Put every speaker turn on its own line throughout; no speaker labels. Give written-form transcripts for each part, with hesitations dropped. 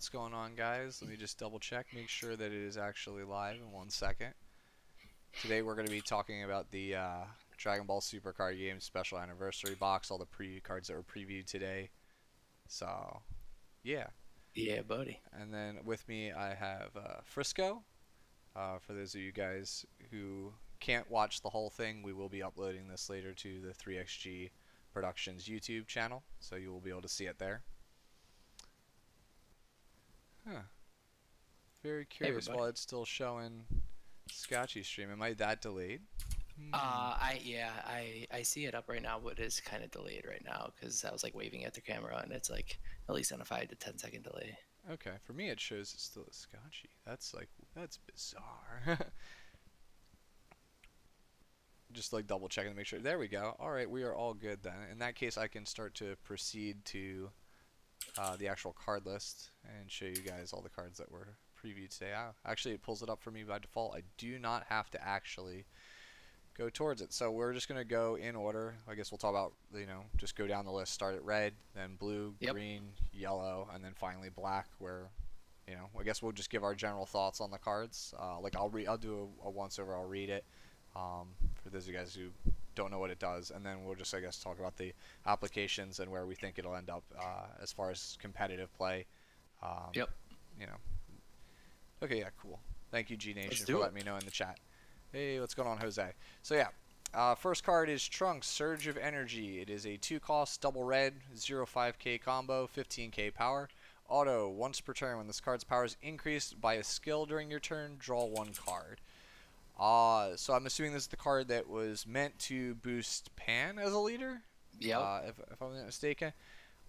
What's going on, guys? Let me just double check, make sure that it is actually live in 1 second. Today we're going to be talking about the Dragon Ball Super Card Game Special Anniversary Box, all the preview cards that were previewed today. So, yeah.
Yeah, buddy.
And then with me I have Frisco. For those of you guys who can't watch the whole thing, we will be uploading this later to the 3XG Productions YouTube channel, so you will be able to see it there. Huh. Very
Hey,
curious.
everybody.
While it's still showing Scotchy stream, am I that delayed?
I see it up right now, but it's kind of delayed right now because I was like waving at the camera and it's like at least on a 5 to 10 second delay.
Okay, for me it shows it's still Scotchy. That's bizarre. Just like double checking to make sure. There we go. All right, we are all good then. In that case, I can start to proceed to the actual card list and show you guys all the cards that were previewed today. Actually, it pulls it up for me by default. I do not have to actually go towards it. So we're just going to go in order. I guess we'll talk about, just go down the list. Start at red, then blue,
Yep.
green, yellow, and then finally black, where, I guess we'll just give our general thoughts on the cards. I'll do a once over. I'll read it for those of you guys who don't know what it does, and then we'll just, I guess, talk about the applications and where we think it'll end up as far as competitive play.
Yep.
You know. Okay, yeah, cool. Thank you, G
Let's
Nation, for
do it.
letting me know in the chat. Hey, what's going on, Jose? So yeah, first card is Trunks, Surge of Energy. It is a 2-cost, double red, 0-5k combo, 15k power. Auto, once per turn, when this card's power is increased by a skill during your turn, draw one card. So I'm assuming this is the card that was meant to boost Pan as a leader,
Yep.
if I'm not mistaken.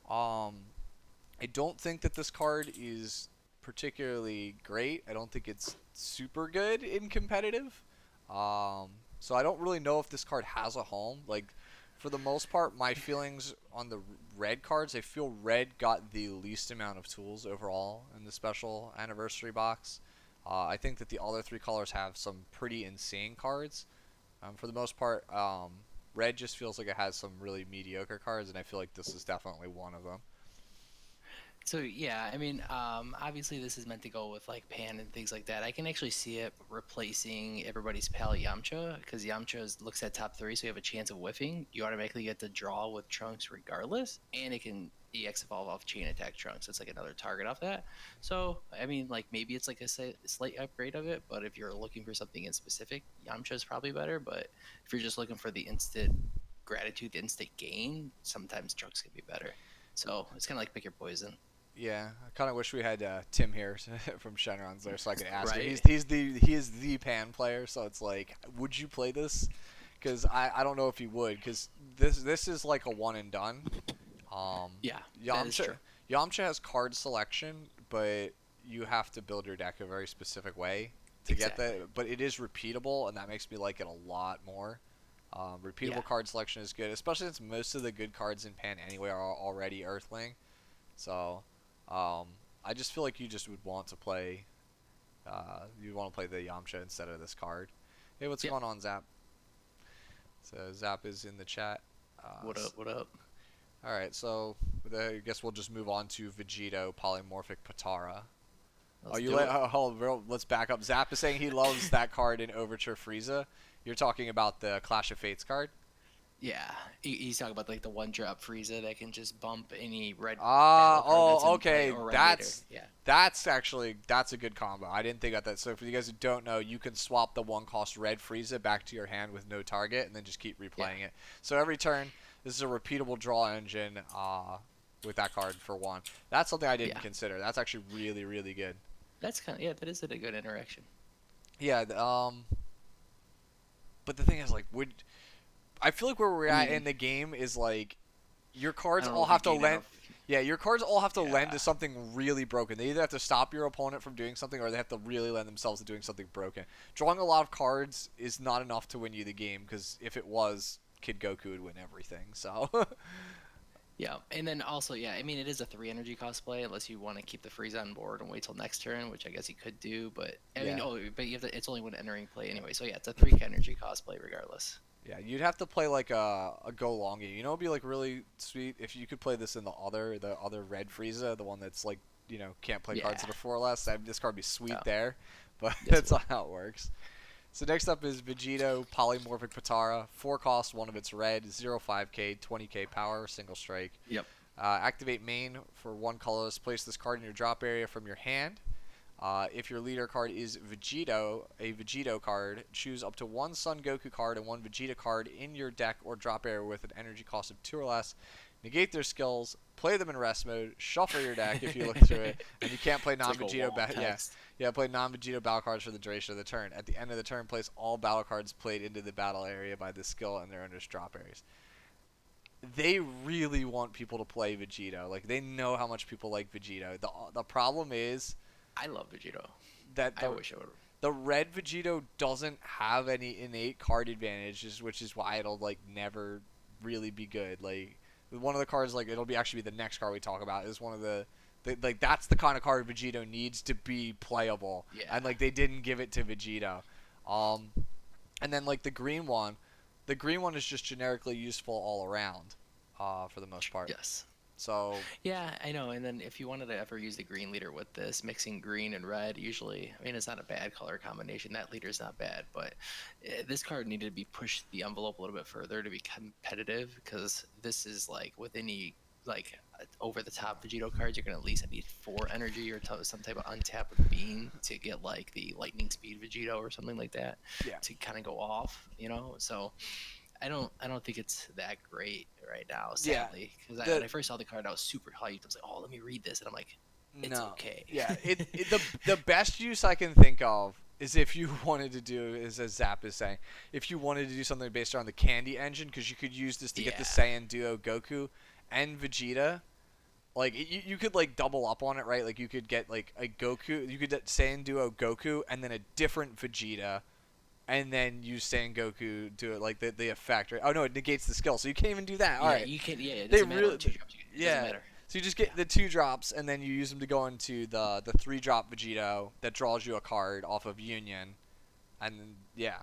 I don't think that this card is particularly great. I don't think it's super good in competitive. So I don't really know if this card has a home. Like, for the most part, my feelings on the red cards, I feel red got the least amount of tools overall in the special anniversary box. I think that the other three colors have some pretty insane cards. For the most part, red just feels like it has some really mediocre cards, and I feel like this is definitely one of them.
So yeah, I mean, obviously this is meant to go with like Pan and things like that. I can actually see it replacing everybody's pal Yamcha because Yamcha looks at top three, so you have a chance of whiffing. You automatically get to draw with Trunks regardless, and it can EX evolve off Chain Attack Trunks. It's like another target off that. So I mean, like maybe it's like a slight upgrade of it, but if you're looking for something in specific, Yamcha is probably better. But if you're just looking for the instant gratitude, the instant gain, sometimes Trunks can be better. So it's kind of like pick your poison.
Yeah, I kind of wish we had Tim here from Shenron's there, so I could ask him.
Right.
He is the Pan player, so it's like, would you play this? Because I don't know if he would, because this is like a one and done. Um,
Yeah, that is true.
Yamcha has card selection, but you have to build your deck a very specific way to get
Exactly.
that. But it is repeatable, and that makes me like it a lot more.
Yeah.
Repeatable card selection is good, especially since most of the good cards in Pan anyway are already Earthling. So. Um, I just feel like you just would want to play. You want to play the Yamcha instead of this card. Hey, what's
Yep.
going on, Zap? So Zap is in the chat.
What up? What up?
All right, so I guess we'll just move on to Vegito Polymorphic Patara. Oh,
Let's do it.
let's back up. Zap is saying he loves that card in Overture Frieza. You're talking about the Clash of Fates card.
Yeah. He's talking about like the one drop Frieza that can just bump any red
Ah,
battle card that's
oh,
in play
okay.
or red leader.
That's
Yeah.
that's a good combo. I didn't think about that. So for you guys who don't know, you can swap the one cost red Frieza back to your hand with no target, and then just keep
Yeah.
replaying it. So every turn, this is a repeatable draw engine. With that card for one. That's something I didn't
Yeah.
consider. That's actually really really good.
That's kind of yeah. That is a good interaction.
Yeah. But the thing is, like, would I feel like where we're
I
at
mean,
in the game is like your
I
cards
don't know
all
if you
have to
gain
lend.
enough.
Yeah, your cards all have to lend to
Yeah.
something really broken. They either have to stop your opponent from doing something, or they have to really lend themselves to doing something broken. Drawing a lot of cards is not enough to win you the game, because if it was, Kid Goku would win everything. So,
Yeah, and then also, yeah, I mean, it is a 3 energy cosplay unless you want to keep the Frieza on board and wait till next turn, which I guess you could do. But I mean,
yeah,
but you have to, it's only when entering play anyway. So yeah, it's a 3 energy cosplay regardless.
yeah, you'd have to play like a go long game. It'd be like really sweet if you could play this in the other red Frieza, the one that's like can't play
Yeah.
cards that are 4 or less. This card would be sweet
Oh,
there, but
this
that's
would.
not how it works. So next up is Vegito Polymorphic Patara. 4 cost, 1 of its red, 0/5k, 20k power, single strike.
Yep.
Activate main for 1 colorless. Place this card in your drop area from your hand. If your leader card is Vegito, a Vegito card, choose up to 1 Son Goku card and 1 Vegeta card in your deck or drop area with an energy cost of 2 or less. Negate their skills, play them in rest mode, shuffle your deck if you look through it, and you can't play
It's like a
non-Vegito.
long text.
Play non-Vegito battle cards for the duration of the turn. At the end of the turn, place all battle cards played into the battle area by this skill and their owner's drop areas. They really want people to play Vegito. Like, they know how much people like Vegito. The problem is
I love Vegito.
that
I wish I would.
the red Vegito doesn't have any innate card advantages, which is why it'll like never really be good. Like, one of the cards, like, it'll be actually be the next card we talk about, is one of the like, that's the kind of card Vegito needs to be playable.
Yeah.
And like, they didn't give it to Vegito. And then like the green one is just generically useful all around, for the most part.
Yes.
So
Yeah, I know. And then if you wanted to ever use the green leader with this, mixing green and red, usually, I mean, it's not a bad color combination. That leader's not bad, but this card needed to be pushed the envelope a little bit further to be competitive, because this is like with any like over the top Vegito cards, you're gonna at least need 4 energy or some type of untapped beam to get like the lightning speed Vegito or something like that,
yeah,
to kind of go off, So I don't think it's that great right now,
Yeah.
sadly. Because when I first saw the card, I was super hyped. I was like, "Oh, let me read this," and I'm like, "It's
no,
okay."
yeah. The best use I can think of is if you wanted to do, is as Zap is saying, if you wanted to do something based around the Candy Engine, because you could use this to get the
Yeah.
Saiyan Duo Goku and Vegeta. Like, you could like double up on it, right? Like, you could get like a Goku, you could get Saiyan Duo Goku and then a different Vegeta, and then use Saiyan Goku to it, like the effect, right? Oh no, it negates the skill, so you can't even do that. All
Yeah,
right.
you can. Yeah, it
They
doesn't matter
really-
what 2 drops you get. It
Yeah.
doesn't matter.
So you just get the 2 drops, and then you use them to go into the 3-drop Vegito that draws you a card off of Union, and then, yeah.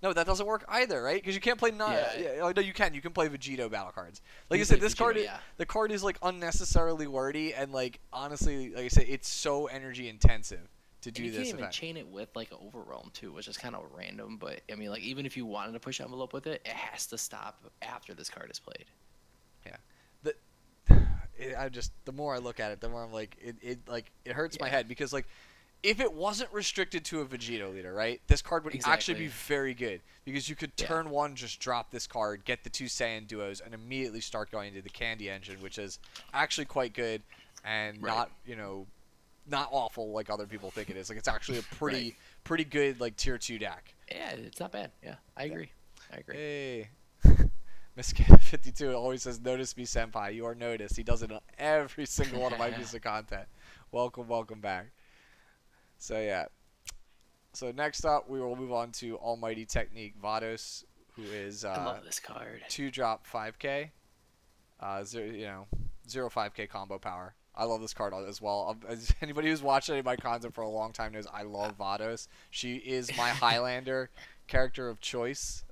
No, that doesn't work either, right? Because you can't play
Yeah.
oh, no, you can. You can play Vegito battle cards. Like
You
I said,
play
this
Vegito,
card,
yeah.
the card is like unnecessarily wordy, and like honestly, like I said, it's so energy intensive to
And
do
you
this
can't even
event.
chain it with like an overwhelm too, which is kind of random. But I mean, like even if you wanted to push envelope with it, it has to stop after this card is played.
The more I look at it, the more I'm like, it hurts my
Yeah.
head, because like, if it wasn't restricted to a Vegito leader, right, this card would actually be
Exactly.
very good, because you could
Yeah.
turn 1, just drop this card, get the 2 Saiyan duos, and immediately start going into the Candy Engine, which is actually quite good, and
Right.
not awful like other people think it is. Like, it's actually a pretty
Right.
pretty good like tier 2 deck.
Yeah, it's not bad. Yeah, I agree. I agree.
Hey. Miss52 always says, "Notice me, senpai. You are noticed." He does it on every single one of my pieces of content. Welcome back. So yeah. So next up, we will move on to Almighty Technique Vados, who is
I love this card.
2-drop 5k, 0/5k combo power. I love this card as well. As anybody who's watched any of my content for a long time knows, I love Vados. She is my Highlander character of choice.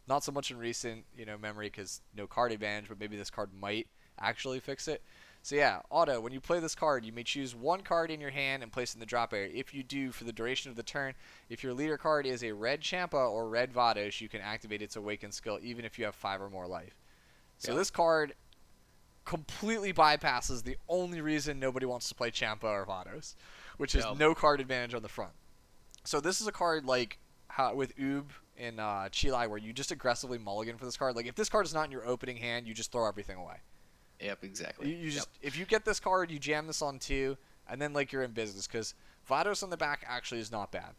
Not so much in recent memory, because no card advantage, but maybe this card might actually fix it. So yeah, auto, when you play this card, you may choose 1 card in your hand and place it in the drop area. If you do, for the duration of the turn, if your leader card is a red Champa or red Vados, you can activate its Awaken skill even if you have 5 or more life. So
Yeah.
this card completely bypasses the only reason nobody wants to play Champa or Vados, which is
Yep.
no card advantage on the front. So this is a card like how with Oob in Chilai, where you just aggressively mulligan for this card. Like, if this card is not in your opening hand, you just throw everything away.
Yep, exactly.
You just if you get this card, you jam this on 2, and then like you're in business, because Vados on the back actually is not bad.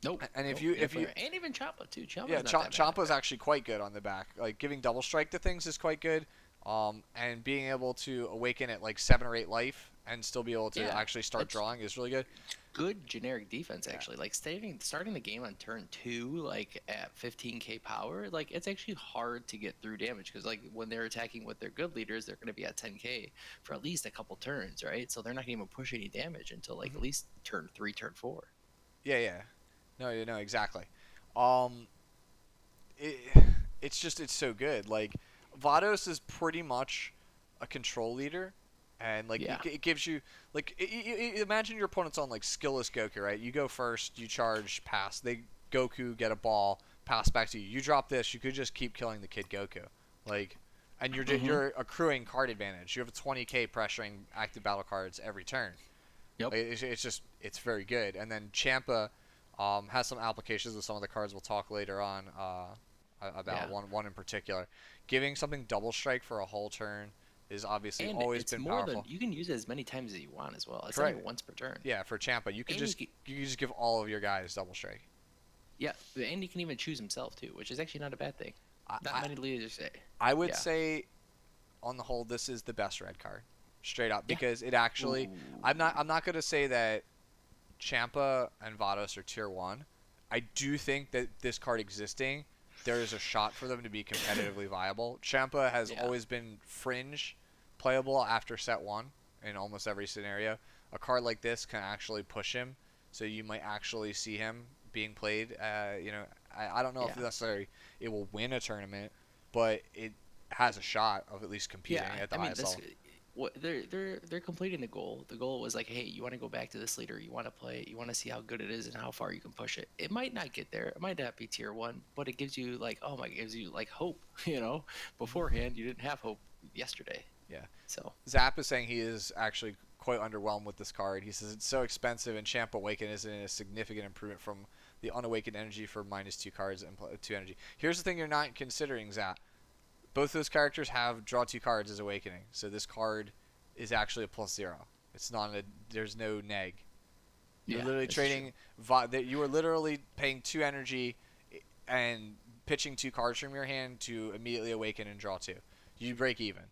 Nope.
And if
Nope,
you
and even Champa too. Champa's
yeah,
not that bad.
Champa's actually quite good on the back. Like, giving double strike to things is quite good. And being able to awaken at like 7 or 8 life and still be able to
Yeah,
actually start
that's-
drawing is really good.
Good generic defense actually. Like starting the game on turn 2, like at 15k power, like it's actually hard to get through damage, because like when they're attacking with their good leaders, they're going to be at 10k for at least a couple turns, right? So they're not going to even push any damage until like at least turn 3, turn 4.
Yeah. No, exactly. It's so good. Like, Vados is pretty much a control leader, And like
Yeah.
it gives you like imagine your opponent's on like skillless Goku, right? You go first, you charge, pass. They Goku get a ball, pass back to you. You drop this, you could just keep killing the kid Goku, like, and
Mm-hmm.
you're accruing card advantage. You have a 20k pressuring active battle cards every turn.
Yep.
Like, it's just it's very good. And then Champa has some applications with some of the cards we'll talk later on about
Yeah.
one in particular. Giving something double strike for a whole turn is obviously
And
always
it's
been
more than
powerful.
you can use it as many times as you want as well. It's not
Correct.
even once per turn.
Yeah, for Champa,
And you can,
you can just give all of your guys double strike.
yeah, and he can even choose himself too, which is actually not a bad thing.
I
Not
I,
many leaders say.
I would
Yeah.
say on the whole this is the best red card, straight up,
Yeah.
because it actually
Ooh.
I'm not gonna say that Champa and Vados are tier one. I do think that this card existing, there is a shot for them to be competitively viable. Champa has
Yeah.
always been fringe playable after set one in almost every scenario. A card like this can actually push him, so you might actually see him being played. I don't know if
Yeah.
necessarily it will win a tournament, but it has a shot of at least competing
Yeah.
at the
I mean,
highest
this
level.
what they're completing the goal. The goal was like, hey, you want to go back to this leader, you want to play, you want to see how good it is and how far you can push it. It might not get there, it might not be tier one, but it gives you like, oh my, it gives you like hope. You know, beforehand you didn't have hope yesterday.
Yeah.
So
Zap is saying he is actually quite underwhelmed with this card. He says it's so expensive, and Champ Awaken isn't a significant improvement from the Unawakened Energy for -2 cards and 2 energy. Here's the thing you're not considering, Zap. Both those characters have draw 2 cards as Awakening, so this card is actually a +0. It's not a. There's no neg. You're
yeah,
literally
that's true.
trading. You are literally paying 2 energy and pitching 2 cards from your hand to immediately awaken and draw 2. You break even.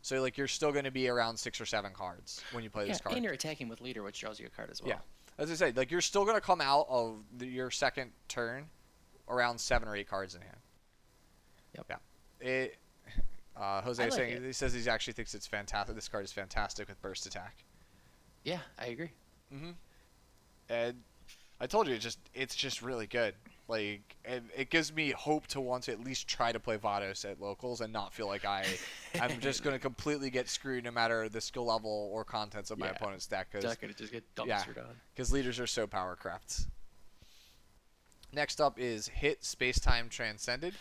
So like you're still going to be around 6 or 7 cards when you play
Yeah,
this card.
and you're attacking with leader, which draws you a card as
Yeah,
well.
as I said, like you're still going to come out of your second turn around 7 or 8 cards in hand.
Yep.
Yeah. It. Jose
I
is
like
saying
it.
he says he actually thinks it's fantastic. This card is fantastic with burst attack.
Yeah, I agree.
Mm-hmm. And I told you, it's just really good. Like, and it gives me hope to want to at least try to play Vados at locals and not feel like I'm just going to completely get screwed no matter the skill level or contents of my
Yeah,
opponent's deck.
not gonna just get
Yeah,
dumpstered on.
because leaders are so power crafts. Next up is Hit Space Time Transcended.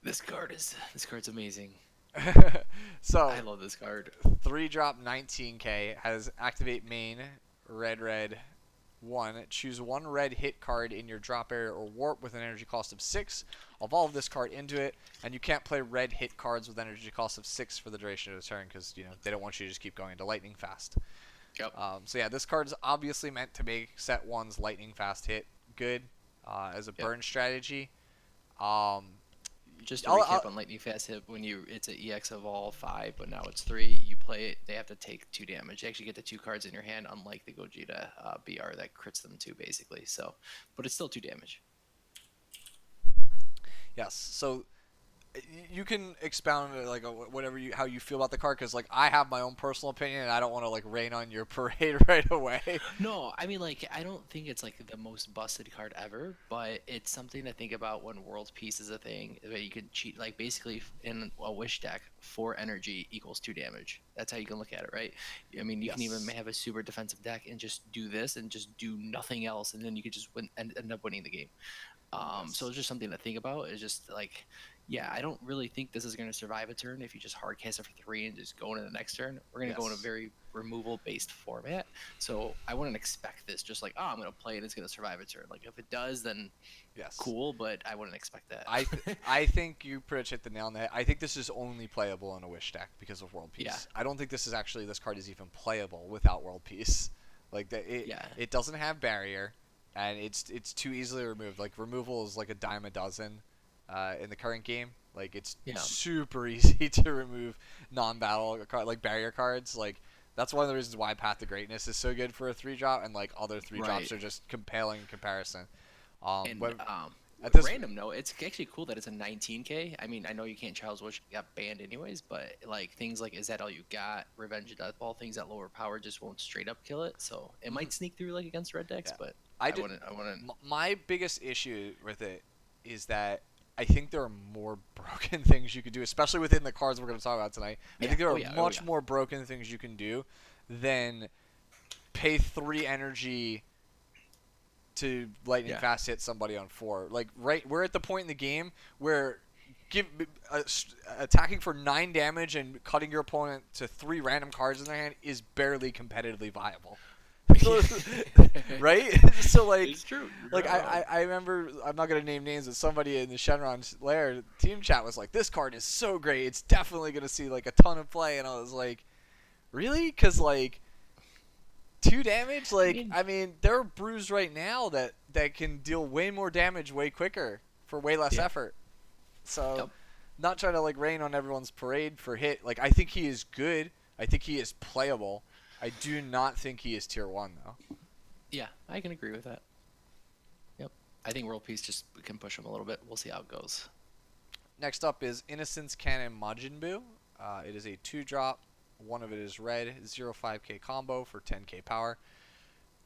This card's amazing.
So
I love this card.
3-drop 19k has activate main red 1. Choose one red hit card in your drop area or warp with an energy cost of 6. Evolve this card into it, and you can't play red hit cards with energy cost of 6 for the duration of the turn because they don't want you to just keep going into lightning fast.
Yep.
So yeah, this card is obviously meant to make set 1's lightning fast hit good as a burn strategy. Um,
Just to recap on Lightning Fast Hit, it's an EX of all 5, but now it's 3. You play it, they have to take 2 damage. You actually get the 2 cards in your hand, unlike the Gogeta BR that crits them 2 basically. So, but it's still 2 damage.
yes. So you can expound like whatever how you feel about the card because like I have my own personal opinion and I don't want to like rain on your parade right away.
No, I mean like I don't think it's like the most busted card ever, but it's something to think about when World Peace is a thing. That you can cheat like basically in a Wish deck, 4 energy equals 2 damage. That's how you can look at it, right? I mean, you can even have a super defensive deck and just do this and just do nothing else, and then you could just win and end up winning the game. So it's just something to think about. It's just like, yeah, I don't really think this is going to survive a turn if you just hard cast it for 3 and just go into the next turn. We're going to go in a very removal based format. So I wouldn't expect this just like, oh, I'm going to play it, it's going to survive a turn. Like if it does, then cool, but I wouldn't expect that.
I think you pretty much hit the nail on the head. I think this is only playable in a Wish deck because of World Peace.
Yeah.
I don't think this card is even playable without World Peace. Like it doesn't have barrier. And it's too easily removed. Like removal is like a dime a dozen in the current game. Like it's super easy to remove non-battle like barrier cards. Like that's one of the reasons why Path to Greatness is so good for a 3-drop, and like other 3-drops are just compelling in comparison.
Random note, it's actually cool that it's a 19k. I mean, I know you can't Child's Wish got banned anyways, but like things like Is That All You Got, Revenge of Deathball, things that lower power just won't straight up kill it. So it might sneak through like against red decks, but I wouldn't.
My biggest issue with it is that I think there are more broken things you could do, especially within the cards we're going to talk about tonight. I
Yeah.
think there
Oh
are
yeah. Oh
much
yeah.
more broken things you can do than pay 3 energy to lightning
Yeah.
fast hit somebody on 4. Like, right, we're at the point in the game where give attacking for 9 damage and cutting your opponent to 3 random cards in their hand is barely competitively viable. Right? So like
It's true. You're
like
not wrong.
I remember, I'm not gonna name names, but somebody in the Shenron Lair team chat was like, this card is so great, it's definitely gonna see like a ton of play, and I was like, really? Because like 2 damage,
I
like
mean,
I mean there are brews right now that can deal way more damage way quicker for way less
yeah.
effort. So
Yep.
not trying to like rain on everyone's parade for hit. Like I think he is good. I think he is playable. I do not think he is tier 1 though.
Yeah, I can agree with that. Yep. I think World Peace just can push him a little bit. We'll see how it goes.
Next up is Innocence Cannon Majin Buu. It is a 2-drop. One of it is red, 0-5k combo for 10k power.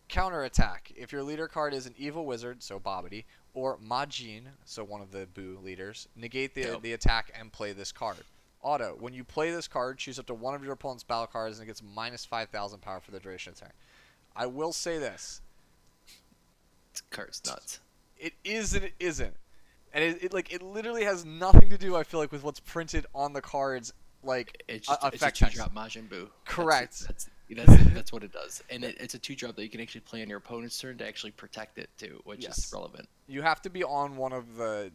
Counter attack. If your leader card is an evil wizard, so Babidi, or Majin, so one of the Buu leaders, negate the attack and play this card. Auto. When you play this card, choose up to one of your opponent's battle cards and it gets minus 5,000 power for the duration of the turn. I will say this.
This card's nuts.
It is and it isn't. And it literally has nothing to do, I feel like, with what's printed on the cards, like
It's just it's a
effect text.
2-drop Majin Buu.
Correct.
That's what it does, and it's a 2-drop that you can actually play on your opponent's turn to actually protect it too, which is relevant.
You have to be on one of the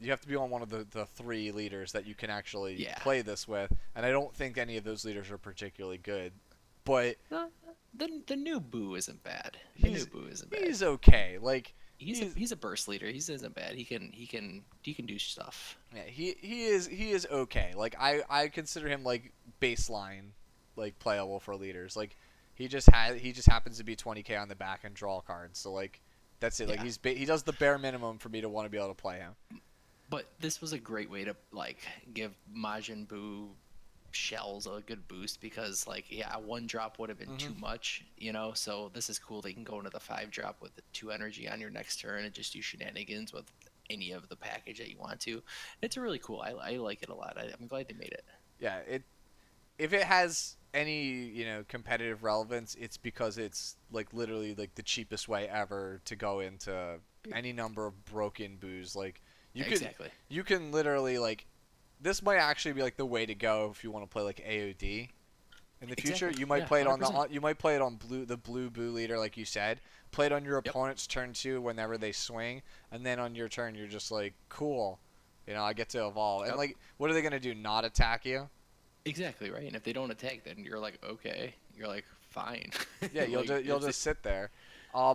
the 3 leaders that you can actually play this with, and I don't think any of those leaders are particularly good. But
the new Buu isn't bad.
He's okay. Like
he's a burst leader. He isn't bad. He can do stuff.
Yeah, he is okay. Like I consider him like baseline, like playable for leaders. Like he just happens to be 20k on the back and draw cards. So like that's it.
Yeah.
Like he does the bare minimum for me to want to be able to play him.
But this was a great way to like give Majin Buu shells a good boost, because like 1-drop would have been too much, so this is cool. They can go into the 5-drop with the 2 energy on your next turn and just do shenanigans with any of the package that you want to. It's really cool. I like it a lot. I'm glad they made it.
Yeah, if it has any competitive relevance, it's because it's like literally like the cheapest way ever to go into any number of broken boos. Like you can literally like, this might actually be like the way to go if you want to play like AOD in the future. You might play it
100%.
on you might play it on the blue Buu leader, like you said. Play it on your opponent's turn 2 whenever they swing, and then on your turn you're just like, cool, I get to evolve. And like, what are they gonna do? Not attack you?
Exactly right. And if they don't attack, then you're like, okay, you're like, fine.
Yeah, you'll just sit there.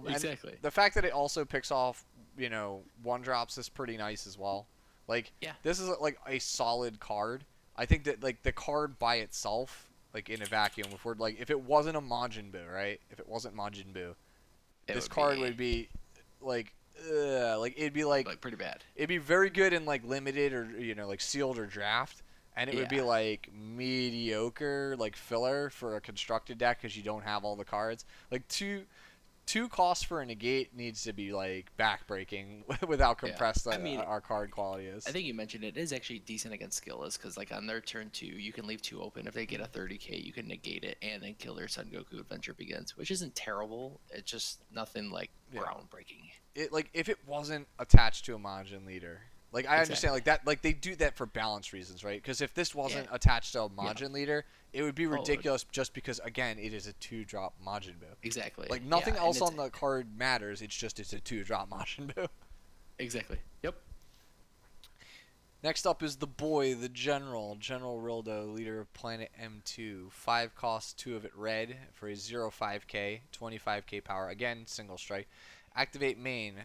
Exactly.
And the fact that it also picks off 1-drops is pretty nice as well. Like this is like a solid card. I think that like the card by itself, like in a vacuum, if it wasn't a Majin Buu, right? If it wasn't Majin Buu, this card would be like it'd be like
pretty bad.
It'd be very good in like limited or like sealed or draft, and it would be like mediocre like filler for a constructed deck because you don't have all the cards. Like two costs for a negate needs to be like backbreaking with how compressed our card quality is.
I think you mentioned it is actually decent against skillless, because like on their turn 2 you can leave 2 open. If they get a 30k you can negate it and then kill their Son Goku Adventure Begins, which isn't terrible. It's just nothing like groundbreaking.
It like if it wasn't attached to a Majin leader. Like I understand like that, like they do that for balance reasons, right? Because if this wasn't attached to a Majin leader, it would be ridiculous just because again it is a 2-drop Majin Buu.
Exactly.
Like nothing else on the card matters. It's a 2-drop Majin Buu.
Exactly. Yep.
Next up is the boy, the General Rildo, leader of Planet M2. 5 costs, 2 of it red for a 0-5k, 25k power. Again, single strike. Activate main.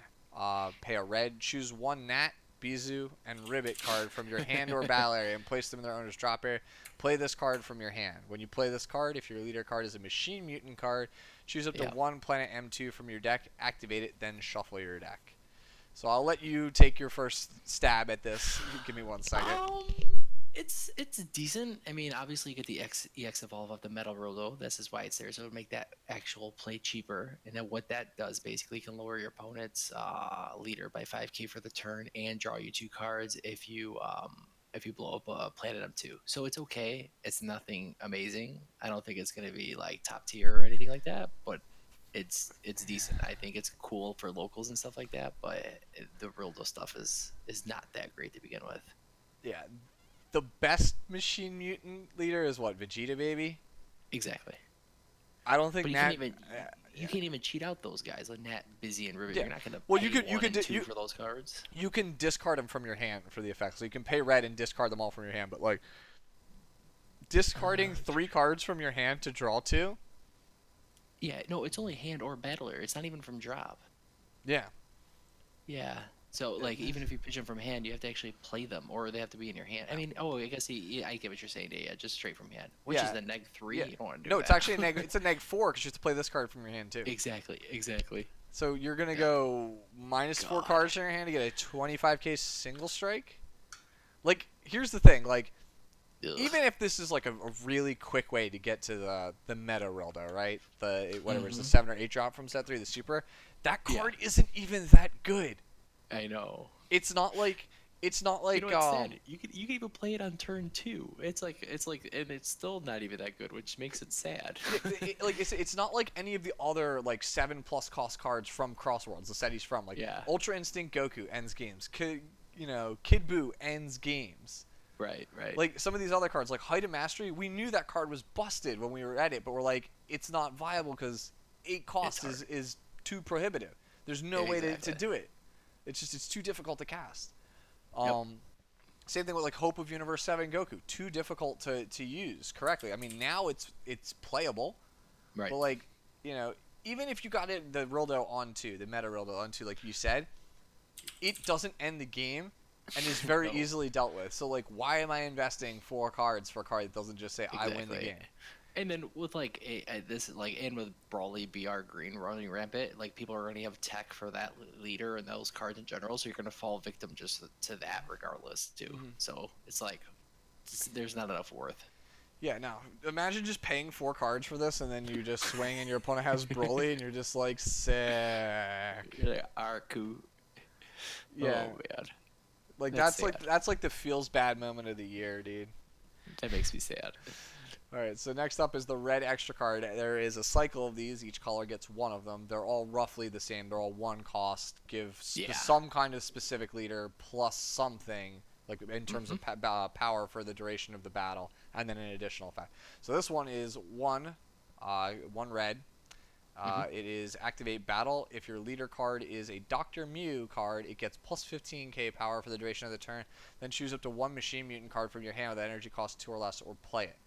Pay a red. Choose 1 Nat, Bizu, and Ribbit card from your hand or battle area and place them in their owner's drop area. Play this card from your hand. When you play this card, if your leader card is a Machine Mutant card, choose up to 1 Planet M2 from your deck, activate it, then shuffle your deck. So I'll let you take your first stab at this. Give me 1 second.
It's decent. I mean, obviously you get the EX evolve of the metal roto. This is why it's there, so it would make that actual play cheaper. And then what that does basically can lower your opponent's leader by 5k for the turn and draw you 2 cards if you blow up a planet M2. So it's okay. It's nothing amazing. I don't think it's gonna be like top tier or anything like that, but it's decent. I think it's cool for locals and stuff like that, but the roto stuff is not that great to begin with.
Yeah, the best machine mutant leader is what, Vegeta baby.
Exactly.
I don't think
But
Nat.
you can't even cheat out those guys like Nat, Busy, and Rivet.
Yeah.
You're not gonna
Well,
pay
you
one
could
and
di-
two for those cards.
you can discard them from your hand for the effect. So you can pay red and discard them all from your hand. But like discarding 3 cards from your hand to draw 2.
Yeah, no, it's only hand or battler. It's not even from drop.
Yeah.
Yeah. So like even if you pitch them from hand, you have to actually play them, or they have to be in your hand. I mean, oh, I guess yeah, I get what you're saying. Yeah, just straight from hand, which
Yeah.
is the -3.
Yeah.
You don't want to do
No,
that.
it's actually it's a -4 because you have to play this card from your hand too.
Exactly.
So you're gonna go -4
God.
cards in your hand to get a 25k single strike. Like, here's the thing. Like,
Ugh.
even if this is like a really quick way to get to the meta Rildo, right? The whatever it's the 7 or 8 drop from set 3, the super. That
Yeah.
card isn't even that good.
I know.
It's not like
You know what's sad? You can even play it on turn 2. It's like, and it's still not even that good, which makes it sad.
like it's not like any of the other like 7+ cost cards from Crossworlds, the set he's from. Like
Yeah.
Ultra Instinct Goku ends games. Kid Buu ends games.
Right.
Like some of these other cards, like Height of Mastery, we knew that card was busted when we were at it, but we're like, it's not viable because 8 cost is too prohibitive. There's no way to do it. It's too difficult to cast. Same thing with like Hope of Universe 7 Goku, too difficult to use correctly. I mean, now it's playable,
Right.
but like, even if you got it the Rildo onto the meta Rildo onto, like you said, it doesn't end the game and is very
No.
easily dealt with. So like, why am I investing 4 cards for a card that doesn't just say I win the game?
And then with like and with Brawly BR Green running rampant, like people are gonna have tech for that leader and those cards in general, so you're gonna fall victim just to that regardless too.
Mm-hmm.
So it's like there's not enough worth.
Yeah, no. Imagine just paying 4 cards for this and then you just swing and your opponent has Broly and you're just like, sick.
You're like Arku.
Yeah.
Oh man,
Like
That's
that's like the feels bad moment of the year, dude.
that makes me sad.
All right, so next up is the red extra card. There is a cycle of these. Each color gets 1 of them. They're all roughly the same. They're all 1 cost. Give some kind of specific leader plus something, like in terms of power for the duration of the battle, and then an additional effect. So this one is 1 red. It is activate battle. If your leader card is a Dr. Mew card, it gets plus 15k power for the duration of the turn. Then choose up to 1 machine mutant card from your hand with energy cost 2 or less, or play it.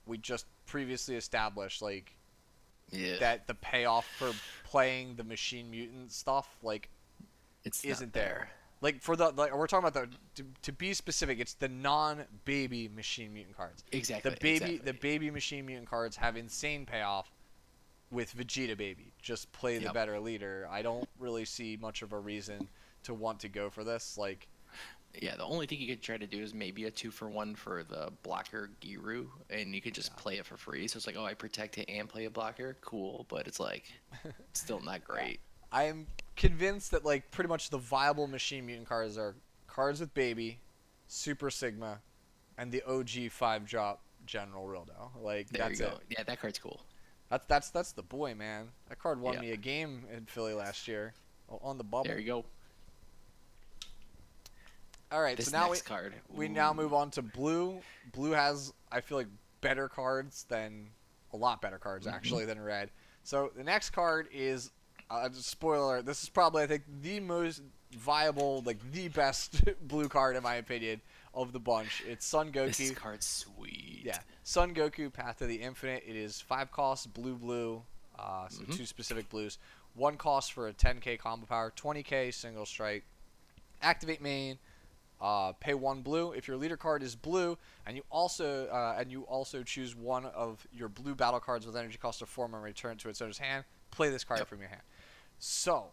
We just previously established that the payoff for playing the machine mutant stuff isn't there. Like for we're talking about to be specific, it's the non-baby machine mutant cards.
Exactly.
The baby machine mutant cards have insane payoff with Vegeta baby. Just play the better leader. I don't really see much of a reason to want to go for this.
Yeah, the only thing you could try to do is maybe a 2-for-1 for the blocker Giru, and you could just play it for free. So it's like, oh, I protect it and play a blocker. Cool, but it's like, still not great.
I'm convinced that pretty much the viable machine mutant cards are cards with baby, Super Sigma, and the OG 5-drop General Rildo.
There you go. Yeah, that card's cool.
That's the boy, man. That card won me a game in Philly last year on the bubble.
There you go.
All right,
This
so now
next card.
we now move on to blue. Blue has, I feel like, better cards than a lot better cards actually than red. So the next card is, spoiler alert, this is probably I think the most viable, the best blue card in my opinion of the bunch. It's Son Goku.
This card's sweet.
Yeah, Son Goku, Path to the Infinite. It is 5 costs, blue, so 2 specific blues. 1 cost for a 10k combo power, 20k single strike. Activate main. Pay 1 blue. If your leader card is blue, and you also choose one of your blue battle cards with energy cost of 4 and return it to its owner's hand, play this card from your hand. So,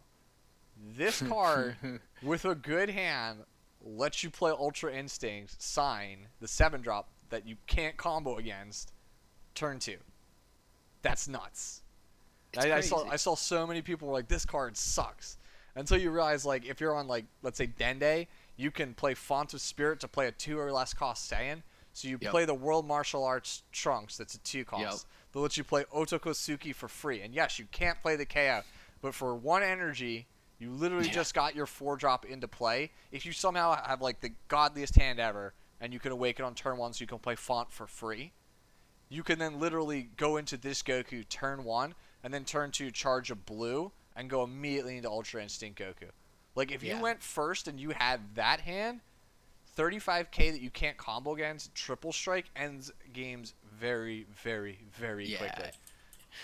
this card with a good hand lets you play Ultra Instinct, sign the 7 drop that you can't combo against, turn 2. That's nuts.
It's
I
crazy.
saw so many people were like, this card sucks. Until you realize, like, if you're on, like, let's say Dende, you can play Font of Spirit to play a 2 or less cost Saiyan. So you
Yep.
play the World Martial Arts Trunks, that's a 2
Yep.
cost. That lets you play Otokosuki for free. And yes, you can't play the KO, but for 1 energy, you literally
Yeah.
just got your 4 drop into play. If you somehow have, like, the godliest hand ever, and you can awaken on turn 1 so you can play Font for free, you can then literally go into this Goku turn 1, and then turn 2 charge a blue, and go immediately into Ultra Instinct Goku. Like, if you
Yeah.
went first and you had that hand, 35k that you can't combo against, triple strike ends games very, very, very
Yeah.
quickly.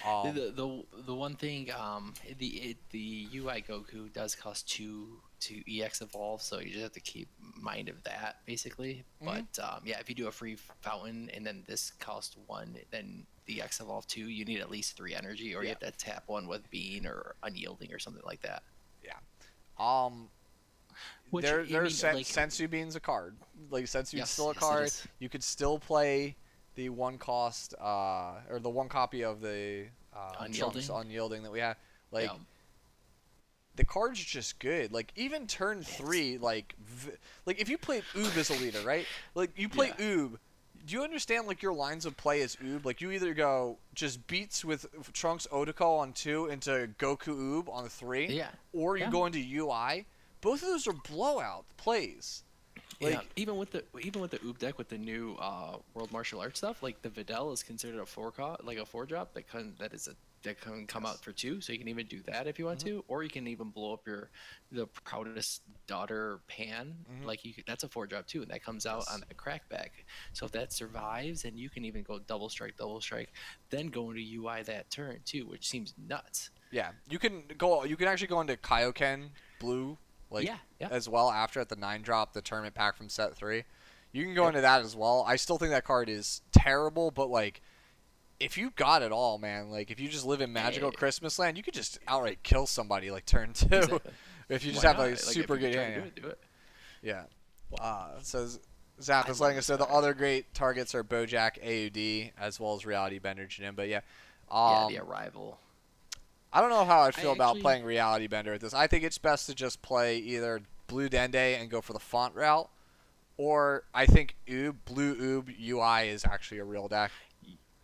The one thing the UI Goku does cost two EX evolve, so you just have to keep mind of that basically.
Mhm.
But yeah, if you do a free fountain and then this costs 1, then the EX evolve 2, you need at least 3 energy, or you
Yeah,
have to tap 1 with Bean or Unyielding or something like that.
yeah. Um,
Which I
there's
mean, like,
Sensu Bean's a card. Like Sensu's
yes,
still a
yes, it
card.
is.
You could still play the 1 cost or the 1 copy of the Trunks
Unyielding.
Unyielding that we have. Like,
Yeah.
the card's just good. Like, even turn
It's
3, like if you played Oob as a leader, right? Like, you play
yeah.
Oob. Do you understand, like, your lines of play as Oob? Like, you either go just beats with Trunks Otoko on 2 into Goku Oob on 3,
Yeah.
or you
Yeah.
go into UI. Both of those are blowout plays.
Yeah,
Like,
even with the Oob deck with the new World Martial Arts stuff, like the Videl is considered a like a 4 drop that can come
yes.
out for 2, so you can even do that if you want
Hmm.
to, or you can even blow up the proudest daughter Pan,
Hmm.
like that's a 4 drop too, and that comes out on
Yes.
the crackback. So if that survives, and you can even go double strike, then go into UI that turn too, which seems nuts.
Yeah, you can go. You can actually go into Kaioken Blue, like
Yeah, yeah,
as well after at the 9 drop, the tournament pack from set 3. You can go
yep.
into that as well. I still think that card is terrible, but like if you got it all, man, like if you just live in magical
Eh,
Christmas land, you could just outright kill somebody like turn 2
exactly.
if you just
Why
have like a
not? Like if
super
you can
good
try to do
hand.
it, do it.
Yeah.
Well,
So Zap
I
is
love
letting us
this
know the
card.
other great targets are Bojack, AUD, as well as Reality Bender Janim. But yeah,
Yeah, the
um,
arrival.
I don't know how I'd
I
feel about
actually,
playing Reality Bender at this. I think it's best to just play either Blue Dende and go for the font route, or I think Blue UI is actually a real deck.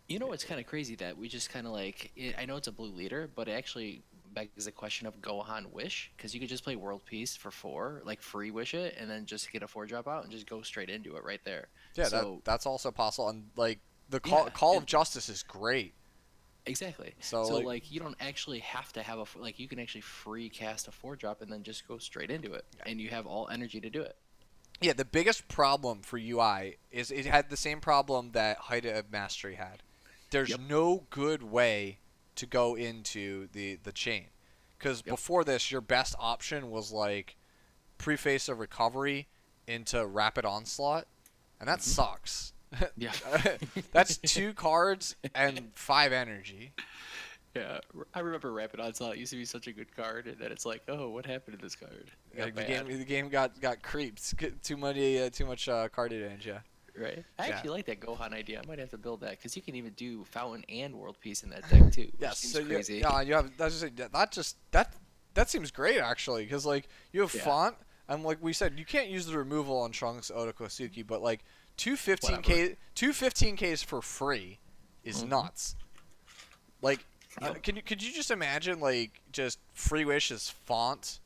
you know, it's kind of crazy that we just kind of like. I know it's a blue leader, but it actually begs the question of Gohan Wish, because you could just play World Peace for 4, like free wish it, and then just get a 4 drop out and just go straight into it right there.
Yeah,
So
that's also possible. And like the
yeah,
Call of Justice is great.
exactly.
So
So
like
like you don't actually have to have like you can actually free cast a 4 drop and then just go straight into it, and you have all energy to do it.
yeah, the biggest problem for UI is it had the same problem that Haida of Mastery had. There's
Yep.
no good way to go into the chain. Because
Yep.
before this, your best option was like Preface of Recovery into Rapid Onslaught, and that
Hmm.
sucks.
Yeah.
That's 2 cards and 5 energy.
Yeah, I remember Rapid Onslaught used to be such a good card, and then it's like, oh, what happened to this card? It
Yeah,
got bad,
the game got creeps. Too much card advantage. Yeah.
right? I
Yeah.
actually like that Gohan idea. I might have to build that because you can even do Fountain and World Peace in that deck too, which
Yes.
seems
So
crazy.
yeah, you have that seems great actually because like you have
Yeah,
font and like we said you can't use the removal on Trunks Otokosuki, but like
whatever.
2 15Ks for free is
Hmm.
nuts. Like,
Yep.
could you just imagine like just free wish as font?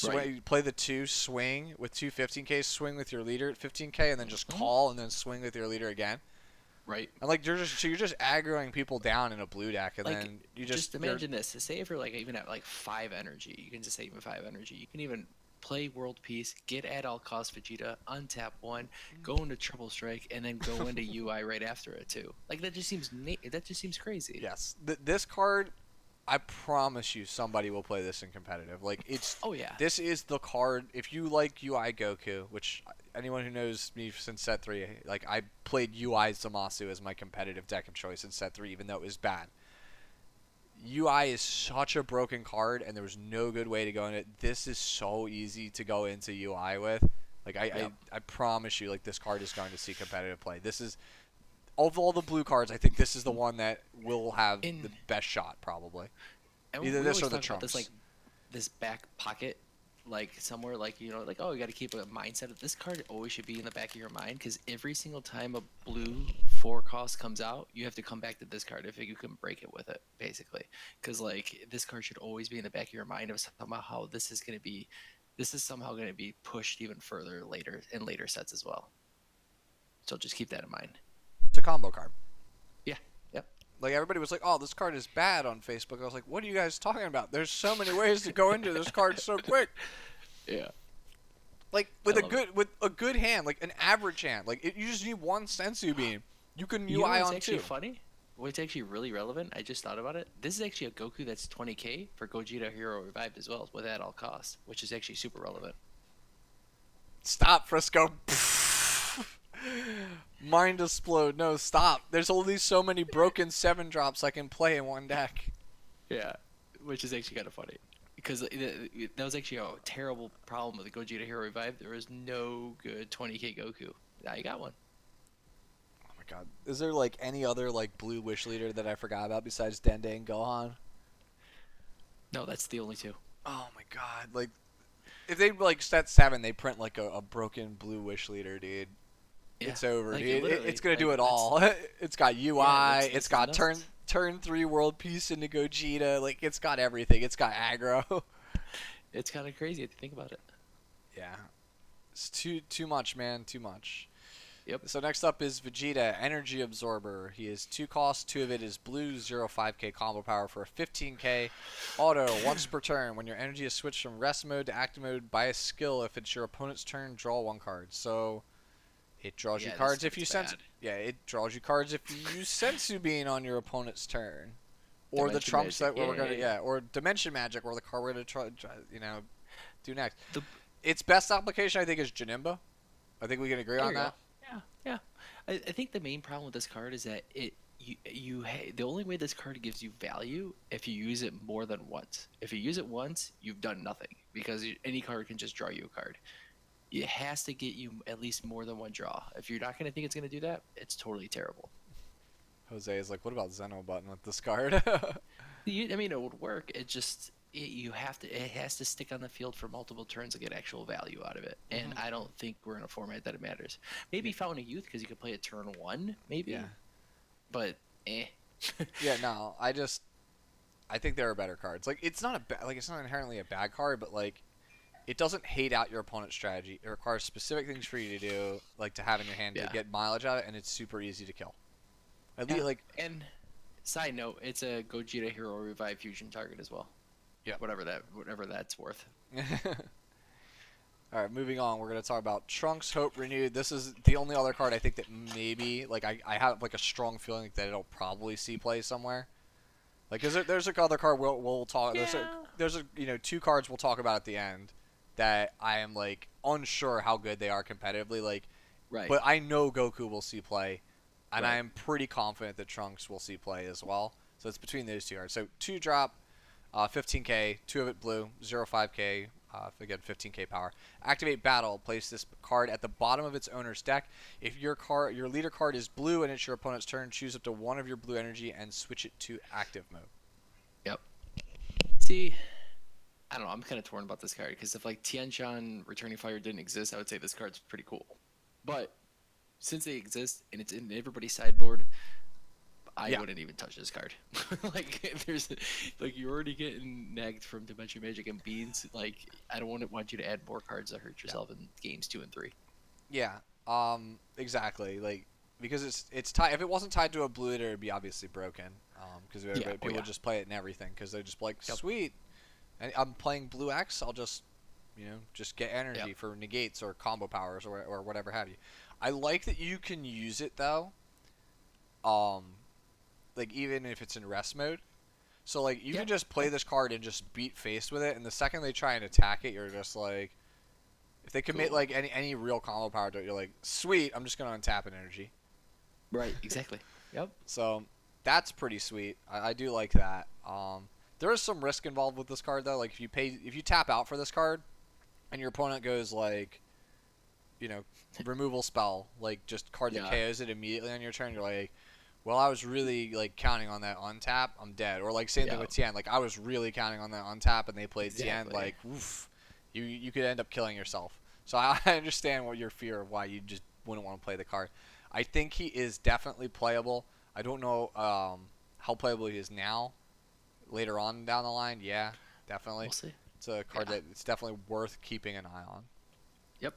Right.
Swing, play the 2 swing with 2 15Ks, swing with your leader at 15K, and then just
Hmm.
call and then swing with your leader again.
Right.
And like you're just aggroing people down in a blue deck, and
Like,
then you
just
you're
imagine this. Say if you're like even at like 5 energy, you can just say even 5 energy. You can even play World Peace, get at all cost Vegeta, untap 1, go into Triple Strike, and then go into UI right after it too. Like that just seems crazy.
yes. This card, I promise you, somebody will play this in competitive. Like
Oh yeah.
this is the card. If you like UI Goku, which anyone who knows me since set 3, like I played UI Zamasu as my competitive deck of choice in set 3, even though it was bad. UI is such a broken card, and there was no good way to go in it. This is so easy to go into UI with. Like
Yep.
I promise you, like this card is going to see competitive play. This is of all the blue cards, I think this is the one that will have the
In
best shot probably.
and
Either
we
this
always
or the
talk about this like
trunks.
this back pocket, like somewhere like like oh you got to keep a mindset of this card always should be in the back of your mind because every single time a blue 4 cost comes out, you have to come back to this card if you can break it with it basically. Because like this card should always be in the back of your mind of somehow how this is somehow going to be pushed even further later in later sets as well. So just keep that in mind.
It's a combo card.
Yeah. Yep.
Like everybody was like, "Oh, this card is bad" on Facebook. I was like, "What are you guys talking about? There's so many ways to go into this card so quick."
Yeah.
Like
I love it.
with a good hand, like an average hand, like you just need one sensu beam. You can
You know
UI
what's
on
actually
two.
funny? What's actually really relevant? I just thought about it. This is actually a Goku that's 20k for Gogeta Hero Revived as well, with at all costs, which is actually super relevant.
Stop, Frisco. Mind explode. No, stop. There's only so many broken 7 drops I can play in one deck.
Yeah, which is actually kind of funny. Because that was actually a terrible problem with the Gogeta Hero Revived. There was no good 20k Goku. Now you got one.
Oh my god. Is there like any other like blue wish leader that I forgot about besides Dende and Gohan?
No, that's the only two.
Oh my god. Like if they like set 7, they print like a broken blue wish leader, dude.
Yeah,
It's over,
like
dude.
literally,
It's gonna
like
do it
that's
all. It's got
yeah,
UI. It's
that's
got
nuts.
turn 3 world peace into Gogeta. Like it's got everything. It's got aggro.
It's kind of crazy if you think about it.
Yeah, it's too much, man. Too much.
Yep.
So next up is Vegeta, Energy Absorber. He is 2 costs. 2 of it is blue, 5k combo power for a 15k auto once per turn. When your energy is switched from rest mode to active mode by a skill, if it's your opponent's turn, draw 1 card. So it draws you
Yeah, this
cards if you
card's
sense.
bad.
Yeah, it draws you cards if you use Sensu Bean on your opponent's turn, or the
Dimension
trunks
Magic.
that we're gonna
Yeah.
or Dimension Magic, or the card we're gonna do next.
The
Its best application, I think, is Janimba. I think we can agree
There
on
you go.
that.
Yeah, yeah. I think the main problem with this card is that the only way this card gives you value if you use it more than once. If you use it once, you've done nothing because any card can just draw you a card. It has to get you at least more than one draw. If you're not going to think it's going to do that, it's totally terrible.
Jose is like, what about Zeno button with this card?
I mean, it would work. You have to. It has to stick on the field for multiple turns to get actual value out of it. And I don't think we're in a format that it matters. Maybe Fountain of Youth because you could play it turn 1, maybe.
Yeah.
But
Yeah, no, I think there are better cards. Like it's not it's not inherently a bad card, but like it doesn't hate out your opponent's strategy. It requires specific things for you to do, like to have in your hand to
Yeah.
get mileage out of it, and it's super easy to kill. At
Yeah.
least like
And side note, it's a Gogeta Hero Revive fusion target as well.
Yeah.
Whatever that's worth.
All right, moving on. We're gonna talk about Trunks Hope Renewed. This is the only other card I think that maybe like I have like a strong feeling that it'll probably see play somewhere. Like, there's a other card we'll talk. There's a 2 cards we'll talk about at the end that I am like unsure how good they are competitively. Like,
Right.
but I know Goku will see play, and I
Right.
am pretty confident that Trunks will see play as well. So it's between those 2 cards. So 2 drop, 15k, 2 of it blue, 5k. Again, 15k power. Activate battle. Place this card at the bottom of its owner's deck. If your leader card is blue and it's your opponent's turn, choose up to 1 of your blue energy and switch it to active mode.
Yep. See, I don't know. I'm kind of torn about this card because if like Tianshan Returning Fire didn't exist, I would say this card's pretty cool. But since they exist and it's in everybody's sideboard, I
Yeah.
wouldn't even touch this card. Like you're already getting nagged from Dimension Magic and Beans. Like I don't want you to add more cards that hurt yourself in games 2 and 3.
Yeah. Exactly. Like because it's tied. If it wasn't tied to a blue leader, it'd be obviously broken. Because people would just play it and everything. Because they're just like, sweet. And I'm playing blue X. I'll just just get energy for negates or combo powers or whatever have you. I like that you can use it though. Like even if it's in rest mode. So like you can just play this card and just beat face with it, and the second they try and attack it, you're just like, if they commit like any real combo power to it, you're like, sweet, I'm just gonna untap an energy.
Right. Exactly. Yep.
So that's pretty sweet. I do like that. There is some risk involved with this card though. Like if you tap out for this card, and your opponent goes like, removal spell, like just card that
Yeah.
KOs it immediately on your turn. You're like, well, I was really like counting on that untap. I'm dead. Or like same thing
Yeah.
with Tien. Like I was really counting on that untap, and they played Tien.
Exactly.
Like, oof, you could end up killing yourself. So I understand what your fear of why you just wouldn't want to play the card. I think he is definitely playable. I don't know how playable he is now. Later on down the line, yeah, definitely.
We'll see.
It's a card
Yeah.
that it's definitely worth keeping an eye on.
Yep.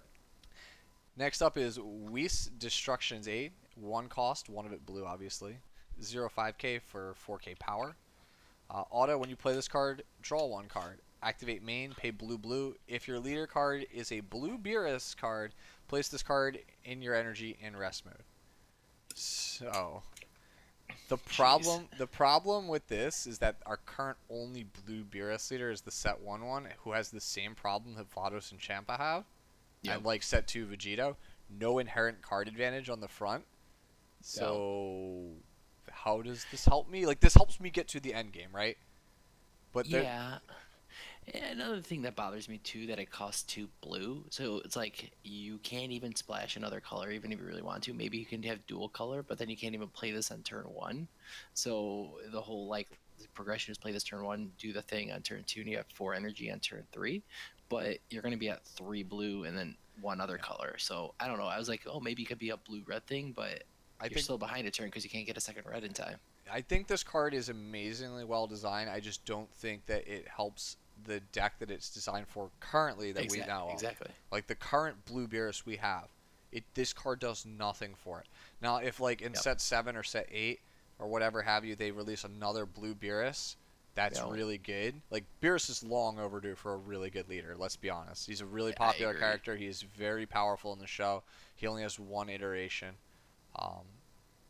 Next up is Whis Destruction's 8. One cost, one of it blue, obviously. 0.5k for 4k power. Auto, when you play this card, draw one card. Activate main, pay blue blue. If your leader card is a blue Beerus card, place this card in your energy in rest mode. So,
Jeez.
the problem with this is that our current only blue Beerus leader is the set 1 who has the same problem that Vados and Champa have.
Yep.
And like set 2 Vegito, no inherent card advantage on the front. So how does this help me? Like this helps me get to the end game, right? But
Yeah. And another thing that bothers me too that it costs 2 blue, so it's like you can't even splash another color even if you really want to. Maybe you can have dual color, but then you can't even play this on turn 1. So the whole like progression is play this turn 1, do the thing on turn 2, and you have 4 energy on turn 3. But you're going to be at 3 blue and then one other color. So I don't know. I was like, oh, maybe it could be a blue red thing, but
I
you're
think
still behind a turn because you can't get a second red in time.
I think this card is amazingly well designed. I just don't think that it helps the deck that it's designed for currently that we know of.
Exactly.
Like the current blue Beerus we have, this card does nothing for it. Now if like in
Yep.
set 7 or set 8 or whatever have you, they release another blue Beerus that's
Yep.
really good. Like Beerus is long overdue for a really good leader. Let's be honest. He's a really
I
popular
agree.
character. He is very powerful in the show. He only has one iteration. Um,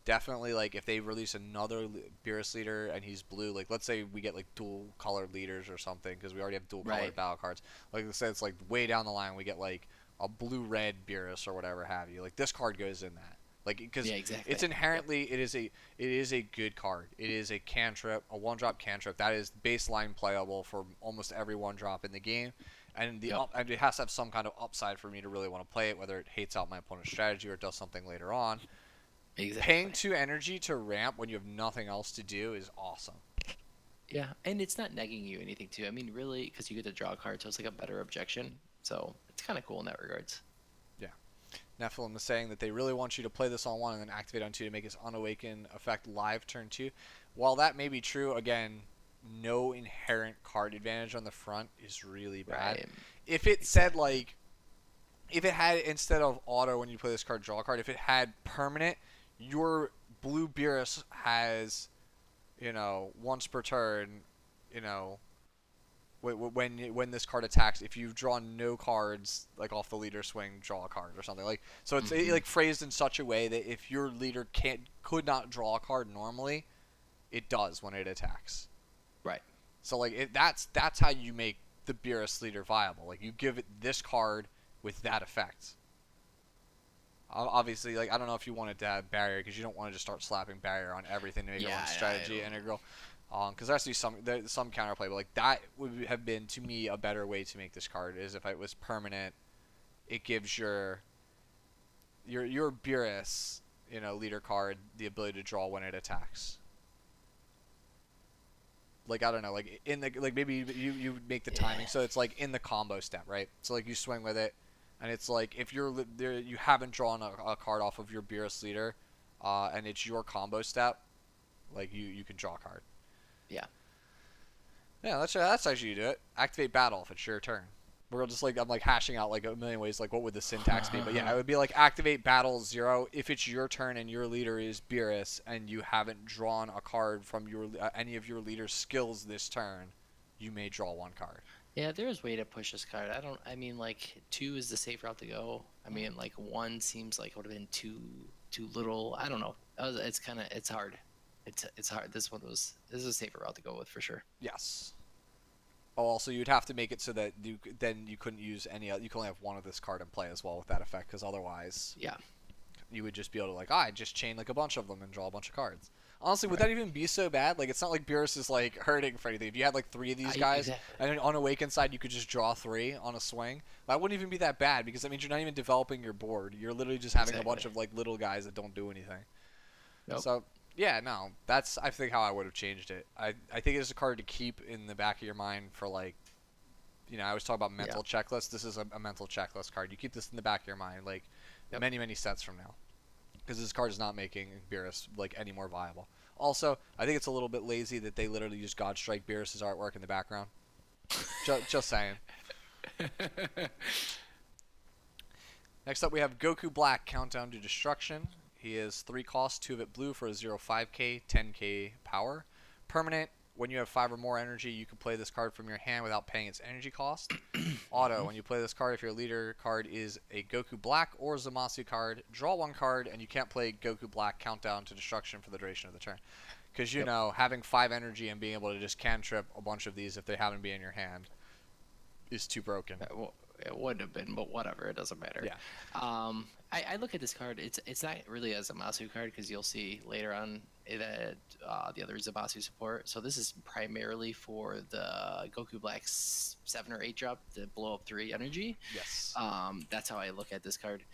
Definitely like if they release another Beerus leader and he's blue, like let's say we get like dual colored leaders or something because we already have dual colored
Right.
battle cards. Like let's say it's like way down the line we get like a blue red Beerus or whatever have you. Like this card goes in that. Like because
Yeah, exactly.
it's inherently it is a good card. It is a cantrip, a one drop cantrip that is baseline playable for almost every one drop in the game. And
Yep.
and it has to have some kind of upside for me to really want to play it, whether it hates out my opponent's strategy or it does something later on. Paying
Exactly.
2 energy to ramp when you have nothing else to do is awesome.
Yeah, and it's not negging you anything too. I mean, really, because you get to draw a card, so it's like a better objection. So it's kind of cool in that regards.
Yeah. Nephilim is saying that they really want you to play this on 1 and then activate on 2 to make its unawaken effect live turn 2. While that may be true, again, no inherent card advantage on the front is really bad.
Right.
If it said like, if it had instead of auto when you play this card, draw a card, if it had permanent, your blue Beerus has, once per turn, you know, when this card attacks, if you've drawn no cards like off the leader swing, draw a card or something like. So it's
Mm-hmm.
like phrased in such a way that if your leader could not draw a card normally, it does when it attacks.
Right.
So like that's how you make the Beerus leader viable. Like you give it this card with that effect. Obviously, like I don't know if you wanted to have barrier because you don't want to just start slapping barrier on everything to make
Yeah,
everyone's strategy
I don't-
integral. Because there has to be some counterplay, but like that would have been to me a better way to make this card is if it was permanent. It gives your Beerus, leader card the ability to draw when it attacks. Like I don't know, like in the like maybe you make the timing so it's like in the combo step, right? So like you swing with it, and it's like if you're there, you haven't drawn a card off of your Beerus leader, and it's your combo step, like you can draw a card.
Yeah.
Yeah, that's how you do it. Activate battle if it's your turn. We're just like I'm like hashing out like a million ways like what would the syntax be, but yeah, it would be like activate battle 0 if it's your turn and your leader is Beerus and you haven't drawn a card from your any of your leader's skills this turn, you may draw one card.
Yeah, there's a way to push this card. I mean, like 2 is the safe route to go. I mean, like 1 seems like it would have been too little. I don't know. It's hard. It's hard. This is a safer route to go with for sure.
Yes. Oh, also you'd have to make it so that you couldn't use any. You can only have one of this card in play as well with that effect, because otherwise
Yeah.
you would just be able to like I just chain like a bunch of them and draw a bunch of cards. Honestly, would
Right.
that even be so bad? Like, it's not like Beerus is like hurting for anything. If you had like three of these guys,
Exactly.
and then on Awaken side you could just draw three on a swing, that wouldn't even be that bad because that means you're not even developing your board. You're literally just having a bunch
Exactly.
of like little guys that don't do anything.
Nope.
So yeah, no, that's I think how I would have changed it. I think it's a card to keep in the back of your mind for like, I always talk about
Yeah.
mental checklist. This is a mental checklist card. You keep this in the back of your mind, like
Yep.
many sets from now, because this card is not making Beerus like any more viable. Also, I think it's a little bit lazy that they literally use God Strike Beerus' artwork in the background. Just saying. Next up, we have Goku Black, Countdown to Destruction. He is 3 costs, 2 of it blue for a 0-5k, 10k power. Permanent, when you have 5 or more energy, you can play this card from your hand without paying its energy cost. Auto, when you play this card, if your leader card is a Goku Black or Zamasu card, draw 1 card, and you can't play Goku Black Countdown to Destruction for the duration of the turn. Because,
Yep.
having 5 energy and being able to just cantrip a bunch of these if they happen to be in your hand is too broken.
Well, it would have been, but whatever. It doesn't matter.
Yeah.
I look at this card. It's not really a Zamasu card because you'll see later on that the other Zamasu support. So this is primarily for the Goku Black 7 or 8 drop to blow up 3 energy.
Yes.
That's how I look at this card.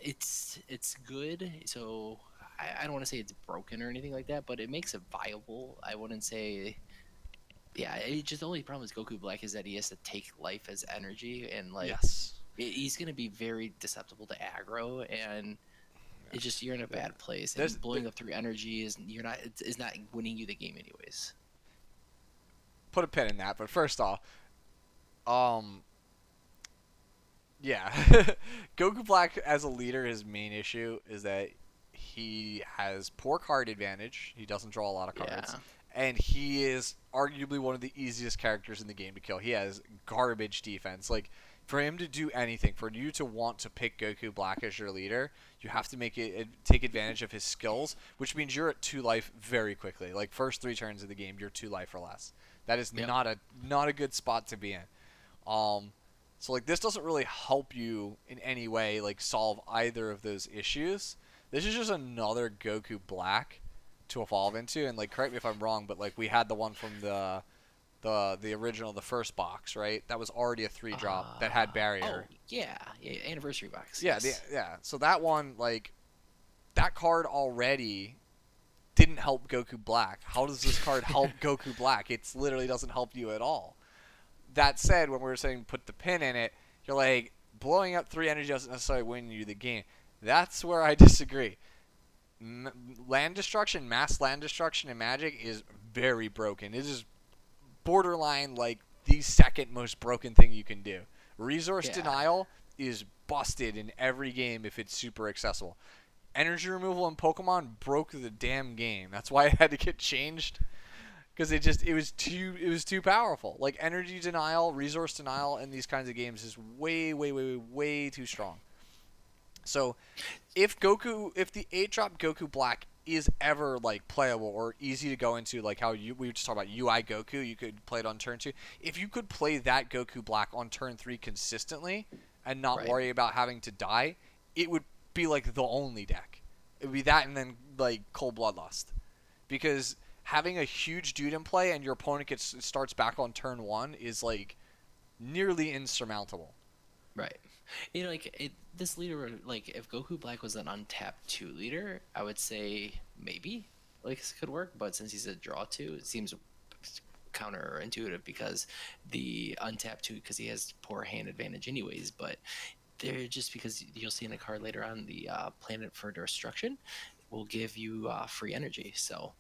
It's good. So I don't want to say it's broken or anything like that, but it makes it viable. I wouldn't say. Yeah, it just the only problem with Goku Black is that he has to take life as energy, and like
Yes.
he's gonna be very susceptible to aggro, and it's just you're in a bad place.
There's-
And blowing up 3 energy is not winning you the game anyways.
Put a pin in that, but first off, yeah, Goku Black as a leader, his main issue is that he has poor card advantage. He doesn't draw a lot of cards, and he is arguably one of the easiest characters in the game to kill. He has garbage defense. Like, for him to do anything, for you to want to pick Goku Black as your leader, you have to take advantage of his skills, which means you're at 2 life very quickly. Like, first 3 turns of the game, you're 2 life or less. That is
Yep.
not a good spot to be in. So like this doesn't really help you in any way like solve either of those issues. This is just another Goku Black to evolve into, and like correct me if I'm wrong, but like we had the one from the original, the first box, right? That was already a 3 drop that had barrier.
Oh yeah, anniversary box.
Yeah,
Yes.
yeah. So that one, like, that card already didn't help Goku Black. How does this card help Goku Black? It literally doesn't help you at all. That said, when we were saying put the pin in it, you're like, blowing up 3 energy doesn't necessarily win you the game. That's where I disagree. Land destruction, mass land destruction in Magic is very broken. It is borderline like the second most broken thing you can do. Resource denial is busted in every game if it's super accessible. Energy removal in Pokemon broke the damn game. That's why it had to get changed, because it was too powerful. Like, energy denial, resource denial in these kinds of games is way too strong. So if the 8-drop Goku Black is ever like playable or easy to go into, like how we were just talking about UI Goku, you could play it on turn 2. If you could play that Goku Black on turn 3 consistently and not worry about having to die, it would be like the only deck. It would be that and then like Cold Bloodlust, because having a huge dude in play and your opponent starts back on turn 1 is like nearly insurmountable.
Right. This leader, like, if Goku Black was an untapped 2 leader, I would say maybe like this could work. But since he's a draw 2, it seems counterintuitive because the untapped 2, because he has poor hand advantage anyways. But they're just because you'll see in a card later on, the Planet for Destruction will give you free energy. So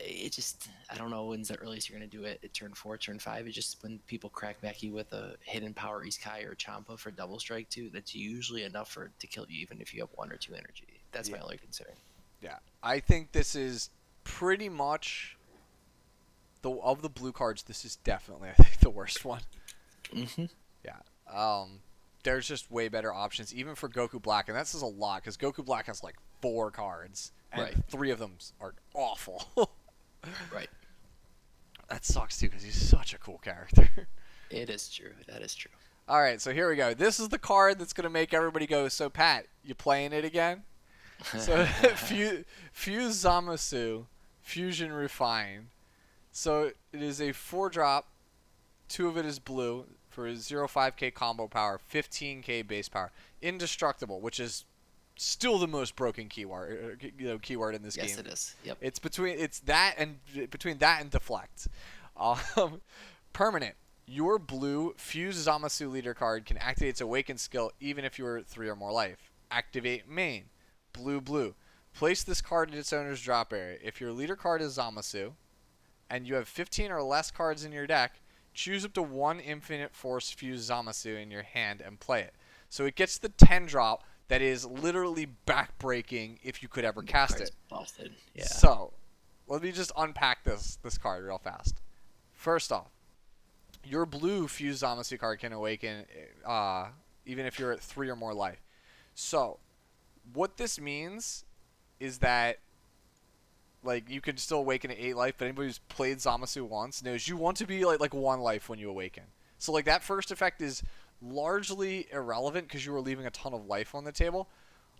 it just, I don't know when's the earliest you're going to do it. At turn 4, turn 5. It's just when people crack back you with a hidden power Isekai or Champa for double strike too. That's usually enough to kill you, even if you have 1 or 2 energy. That's my only concern.
Yeah, I think this is pretty much of the blue cards. This is definitely, I think, the worst one.
Mm-hmm.
Yeah. There's just way better options, even for Goku Black, and that says a lot because Goku Black has like 4 cards, and 3 of them are awful.
Right.
That sucks too because he's such a cool character.
It is true. That is true.
All right, so here we go. This is the card that's gonna make everybody go, "So Pat, you playing it again?" So Fuse Zamasu, Fusion Refined. So it is a 4-drop. 2 of it is blue for 0.5k combo power, 15k base power. Indestructible, which is still the most broken keyword in this game.
Yes, it is. Yep.
Between that and deflect. Um, Permanent. Your blue Fuse Zamasu leader card can activate its Awaken skill even if you are 3 or more life. Activate main. Blue, blue. Place this card in its owner's drop area. If your leader card is Zamasu, and you have 15 or less cards in your deck, choose up to 1 Infinite Force Fuse Zamasu in your hand and play it. So it gets the 10 drop that is literally backbreaking if you could ever cast it.
Busted. Yeah.
So, let me just unpack this card real fast. First off, your blue Fuse Zamasu card can awaken even if you're at 3 or more life. So, what this means is that you can still awaken at 8 life, but anybody who's played Zamasu once knows you want to be like 1 life when you awaken. So that first effect is largely irrelevant because you were leaving a ton of life on the table.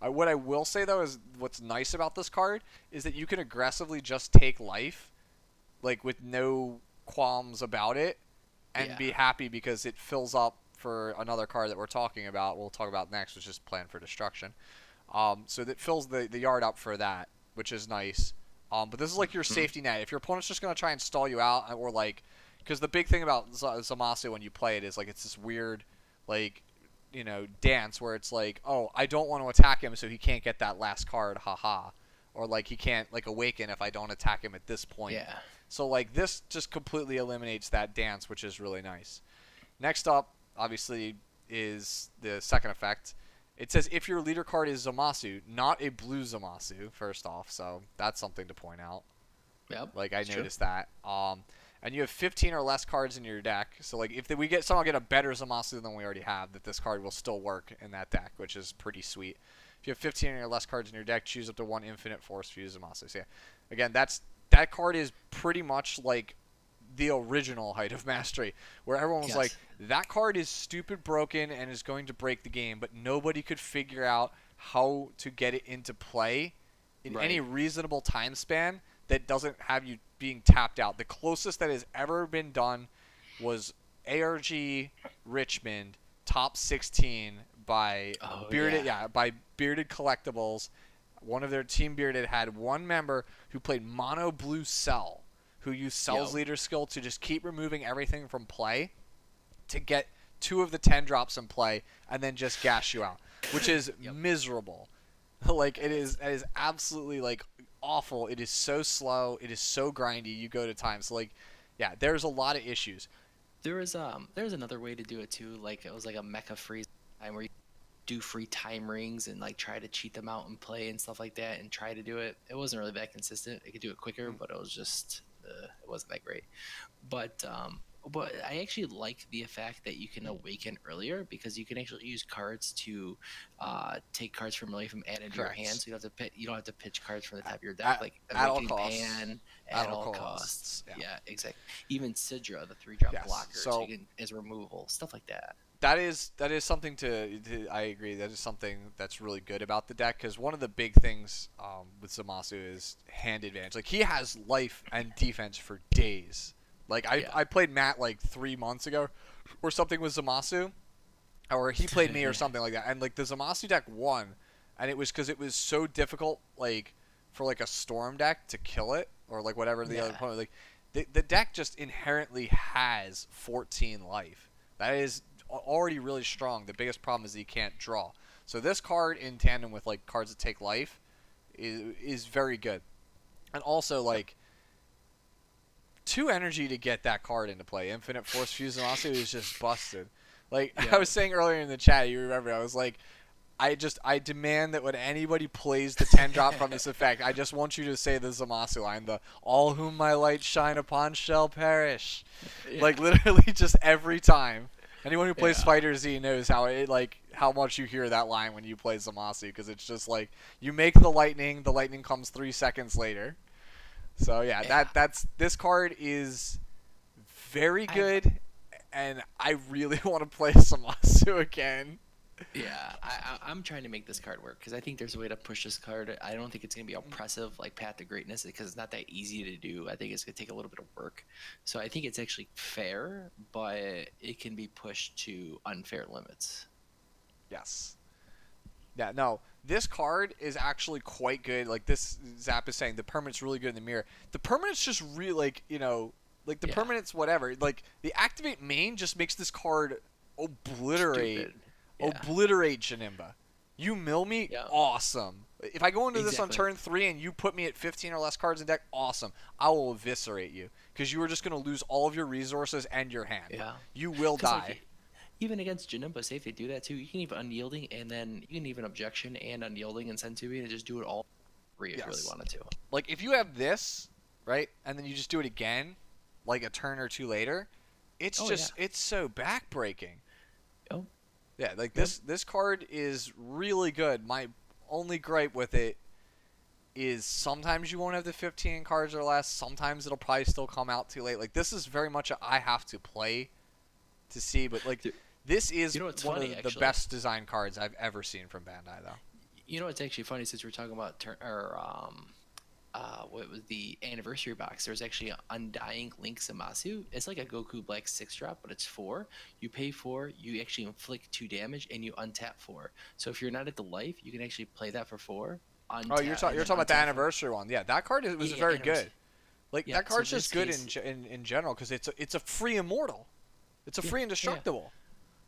What I will say though is what's nice about this card is that you can aggressively just take life, with no qualms about it, and be happy because it fills up for another card that we'll talk about next, which is Plan for Destruction. So that fills the yard up for that, which is nice. But this is your safety net. If your opponent's just going to try and stall you out, or because the big thing about Zamasu when you play it is it's this weird, dance where it's oh, I don't want to attack him so he can't get that last card, haha. Or he can't awaken if I don't attack him at this point.
Yeah.
So this just completely eliminates that dance, which is really nice. Next up, obviously, is the second effect. It says if your leader card is Zamasu, not a blue Zamasu, first off, so that's something to point out.
Yep.
I noticed that. And you have 15 or less cards in your deck, so if someone get a better Zamasu than we already have, that this card will still work in that deck, which is pretty sweet. If you have 15 or less cards in your deck, choose up to 1 Infinite Force Fuse Zamasu. So yeah, again, that card is pretty much the original Height of Mastery, where everyone was that card is stupid broken and is going to break the game, but nobody could figure out how to get it into play in any reasonable time span that doesn't have you being tapped out. The closest that has ever been done was ARG Richmond top 16 by by Bearded Collectibles. One of their Team Bearded had one member who played mono blue Cell, who used Cell's leader skill to just keep removing everything from play to get 2 of the 10 drops in play and then just gash you out, which is miserable. It is absolutely awful. It is so slow. It is so grindy. You go to time. So there's a lot of issues.
There's another way to do it too. It was a mecha freeze time where you do free time rings and try to cheat them out and play and stuff like that and try to do it. It wasn't really that consistent. It could do it quicker, but it was just it wasn't that great. But I actually like the fact that you can awaken earlier because you can actually use cards to take cards from relief and add into your hand, so you don't have to pitch cards from the top of your deck
at all
Awakening
costs.
Pan at all costs.
Yeah.
Yeah, exactly. Even Sidra, the 3-drop blocker,
so
as removal, stuff like that.
That is something I agree. That is something that's really good about the deck because one of the big things with Zamasu is hand advantage. He has life and defense for days. I played Matt 3 months ago or something with Zamasu, or he played me or something like that, and the Zamasu deck won, and it was because it was so difficult for a storm deck to kill it or whatever the other opponent the deck just inherently has 14 life. That is already really strong. The biggest problem is that you can't draw. So this card in tandem with cards that take life is very good. And also 2 energy to get that card into play. Infinite Force Fuse Zamasu is just busted. I was saying earlier in the chat, you remember, I was I demand that when anybody plays the 10 drop from this effect, I just want you to say the Zamasu line, the all whom my light shine upon shall perish. Literally just every time. Anyone who plays Fighter Z knows how much you hear that line when you play Zamasu, because it's just you make the lightning comes 3 seconds later. So this card is very good, and I really want to play Zamasu again.
Yeah, I'm trying to make this card work because I think there's a way to push this card. I don't think it's gonna be oppressive like Path to Greatness because it's not that easy to do. I think it's gonna take a little bit of work. So I think it's actually fair, but it can be pushed to unfair limits.
Yes. Yeah, no. This card is actually quite good. Like this Zap is saying, the permanent's really good in the mirror. The permanent's just really like, like the
Yeah,
permanent's whatever. Like the activate main just makes this card obliterate
stupid. Yeah,
obliterate Janimba. You mill me,
yeah,
awesome. If I go into this on
exactly.
turn 3 and you put me at 15 or less cards in deck, awesome. I will eviscerate you because you are just going to lose all of your resources and your hand.
Yeah,
You will
because
die.
like even against Janemba, say if they do that too, you can even unyielding and then you can even objection and unyielding and send to me and just do it all free if you really
Yes.
wanted to.
Like if you have this, right, and then you just do it again, like a turn or two later, it's
Oh yeah.
just it's so backbreaking.
Oh
Yeah, like
yep.
this card is really good. My only gripe with it is sometimes you won't have the 15 cards or less. Sometimes it'll probably still come out too late. Like this is very much a I have to play to see, but like
Dude,
this is
you know what's
one
funny
of the
actually?
best design cards I've ever seen from Bandai, though.
You know what's actually funny since we're talking about what was the anniversary box? There's actually an Undying Link Zamasu. It's like a Goku Black 6-drop, but it's 4. You pay 4, you actually inflict 2 damage, and you untap 4. So if you're not at the life, you can actually play that for 4,
Oh,
untap, and
you're
then
talking about the
untap 4.
anniversary one. Yeah, that card was
Yeah, yeah,
very
anniversary.
good. Like
Yeah,
that
so
card's
in
just
this
good
case,
in general because it's a free immortal. It's a
yeah,
free
yeah.
indestructible.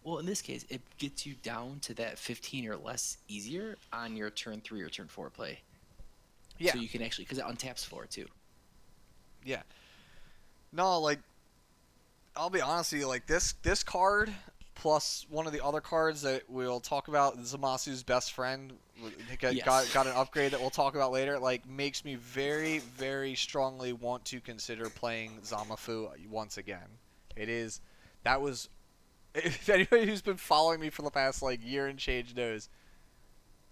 Well, in this case, it gets you down to that 15 or less easier on your turn 3 or turn 4 play.
Yeah,
So you can actually, because it untaps 4 too.
yeah. No, like I'll be honest with you, like this card plus one of the other cards that we'll talk about, Zamasu's best friend,
Yes.
got an upgrade that we'll talk about later. Like makes me very very strongly want to consider playing Zamafu once again. It is that was if anybody who's been following me for the past like year and change knows,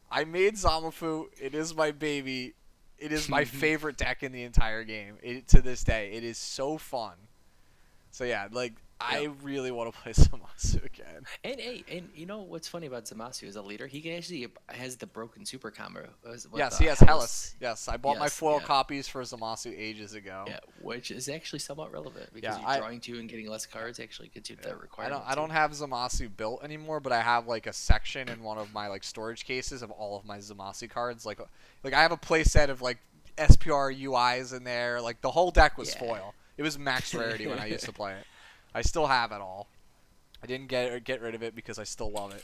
I made Zamafu. It is my baby. It is my favorite deck in the entire game. To this day, it is so fun. So yeah, like
Yep.
I really want to play Zamasu again.
And hey, and you know what's funny about Zamasu as a leader? He can actually has the broken super combo with
Yes, he has Hellas.
Hellas.
Yes, I bought my
Yes,
foil
yeah,
copies for Zamasu ages ago.
yeah, which is actually somewhat relevant
Yeah,
because you're drawing 2 and getting less cards actually gets you to that requirement
I
too.
don't have Zamasu built anymore, but I have like a section in one of my like storage cases of all of my Zamasu cards. Like I have a play set of like SPR UIs in there. Like the whole deck was
Yeah.
foil. It was max rarity when I used to play it. I still have it all. I didn't get rid of it because I still love it.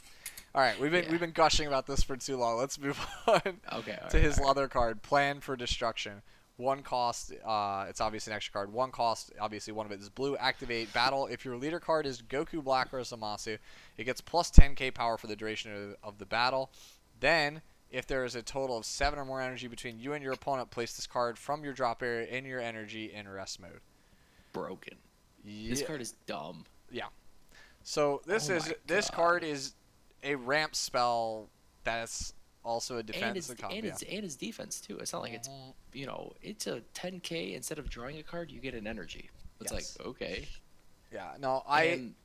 All right,
Yeah.
we've been gushing about this for too long. Let's move on
Okay. All
to
right.
his
All right.
other card, Plan for Destruction. One cost, it's obviously an extra card. One cost, obviously one of it is blue. Activate battle. If your leader card is Goku Black or Zamasu, it gets plus 10k power for the duration of the battle. Then, if there is a total of 7 or more energy between you and your opponent, place this card from your drop area in your energy in rest mode.
Broken. This
Yeah,
card is dumb.
yeah. So
Oh my
this card
god.
is a ramp spell that's also a
And
defense
it's
and comp.
and
Yeah.
it's and it's defense too. It's not like it's
Mhm.
it's a 10k instead of drawing a card, you get an energy. It's like
Yes.
okay.
Yeah. No, I
And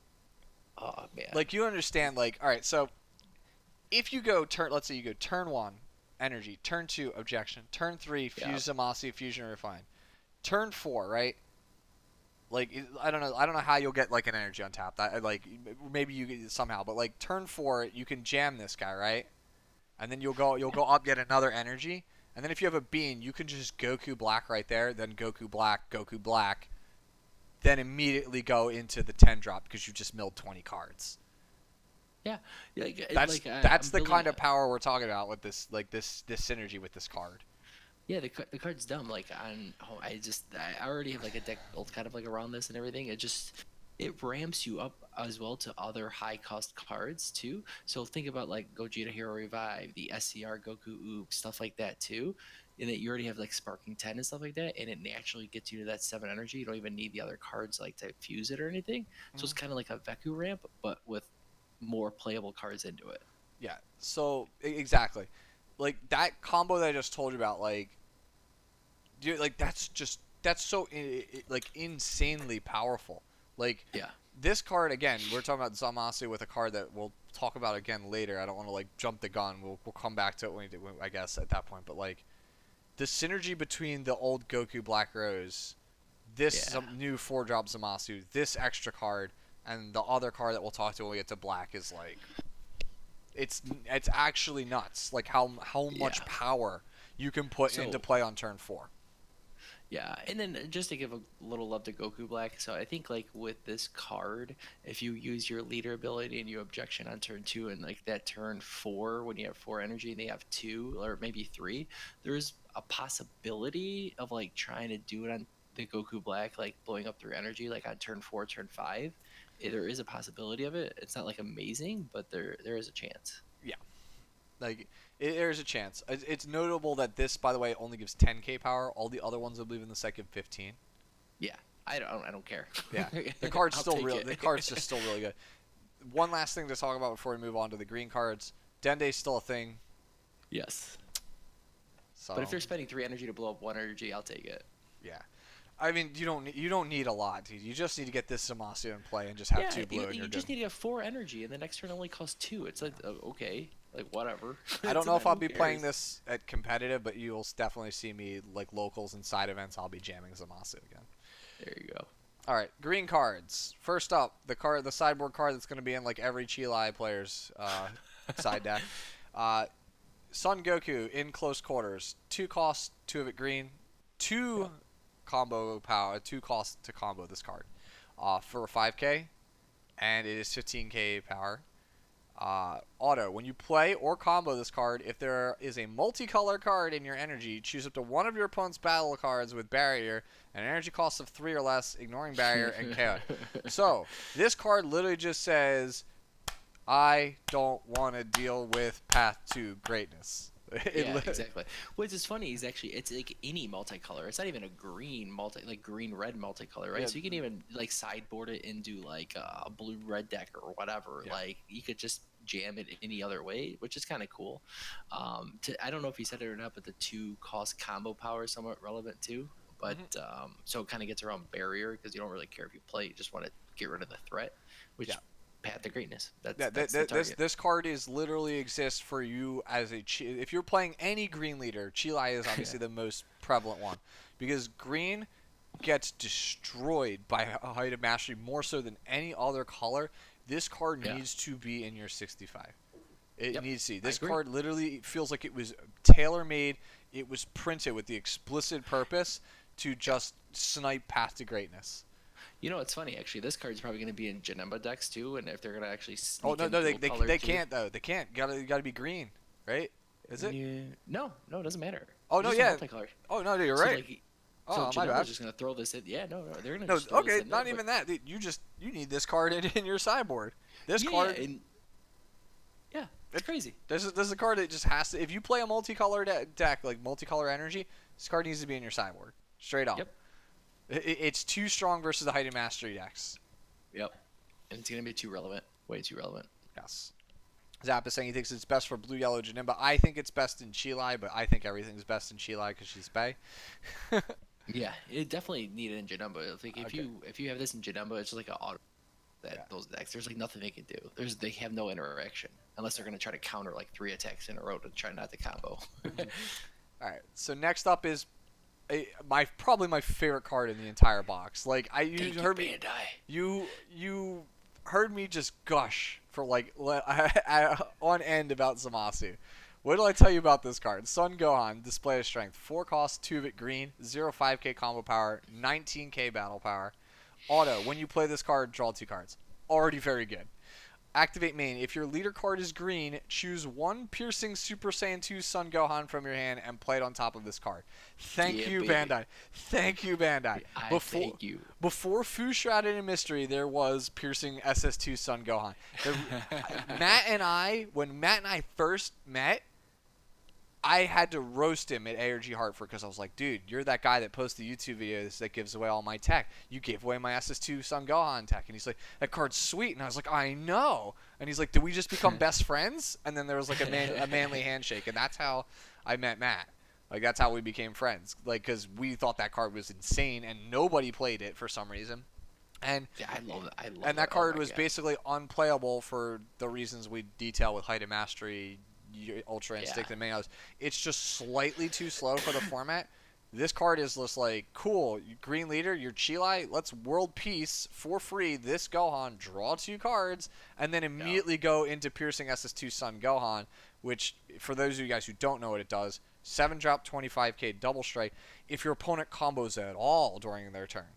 oh man.
like you understand. Like, all right. So if you go turn, let's say you go turn 1, energy. Turn 2, objection. Turn 3,
Yeah.
fuse Zamasi, fusion refine. Turn 4, right? Like I don't know. I don't know how you'll get like an energy on tap. That like maybe you somehow, but like turn 4, you can jam this guy, right? And then you'll go up get another energy. And then if you have a bean, you can just Goku Black right there, then Goku Black, then immediately go into the 10 drop because you just milled 20 cards.
Yeah.
That's
I'm
the
building
kind of power we're talking about with this synergy with this card.
yeah, the card's dumb. Like on, oh, I already have like a deck built kind of like around this and everything. It ramps you up as well to other high cost cards too. So think about like Gogeta Hero Revive, the SCR Goku Oops, stuff like that too. And that you already have like Sparking 10 and stuff like that, and it naturally gets you to that 7 energy. You don't even need the other cards like to fuse it or anything. So it's
Mhm.
kind of like a Veku ramp, but with more playable cards into it.
Yeah. So exactly, like that combo that I just told you about, like, dude, like that's so like insanely powerful. Like
Yeah.
this card again, we're talking about Zamasu with a card that we'll talk about again later. I don't want to like jump the gun. We'll come back to it I guess at that point. But like the synergy between the old Goku Black Rose, this
Yeah.
new 4-drop Zamasu, this extra card, and the other card that we'll talk to when we get to Black is like it's actually nuts. Like how much
Yeah.
power you can put
So
into play on turn 4.
yeah, and then just to give a little love to Goku Black, so I think like with this card, if you use your leader ability and you objection on turn 2 and like that turn 4 when you have 4 energy and they have 2 or maybe 3, there's a possibility of like trying to do it on the Goku Black, like blowing up 3 energy like on turn 4, turn 5. There is a possibility of it. It's not like amazing, but there is a chance.
Yeah. Like, there's a chance. It's notable that this, by the way, only gives 10k power. All the other ones, I believe, in the set give 15.
Yeah, I don't care.
Yeah, the card's
I'll
still
take
real.
it.
The card's just still really good. One last thing to talk about before we move on to the green cards. Dende's still a thing.
Yes.
So,
But if they're spending 3 energy to blow up 1 energy, I'll take it.
yeah, I mean, you don't need a lot, dude. You just need to get this Zamasu in play and just have 2 blue, and
you
you're
just
good.
need to have 4 energy, and the next turn only costs 2. It's like, okay, like whatever.
I don't
So
know if
then
I'll
who
be playing
cares?
this at competitive, but you'll definitely see me like locals and side events. I'll be jamming Zamasu again.
There you go.
All right, green cards. First up, the sideboard card that's going to be in like every Chilai player's side deck. Son Goku in close quarters. 2 costs, 2 of it green. 2 combo power, 2 costs to combo this card. For 5k, and it is 15k power. Auto. When you play or combo this card, if there is a multicolor card in your energy, choose up to one of your opponent's battle cards with barrier and an energy cost of 3 or less, ignoring barrier and KO. So, this card literally just says, I don't want to deal with Path to Greatness.
Yeah, exactly. What's is funny is actually it's like any multicolor. It's not even a green like green red multicolor, right?
Yeah.
So you can even like sideboard it into like a blue red deck or whatever.
Yeah.
Like you could just jam it any other way, which is kind of cool. I don't know if you said it or not, but the 2 cost combo power is somewhat relevant too. But so it kind of gets around barrier because you don't really care if you play. You just want to get rid of the threat, which Path to Greatness. That's the target.
This card is literally exists for you as a if you're playing any green leader. Chilai is obviously the most prevalent one because green gets destroyed by a height of mastery more so than any other color. This card needs to be in your 65. It needs to. This card literally feels like it was tailor-made. It was printed with the explicit purpose to just snipe Path to Greatness.
You know, it's funny actually. This card's probably going to be in Janemba decks too, and if they're going to actually
Oh
sneak
no,
in
they
dual color
can't though. They can't. Gotta be green, right? Is it?
Yeah. No, it doesn't matter.
Oh no,
Just a
yeah.
multicolor.
Oh no, you're
So,
right.
like,
Oh
so
my bad.
Janemba's just going to throw this in. Yeah, no, they're going to
No,
just throw
okay,
this in
not
there,
even that. Dude, you need this card in your sideboard. This
yeah,
card.
Yeah, it's crazy.
This is a card that just has to. If you play a multicolor deck like multicolor energy, this card needs to be in your sideboard. Straight up.
Yep.
It's too strong versus the heightened mastery decks.
Yep. And it's going to be too relevant. Way too relevant.
Yes. Zap is saying he thinks it's best for blue, yellow, Janemba. I think it's best in Chilai, but I think everything's best in Chilai because she's Bay.
Yeah, it definitely needed in Janemba. I think if you have this in Janemba, it's just like an auto those decks. There's like nothing they can do. They have no interaction unless they're going to try to counter like 3 attacks in a row to try not to combo.
All right. So next up is probably my favorite card in the entire box. Like you heard me, you heard me just gush for like on end about Zamasu. What did I tell you about this card? Son Gohan, display of strength, 4 costs, 2 of it green, 0.5k combo power, 19k battle power. Auto, when you play this card, draw 2 cards. Already very good. Activate main. If your leader card is green, choose 1 piercing Super Saiyan 2 Son Gohan from your hand and play it on top of this card. Thank you,
baby.
Bandai. Thank you, Bandai.
Thank you.
Before Fu Shrouded in Mystery, there was piercing SS2 Son Gohan. When Matt and I first met, I had to roast him at ARG Hartford because I was like, dude, you're that guy that posts the YouTube videos that gives away all my tech. You gave away my SS2 Son Gohan tech. And he's like, that card's sweet. And I was like, I know. And he's like, did we just become best friends? And then there was like a manly handshake. And that's how I met Matt. Like, that's how we became friends. Like, because we thought that card was insane and nobody played it for some reason. And
Yeah, I love that. I love
and
that.
that
Oh
card
my
was
god.
basically unplayable for the reasons we detail with Height of Mastery, Ultra
Yeah.
Instinct, and many others. It's just slightly too slow for the format. This card is just like, cool, green leader, you're Chilai, let's world peace for free this Gohan, draw 2 cards, and then
Yeah.
immediately go into Piercing SS2 Sun Gohan, which, for those of you guys who don't know what it does, 7 drop 25k double strike. If your opponent combos at all during their turn,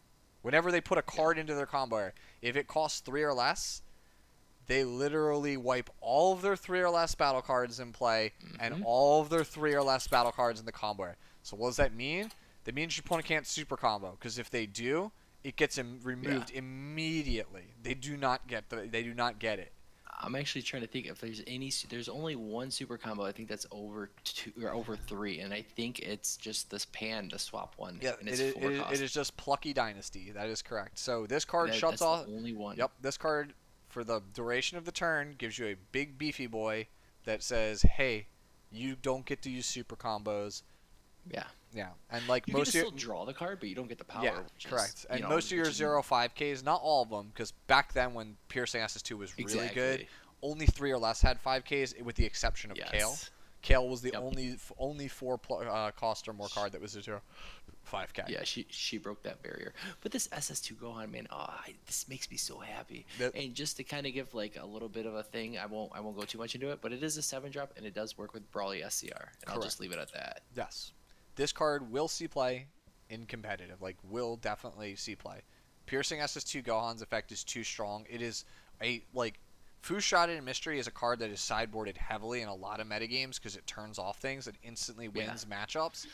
whenever they put a
Yeah.
card into their combo, if it costs 3 or less, they literally wipe all of their 3 or less battle cards in play and
Hmm.
all of their 3 or less battle cards in the combo. So what does that mean? That means your opponent can't super combo, because if they do, it gets
Yeah.
removed immediately. They do not get it.
I'm actually trying to think if there's any. There's only one super combo. I think that's over 2 or over 3, and I think it's just this pan, the swap one,
Yeah,
and it's 4
it
cost.
is just Plucky Dynasty. That is correct. So this card shuts
That's the
off.
only one.
Yep, this card for the duration of the turn gives you a big beefy boy that says, "Hey, you don't get to use super combos."
Yeah.
Yeah, and like
You get to
most of your,
still draw the card, but you don't get the power.
yeah,
Which
correct.
is,
And most of your
which is
0.5Ks, not all of them, because back then when Piercing SS2 was really good,
exactly.
only 3 or less had 5Ks, with the exception of Kale.
Yes.
Kale was the
Yep.
only 4 cost or more card that was a 0.5K.
Yeah, she broke that barrier. But this SS2 Gohan, man, this makes me so happy.
That,
And just to kind of give like a little bit of a thing, I won't go too much into it, but it is a 7-drop and it does work with Brawly SCR. And I'll
correct.
just leave it at that.
Yes. This card will see play in competitive. Like, will definitely see play. Piercing SS2 Gohan's effect is too strong. It is Fushada in Mystery is a card that is sideboarded heavily in a lot of metagames because it turns off things and instantly wins matchups.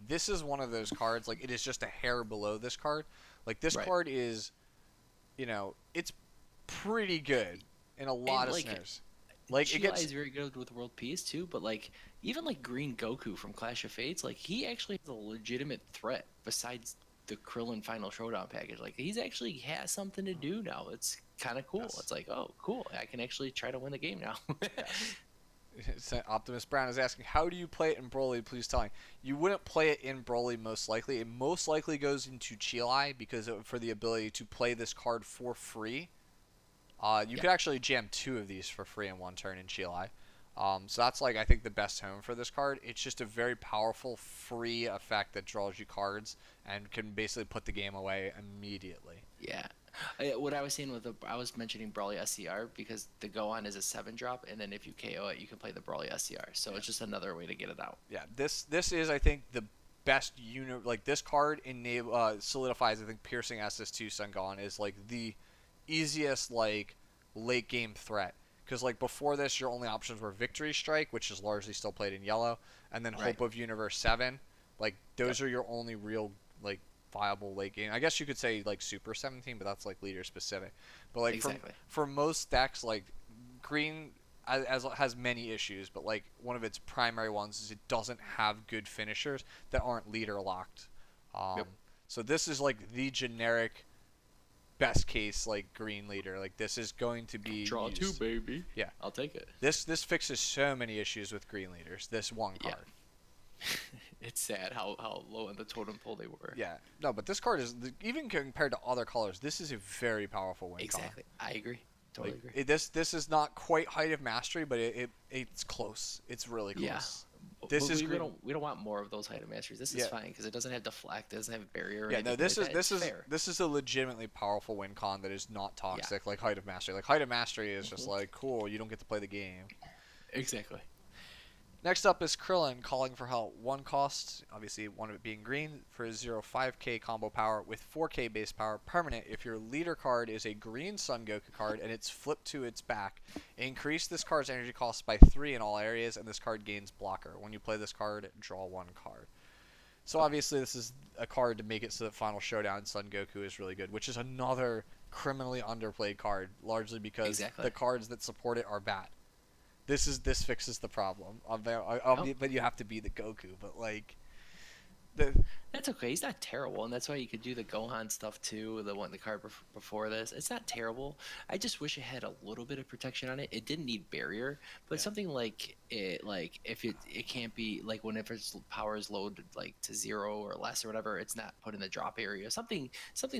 This is one of those cards, like, it is just a hair below this card. Like, this
Right.
card is, it's pretty good in a lot
And
of
like
snares. Like, it
Chilai
gets
is very good with World Peace too, but like even like Green Goku from Clash of Fates, like he actually has a legitimate threat besides the Krillin Final Showdown package. Like he's actually has something to do now. It's kind of cool.
Yes.
It's like, oh, cool. I can actually try to win the game now.
Optimus Brown is asking, how do you play it in Broly? Please tell me. You wouldn't play it in Broly most likely. It most likely goes into Chilai because for the ability to play this card for free. You could actually jam 2 of these for free in 1 turn in Chilai. So that's like I think the best home for this card. It's just a very powerful free effect that draws you cards and can basically put the game away immediately.
Yeah. What I was saying I was mentioning Brawly SCR because the Gohan is a 7-drop, and then if you KO it, you can play the Brawly SCR. So it's just another way to get it out.
Yeah, this is I think the best like this card solidifies I think Piercing SS2 Sun Gohan is like the easiest like late game threat. Because like before this, your only options were Victory Strike, which is largely still played in yellow, and then
Right.
Hope of Universe 7. Like those are your only real like viable late game. I guess you could say like Super 17, but that's like leader specific. But like
Exactly.
for most decks, like green as has many issues, but like one of its primary ones is it doesn't have good finishers that aren't leader locked.
Yep.
So this is like the generic best case like green leader. Like this is going to be
Draw 2,
used.
baby.
Yeah.
I'll take it.
This fixes so many issues with green leaders. This one
Yeah.
card.
It's sad how low in the totem pole they were.
Yeah. No, but this card is even compared to other colors. This is a very powerful win con.
Exactly. I agree. Totally
Like,
agree.
this is not quite Height of Mastery, but it's close. It's really close.
Yeah.
This
But
is
we
green.
don't want more of those item masters. This is
Yeah.
fine because it doesn't have deflect, it doesn't have barrier. Or
Yeah, no,
anything
this
like
is
that.
this
It's
is
fair.
this is a legitimately powerful win con that is not toxic like Height of Mastery. Like Height of Mastery is just like cool. You don't get to play the game.
Exactly.
Next up is Krillin calling for help. 1 cost, obviously one of it being green, for his 0.5k combo power with 4k base power permanent. If your leader card is a green Son Goku card and it's flipped to its back, increase this card's energy cost by 3 in all areas, and this card gains blocker. When you play this card, draw 1 card. So obviously this is a card to make it so that Final Showdown Son Goku is really good, which is another criminally underplayed card, largely because
Exactly.
the cards that support it are bad. This fixes the problem. But you have to be the Goku. But like, The,
That's okay. He's not terrible, and that's why you could do the Gohan stuff too. The card before this, it's not terrible. I just wish it had a little bit of protection on it. It didn't need barrier, but
yeah.
something like it, like if it can't be like whenever its power is lowered like to 0 or less or whatever, it's not put in the drop area. Something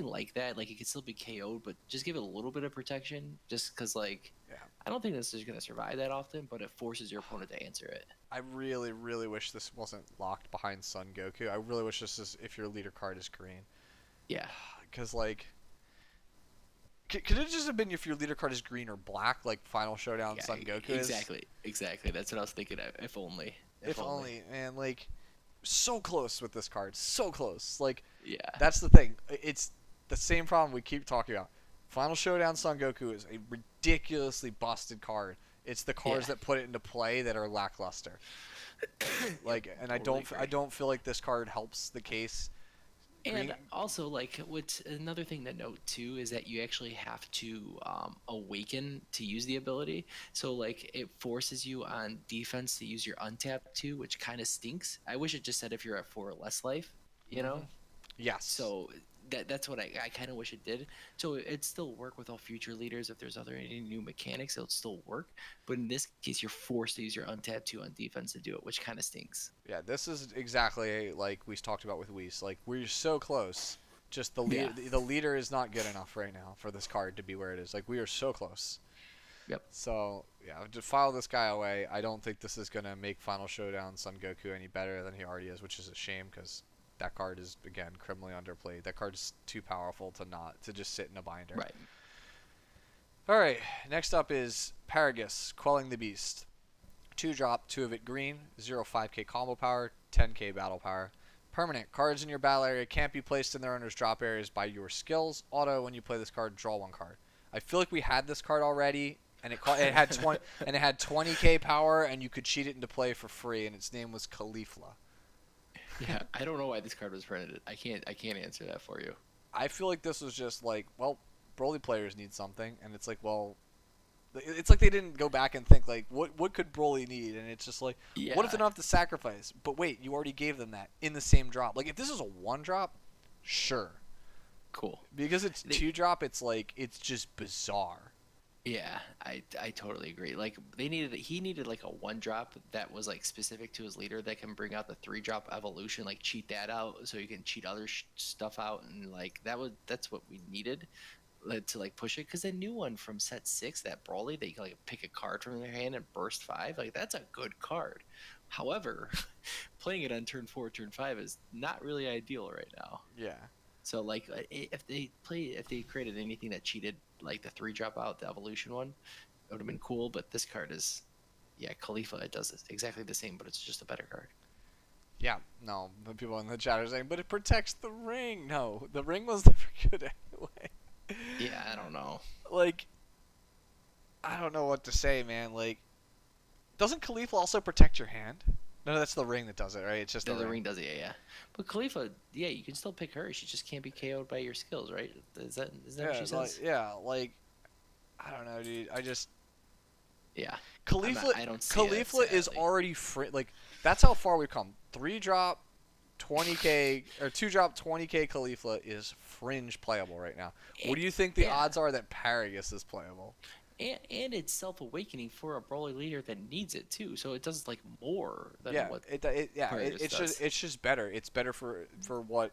like that. Like it could still be KO'd, but just give it a little bit of protection, just because like
Yeah.
I don't think this is gonna survive that often, but it forces your opponent to answer it.
I really, really wish this wasn't locked behind Son Goku. I really wish this is if your leader card is green.
Yeah.
Because, like, could it just have been if your leader card is green or black, like Final Showdown
Yeah,
Son Goku is?
exactly. That's what I was thinking of. If only.
If only, man, like, so close with this card. So close. Like,
Yeah.
that's the thing. It's the same problem we keep talking about. Final Showdown Son Goku is a ridiculously busted card. It's the cards
Yeah.
that put it into play that are lackluster. Like, and
Totally
I
agree.
don't feel like this card helps the case.
And
Green,
also, like, what's another thing to note too is that you actually have to awaken to use the ability. So, like, it forces you on defense to use your untap too, which kind of stinks. I wish it just said if you're at 4 or less life, you
hmm
know?
yes,
So that's what I kind of wish it did. So it'd still work with all future leaders. If there's any new mechanics, it'll still work. But in this case, you're forced to use your untap 2 on defense to do it, which kind of stinks.
yeah, this is exactly like we talked about with Whis. Like we're so close. Just
Yeah.
the leader is not good enough right now for this card to be where it is. Like we are so close.
Yep.
So yeah, to file this guy away. I don't think this is gonna make Final Showdown Son Goku any better than he already is, which is a shame because that card is again criminally underplayed. That card is too powerful to just sit in a binder.
Right.
All right, next up is Paragus, Quelling the Beast. 2 drop, 2 of it green, 0 5k combo power, 10k battle power. Permanent. Cards in your battle area can't be placed in their owner's drop areas by your skills. Auto, when you play this card, draw 1 card. I feel like we had this card already, and it had 20 and it had 20k power, and you could cheat it into play for free, and its name was Caulifla.
Yeah. I don't know why this card was printed. I can't answer that for you.
I feel like this was just like, well, Broly players need something, and it's like, well, it's like they didn't go back and think like what could Broly need, and it's just like what if
Yeah.
they don't have to sacrifice? But wait, you already gave them that in the same drop. Like if this is a 1 drop, sure,
Cool.
because it's
They,
2 drop, it's like it's just bizarre.
yeah, I totally agree. Like he needed like a 1 drop that was like specific to his leader that can bring out the 3 drop evolution, like cheat that out so you can cheat other stuff out, and like that's what we needed to like push it, because the new one from set 6, that Brawly, they can like pick a card from their hand and burst 5, like that's a good card. However, playing it on turn 4 turn 5 is not really ideal right now.
Yeah,
So like if they created anything that cheated like the 3 drop out, the evolution one, it would have been cool. But this card is, yeah, Khalifa, it does exactly the same, but it's just a better card.
yeah. No, the people in the chat are saying, but it protects the ring. No, the ring was never good anyway.
Yeah, I don't know.
Like I don't know what to say, man. Like doesn't Khalifa also protect your hand? No, that's the ring that does it, right? It's just
The,
the
the
ring.
ring does it, yeah. But Khalifa, yeah, you can still pick her. She just can't be KO'd by your skills, right? Is that what
Yeah,
she says?
like I don't know, dude. I just
Yeah.
Khalifa
I don't see it,
Khalifa is
sadly.
already like that's how far we've come. 3 drop 20k or 2 drop 20k Khalifa is fringe playable right now. What do you think the
Yeah.
odds are that Paragus is playable?
And it's self-awakening for a Broly leader that needs it too, so it does like more than
Yeah,
what Paragus
it's
does.
just better. It's better for what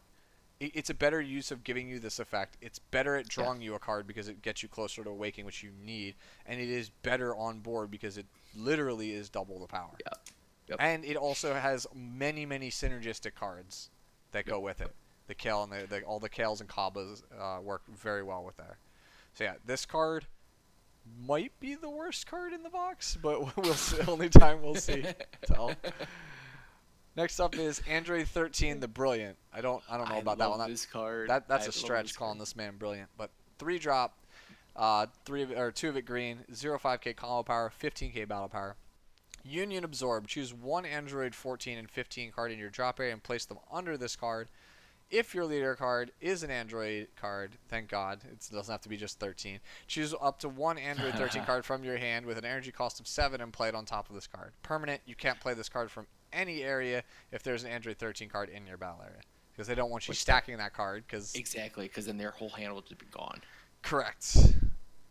it's a better use of giving you this effect. It's better at
Yeah.
drawing you a card because it gets you closer to awakening, which you need, and it is better on board because it literally is double the power.
Yep. Yep.
And it also has many synergistic cards that go
Yep.
with it. The Kale and all the Kales and Kabbas work very well with that. So yeah, this card might be the worst card in the box, but we'll see. Only time will see. Tell. Next up is Android 13, the Brilliant. I don't know
I
about that
love
one.
this card.
That's
I
a
love
stretch calling
card.
this man brilliant. But 3 drop, 2 of it green, 0 5k combo power, 15k battle power. Union Absorb. Choose 1 Android 14 and 15 card in your drop area and place them under this card. If your leader card is an Android card, thank God, it doesn't have to be just 13. Choose up to 1 Android 13 card from your hand with an energy cost of 7 and play it on top of this card. Permanent, you can't play this card from any area if there's an Android 13 card in your battle area, because they don't want you
Which that
stacking that card. Because
exactly, because then their whole hand will just be gone.
correct.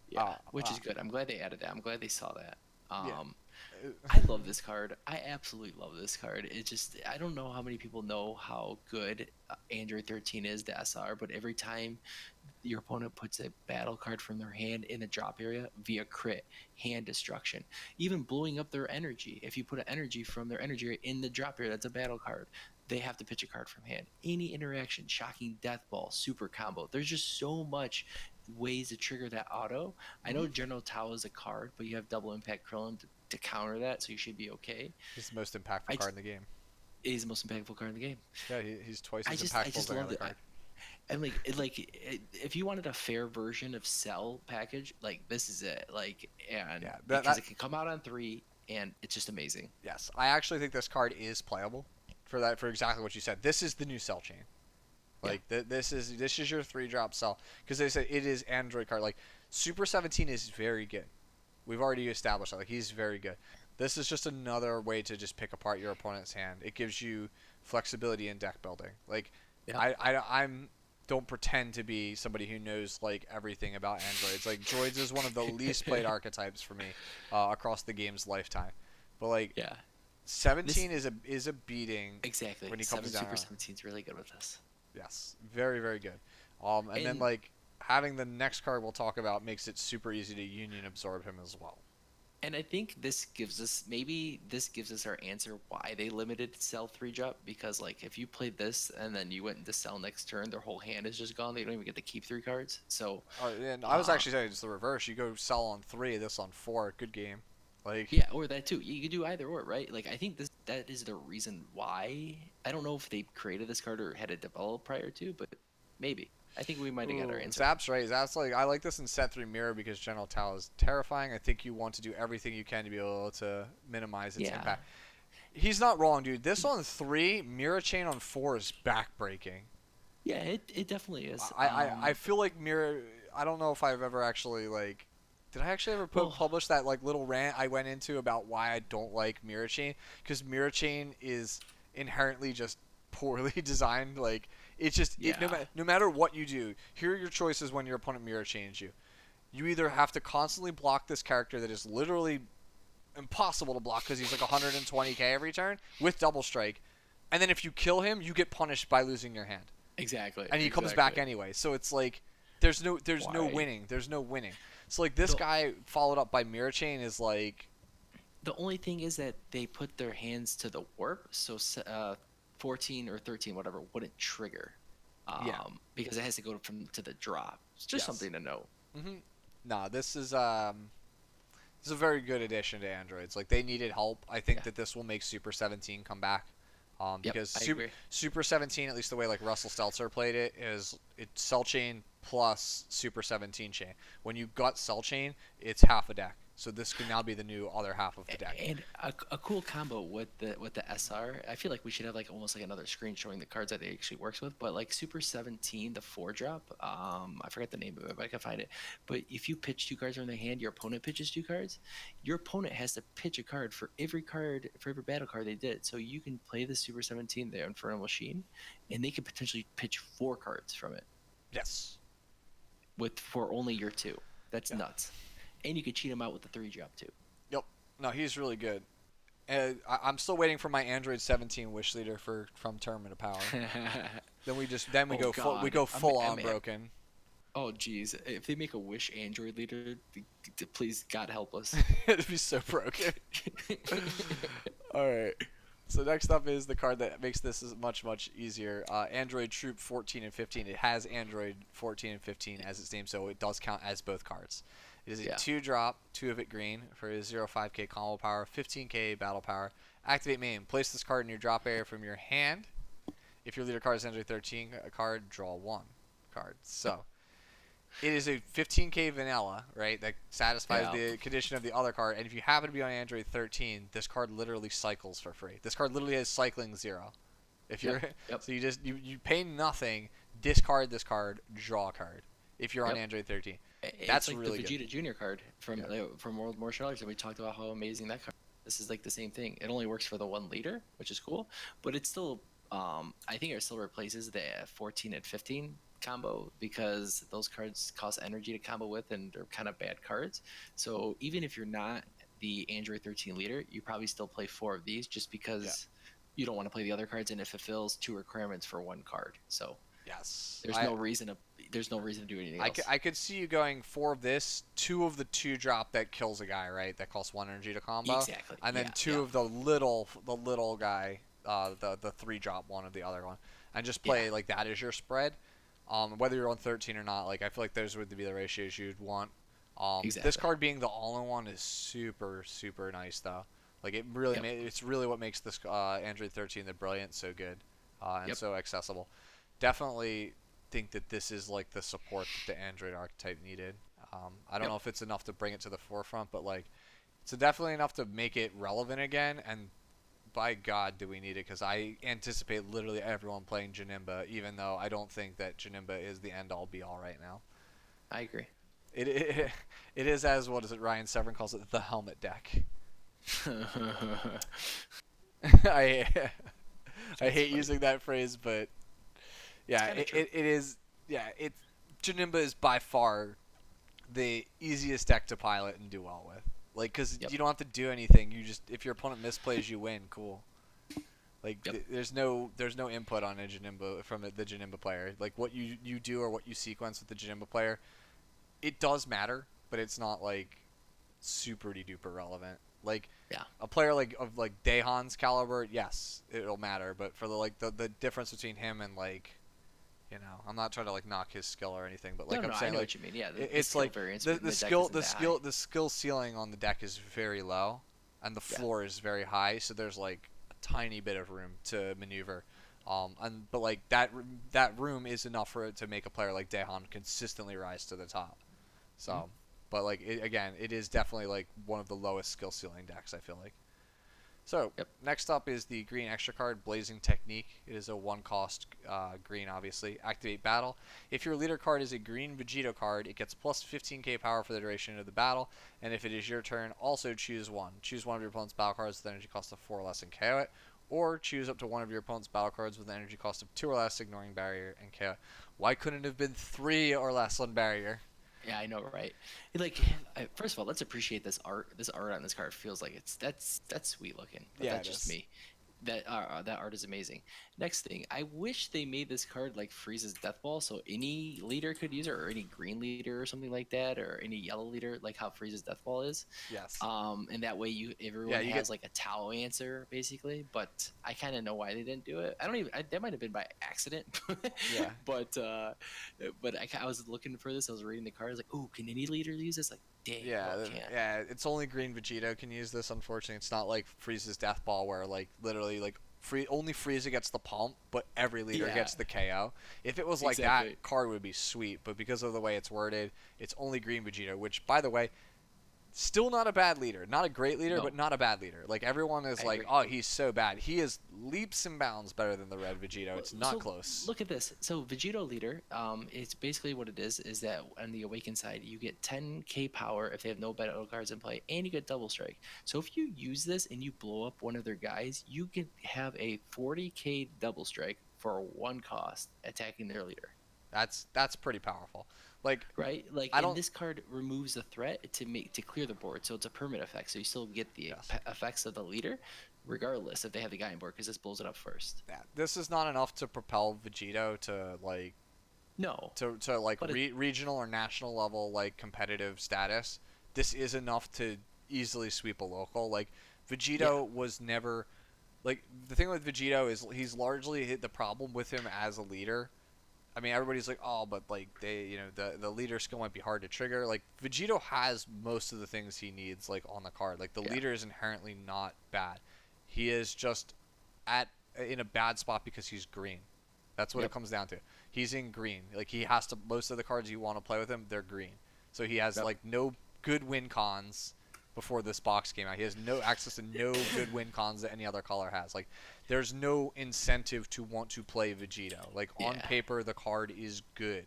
Yeah,
Uh,
which
uh,
is good. I'm glad they added that. I'm glad they saw that.
yeah.
I love this card. I absolutely love this card. It just I don't know how many people know how good Android 13 is, the SR, but every time your opponent puts a battle card from their hand in a drop area via crit, hand destruction, even blowing up their energy. If you put an energy from their energy area in the drop area, that's a battle card. They have to pitch a card from hand. Any interaction, shocking death ball, super combo. There's just so much ways to trigger that auto. I
Mhm.
know General Tao is a card, but you have double impact Krillin to counter that, so you should be okay.
He's the most impactful
I
card
just,
in the game.
he's the most impactful card in the game.
Yeah, he's twice
I
as
just I
impactful as
just
any
love
other
it.
card.
And if you wanted a fair version of Cell package, like this is it. Like and
Yeah,
because it can come out on 3 and it's just amazing.
yes, I actually think this card is playable for that, for exactly what you said. This is the new Cell Chain.
Yeah.
Like this is your 3-drop Cell, because they said it is Android card. Like Super 17 is very good. We've already established that. Like he's very good. This is just another way to just pick apart your opponent's hand. It gives you flexibility in deck building. Like
Yeah.
I'm don't pretend to be somebody who knows like everything about androids. Like droids is one of the least played archetypes for me across the game's lifetime. But like
Yeah.
17 is a beating
Exactly.
when he comes
7
down.
Super 17 is really good with this.
Yes, very very good. And then
And
like having the next card we'll talk about makes it super easy to union absorb him as well.
I think this gives us our answer why they limited Cell 3 drop, because like if you played this and then you went into Cell next turn, their whole hand is just gone. They don't even get to keep 3 cards. So
And I was actually saying it's the reverse. You go Cell on 3, this on 4. Good game. Like
yeah, or that too. You could do either or, right? Like I think that is the reason why. I don't know if they created this card or had it developed prior to, but maybe. I think we might have got our answer.
Zap's right. Zap's like, I like this in set 3 mirror because General Tao is terrifying. I think you want to do everything you can to be able to minimize its
Yeah.
impact. He's not wrong, dude. This on 3, mirror chain on 4 is backbreaking.
Yeah, it definitely is.
I feel like mirror. I don't know if I've ever actually like. Did I actually ever publish that like little rant I went into about why I don't like mirror chain? Because mirror chain is inherently just poorly designed. Like it's just no matter what you do, here are your choices when your opponent mirror chains you. You either have to constantly block this character that is literally impossible to block because he's like 120k every turn with double strike, and then if you kill him, you get punished by losing your hand.
Exactly.
And he comes back anyway. So it's like there's no
Why?
winning. There's no winning. So like this guy followed up by mirror chain is like
The only thing is that they put their hands to the warp, so 14 or 13, whatever, wouldn't trigger. Because it has to go to the drop. It's just something to know.
Nah, this is a very good addition to androids. Like they needed help. I think that this will make Super 17 come back. Because Super 17, at least the way like Russell Stelzer played it, is it's Cell Chain plus Super 17 chain. When you gut Cell Chain, it's half a deck. So this can now be the new other half of the deck.
And a cool combo with the SR. I feel like we should have like almost like another screen showing the cards that it actually works with. But like Super 17, the 4-drop, I forget the name of it, but I can find it. But if you pitch 2 cards from their hand, your opponent pitches 2 cards. Your opponent has to pitch a card for every battle card they did. So you can play the Super 17, the Infernal Machine, and they could potentially pitch 4 cards from it.
Yes.
For only your 2. That's nuts. And you could cheat him out with the 3-drop too.
Yep. No, he's really good. And I'm still waiting for my Android 17 wish leader from Tournament of Power. Then we go full on broken.
Oh jeez, if they make a wish Android leader, please God help us.
It'd be so broken. All right. So next up is the card that makes this much easier. Android Troop 14 and 15. It has Android 14 and 15 as its name, so it does count as both cards. It is a 2-drop, 2 of it green for a 0.5k combo power, 15k battle power. Activate main. Place this card in your drop area from your hand. If your leader card is Android 13 a card, draw 1 card. So it is a 15k vanilla, right? That satisfies the condition of the other card. And if you happen to be on Android 13, this card literally cycles for free. This card literally has cycling 0. If you're so you pay nothing, discard this card, draw a card. If you're on Android 13. That's
like
really
the Vegeta
good.
Junior card from World Martial Arts, and we talked about how amazing that card. This is like the same thing. It only works for the 1 liter, which is cool, but it's still I think it still replaces the 14 and 15 combo because those cards cost energy to combo with and they're kind of bad cards. So even if you're not the Android 13 leader, you probably still play 4 of these just
Yeah.
because you don't want to play the other cards and it fulfills 2 requirements for 1 card. So
Yes.
there's no reason to do anything else.
I could see you going 4 of this, 2 of the 2 drop that kills a guy, right? That costs 1 energy to combo,
Exactly.
and then
Yeah.
two
Yeah.
of the little guy, the 3 drop one of the other one, and just
Yeah.
play like that as your spread. Whether you're on 13 or not, like I feel like those would be the ratios you'd want. This
Exactly.
card being the all-in-one is super super nice though. Like
Yep.
it's really what makes this Android 13 the Brilliant so good, and
Yep.
so accessible. Definitely think that this is like the support that the Android archetype needed. I don't
Yep.
know if it's enough to bring it to the forefront, but like it's definitely enough to make it relevant again. And by God, do we need it? Because I anticipate literally everyone playing Janimba, even though I don't think that Janimba is the end all be all right now.
I agree.
It it is, as what is it? Ryan Severin calls it, the helmet deck. I I
That's
hate
funny.
using that phrase, but
It's
yeah,
kind of true.
it is. Yeah, Janimba is by far the easiest deck to pilot and do well with. Like, cause
Yep.
you don't have to do anything. You just, if your opponent misplays, you win. Cool. Like,
Yep.
there's no input on a Janimba from the Janimba player. Like, what you do or what you sequence with the Janimba player, it does matter, but it's not like super duper relevant. Like,
Yeah.
a player like Dahan's caliber, yes, it'll matter. But for the difference between him and like, I'm not trying to like knock his skill or anything, but
No,
like
no,
I'm
I
saying,
know
like
what you mean. Yeah, the
it's
skill
like
variance
the
within
the
the deck
skill
isn't
the
that high.
skill the skill ceiling on the deck is very low, and the
Yeah.
floor is very high. So there's like a tiny bit of room to maneuver. But like that room is enough for it to make a player like Dahan consistently rise to the top.
Mhm.
So, but like again, it is definitely like one of the lowest skill ceiling decks. I feel like. So
Yep.
next up is the green extra card, Blazing Technique. It is a 1 cost green, obviously. Activate battle. If your leader card is a green Vegito card, it gets plus 15k power for the duration of the battle. And if it is your turn, also choose one. Choose one of your opponent's battle cards with an energy cost of 4 or less and KO it. Or choose up to one of your opponent's battle cards with an energy cost of 2 or less, ignoring barrier and KO it. Why couldn't it have been 3 or less on barrier?
Yeah, I know, right? Like, first of all, let's appreciate this art. This art on this card feels like that's sweet looking, but
Yeah,
that's
it
just
is.
me. That art is amazing. Next thing, I wish they made this card like Frieza's Death Ball, so any leader could use it, or any green leader or something like that, or any yellow leader, like how Frieza's Death Ball is.
Yes.
And that way
Yeah,
everyone
you get.
has like a Tau answer basically. But I kind of know why they didn't do it. I don't even. That might have been by accident,
Yeah.
but I was looking for this. I was reading the cards like, oh, can any leader use this? Like, dang, no,
Yeah,
it can't.
yeah. It's only Green Vegito can use this. Unfortunately, it's not like Frieza's Death Ball, where like literally like only Frieza gets the pump, but every leader
Yeah,
gets the KO. If it was like that,
exactly.
card would be sweet. But because of the way it's worded, it's only Green Vegito. Which, by the way, still not a bad leader. Not a great leader, but
No,
not a bad leader. Like everyone is
I
like,
agree.
oh, he's so bad. He is leaps and bounds better than the Red Vegito. It's not
So
close.
look at this. So Vegito leader, it's basically what it is that on the awakened side you get 10k power if they have no battle cards in play, and you get double strike. So if you use this and you blow up one of their guys, you can have a 40k double strike for 1 cost attacking their leader.
That's pretty powerful. Like
Right? Like,
I
and
don't.
this card removes the threat to clear the board, so it's a permanent effect. So you still get the
Yes.
effects of the leader, regardless if they have the guy on board, because this blows it up first.
Yeah, this is not enough to propel Vegito to like
No,
to like
but it,
regional or national level like competitive status. This is enough to easily sweep a local. Like
yeah,
Vegito was never like the thing with Vegito is he's largely hit the problem with him as a leader. I mean, everybody's like, oh, but like the leader skill might be hard to trigger. Like Vegito has most of the things he needs like on the card. Like the
yeah,
leader is inherently not bad. He is just at in a bad spot because he's green. That's what it
yep,
comes down to. He's in green. Like he has to. Most of the cards you want to play with him, they're green. So he has
yep.
like no good win cons before this box came out. He has no access to no good win cons that any other color has. Like there's no incentive to want to play Vegito. Like on
Yeah,
paper, the card is good.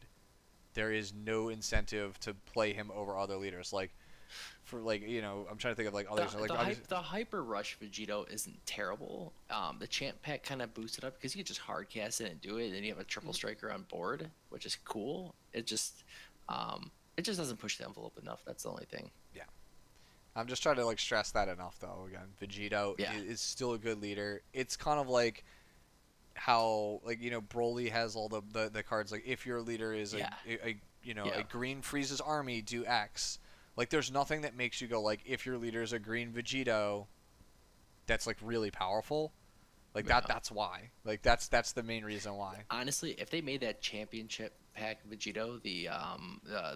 There is no incentive to play him over other leaders. Like For like, I'm trying to think of like
The
others. Like
the
obviously,
hype the Hyper Rush Vegito isn't terrible. The Champ Pack kind of boosted up because you could just hard cast it and do it, and you have a triple
Mhm.
striker on board, which is cool. It just doesn't push the envelope enough. That's the only thing.
yeah. I'm just trying to like stress that enough though. Again, Vegito
Yeah,
is still a good leader. It's kind of like how like Broly has all the cards like if your leader is
yeah,
a
yeah.
green freezes army do X. Like there's nothing that makes you go like if your leader is a green Vegito that's like really powerful. Like
Yeah.
that's why. Like that's the main reason why.
Honestly, if they made that championship pack Vegito, the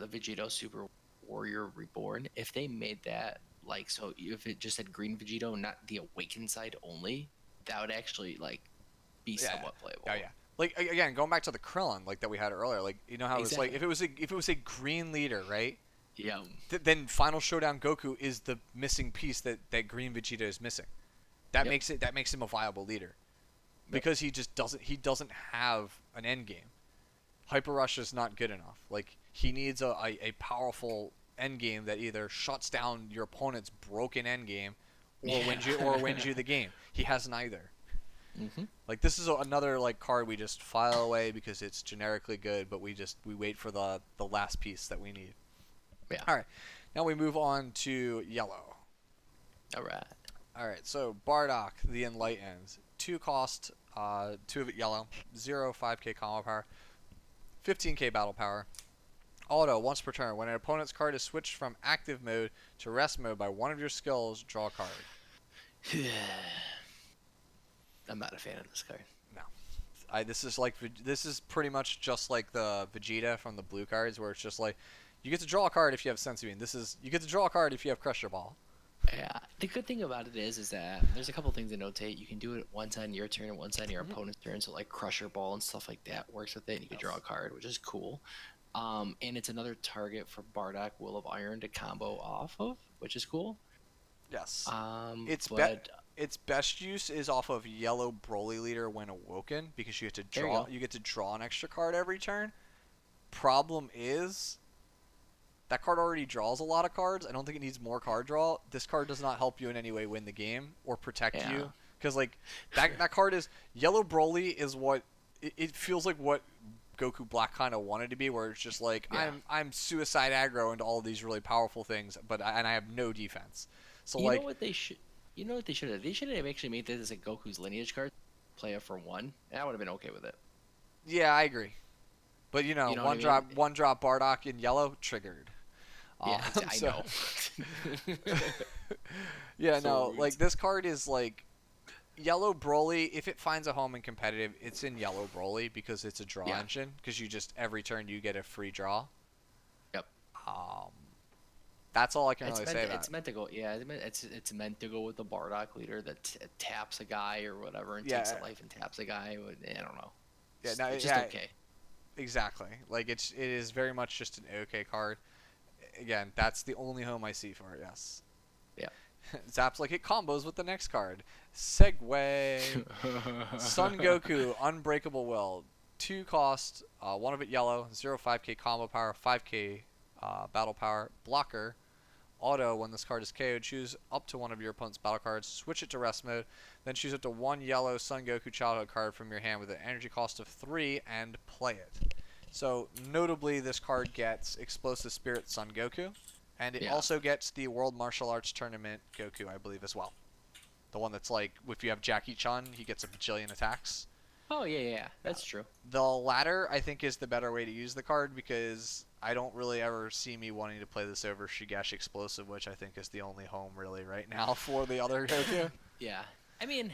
Vegito Super Warrior Reborn, if they made that like so, if it just had green Vegito, not the Awakened side only, that would actually like be
Yeah.
somewhat
Oh
playable.
yeah. Like again, going back to the Krillin like that we had earlier, like how it was like
Exactly.
if it was a green leader, right?
Yeah.
Then Final Showdown Goku is the missing piece that Green Vegeta is missing.
Yep.
That makes him a viable leader
Yep.
because he doesn't have an end game. Hyper Rush is not good enough. Like he needs a powerful end game that either shuts down your opponent's broken end game or wins you the game. He has neither.
Hmm.
Like this is another like card we just file away because it's generically good, but we wait for the last piece that we need.
Yeah.
All right, now we move on to yellow.
All right.
All right, so Bardock the Enlightened, 2 cost, 2 of it yellow, 5K combo power, 15K battle power. Auto once per turn. When an opponent's card is switched from active mode to rest mode by one of your skills, draw a card.
I'm not a fan of this card.
No, this is pretty much just like the Vegeta from the blue cards, where it's just like you get to draw a card if you have Senzu Bean. This is you get to draw a card if you have Crusher Ball.
Yeah. The good thing about it is that there's a couple things to notate. You can do it once on your turn and once on your
Mhm.
opponent's turn. So like Crusher Ball and stuff like that works with it. And you can draw a card, which is cool. And it's another target for Bardock Will of Iron to combo off of, which is cool.
Yes.
Um,
Its be-
but
its best use is off of yellow Broly leader when awoken because you get to
there you
draw
go.
you get to draw an extra card every turn. Problem is that card already draws a lot of cards. I don't think it needs more card draw. This card does not help you in any way win the game or protect
Yeah.
you because like that card is yellow Broly is what it feels like what Goku Black kind of wanted to be, where it's just like
Yeah.
I'm suicide aggro into all these really powerful things, but I have no defense. So
You know
like
what they should. You know what they should have. They should have actually made this as a Goku's lineage card. Play it for one. And I would have been okay with it.
yeah, I agree. But
You know what I mean?
one drop Bardock in yellow triggered.
Yeah, I
So
know.
yeah,
So
no,
rude.
like this card is like yellow Broly. If it finds a home in competitive, it's in yellow Broly because it's a draw
Yeah.
engine. Because you just every turn you get a free draw.
Yep.
Um, that's all I can really say about
It's meant to go. Yeah, it's meant to go with the Bardock leader that taps a guy or whatever and takes
Yeah.
a life and taps a guy. I don't know.
Yeah, no,
It's just
yeah,
okay.
exactly. Like it is very much just an okay card. Again, that's the only home I see for it. Yes.
Yeah.
Zap's like it combos with the next card. Segway. Son Goku, Unbreakable Will. 2 cost, 1 of it yellow, 5K combo power, 5K battle power, blocker. Auto, when this card is KO'd, choose up to one of your opponent's battle cards, switch it to rest mode, then choose up to one yellow Son Goku childhood card from your hand with an energy cost of 3 and play it. So, notably, this card gets Explosive Spirit Son Goku, and it
Yeah.
also gets the World Martial Arts Tournament Goku, I believe, as well. The one that's like, if you have Jackie Chun, he gets a bajillion attacks.
Oh yeah, that's true.
The latter, I think, is the better way to use the card because I don't really ever see me wanting to play this over Shigeshi Explosive, which I think is the only home really right now for the other Goku.
Yeah. I mean,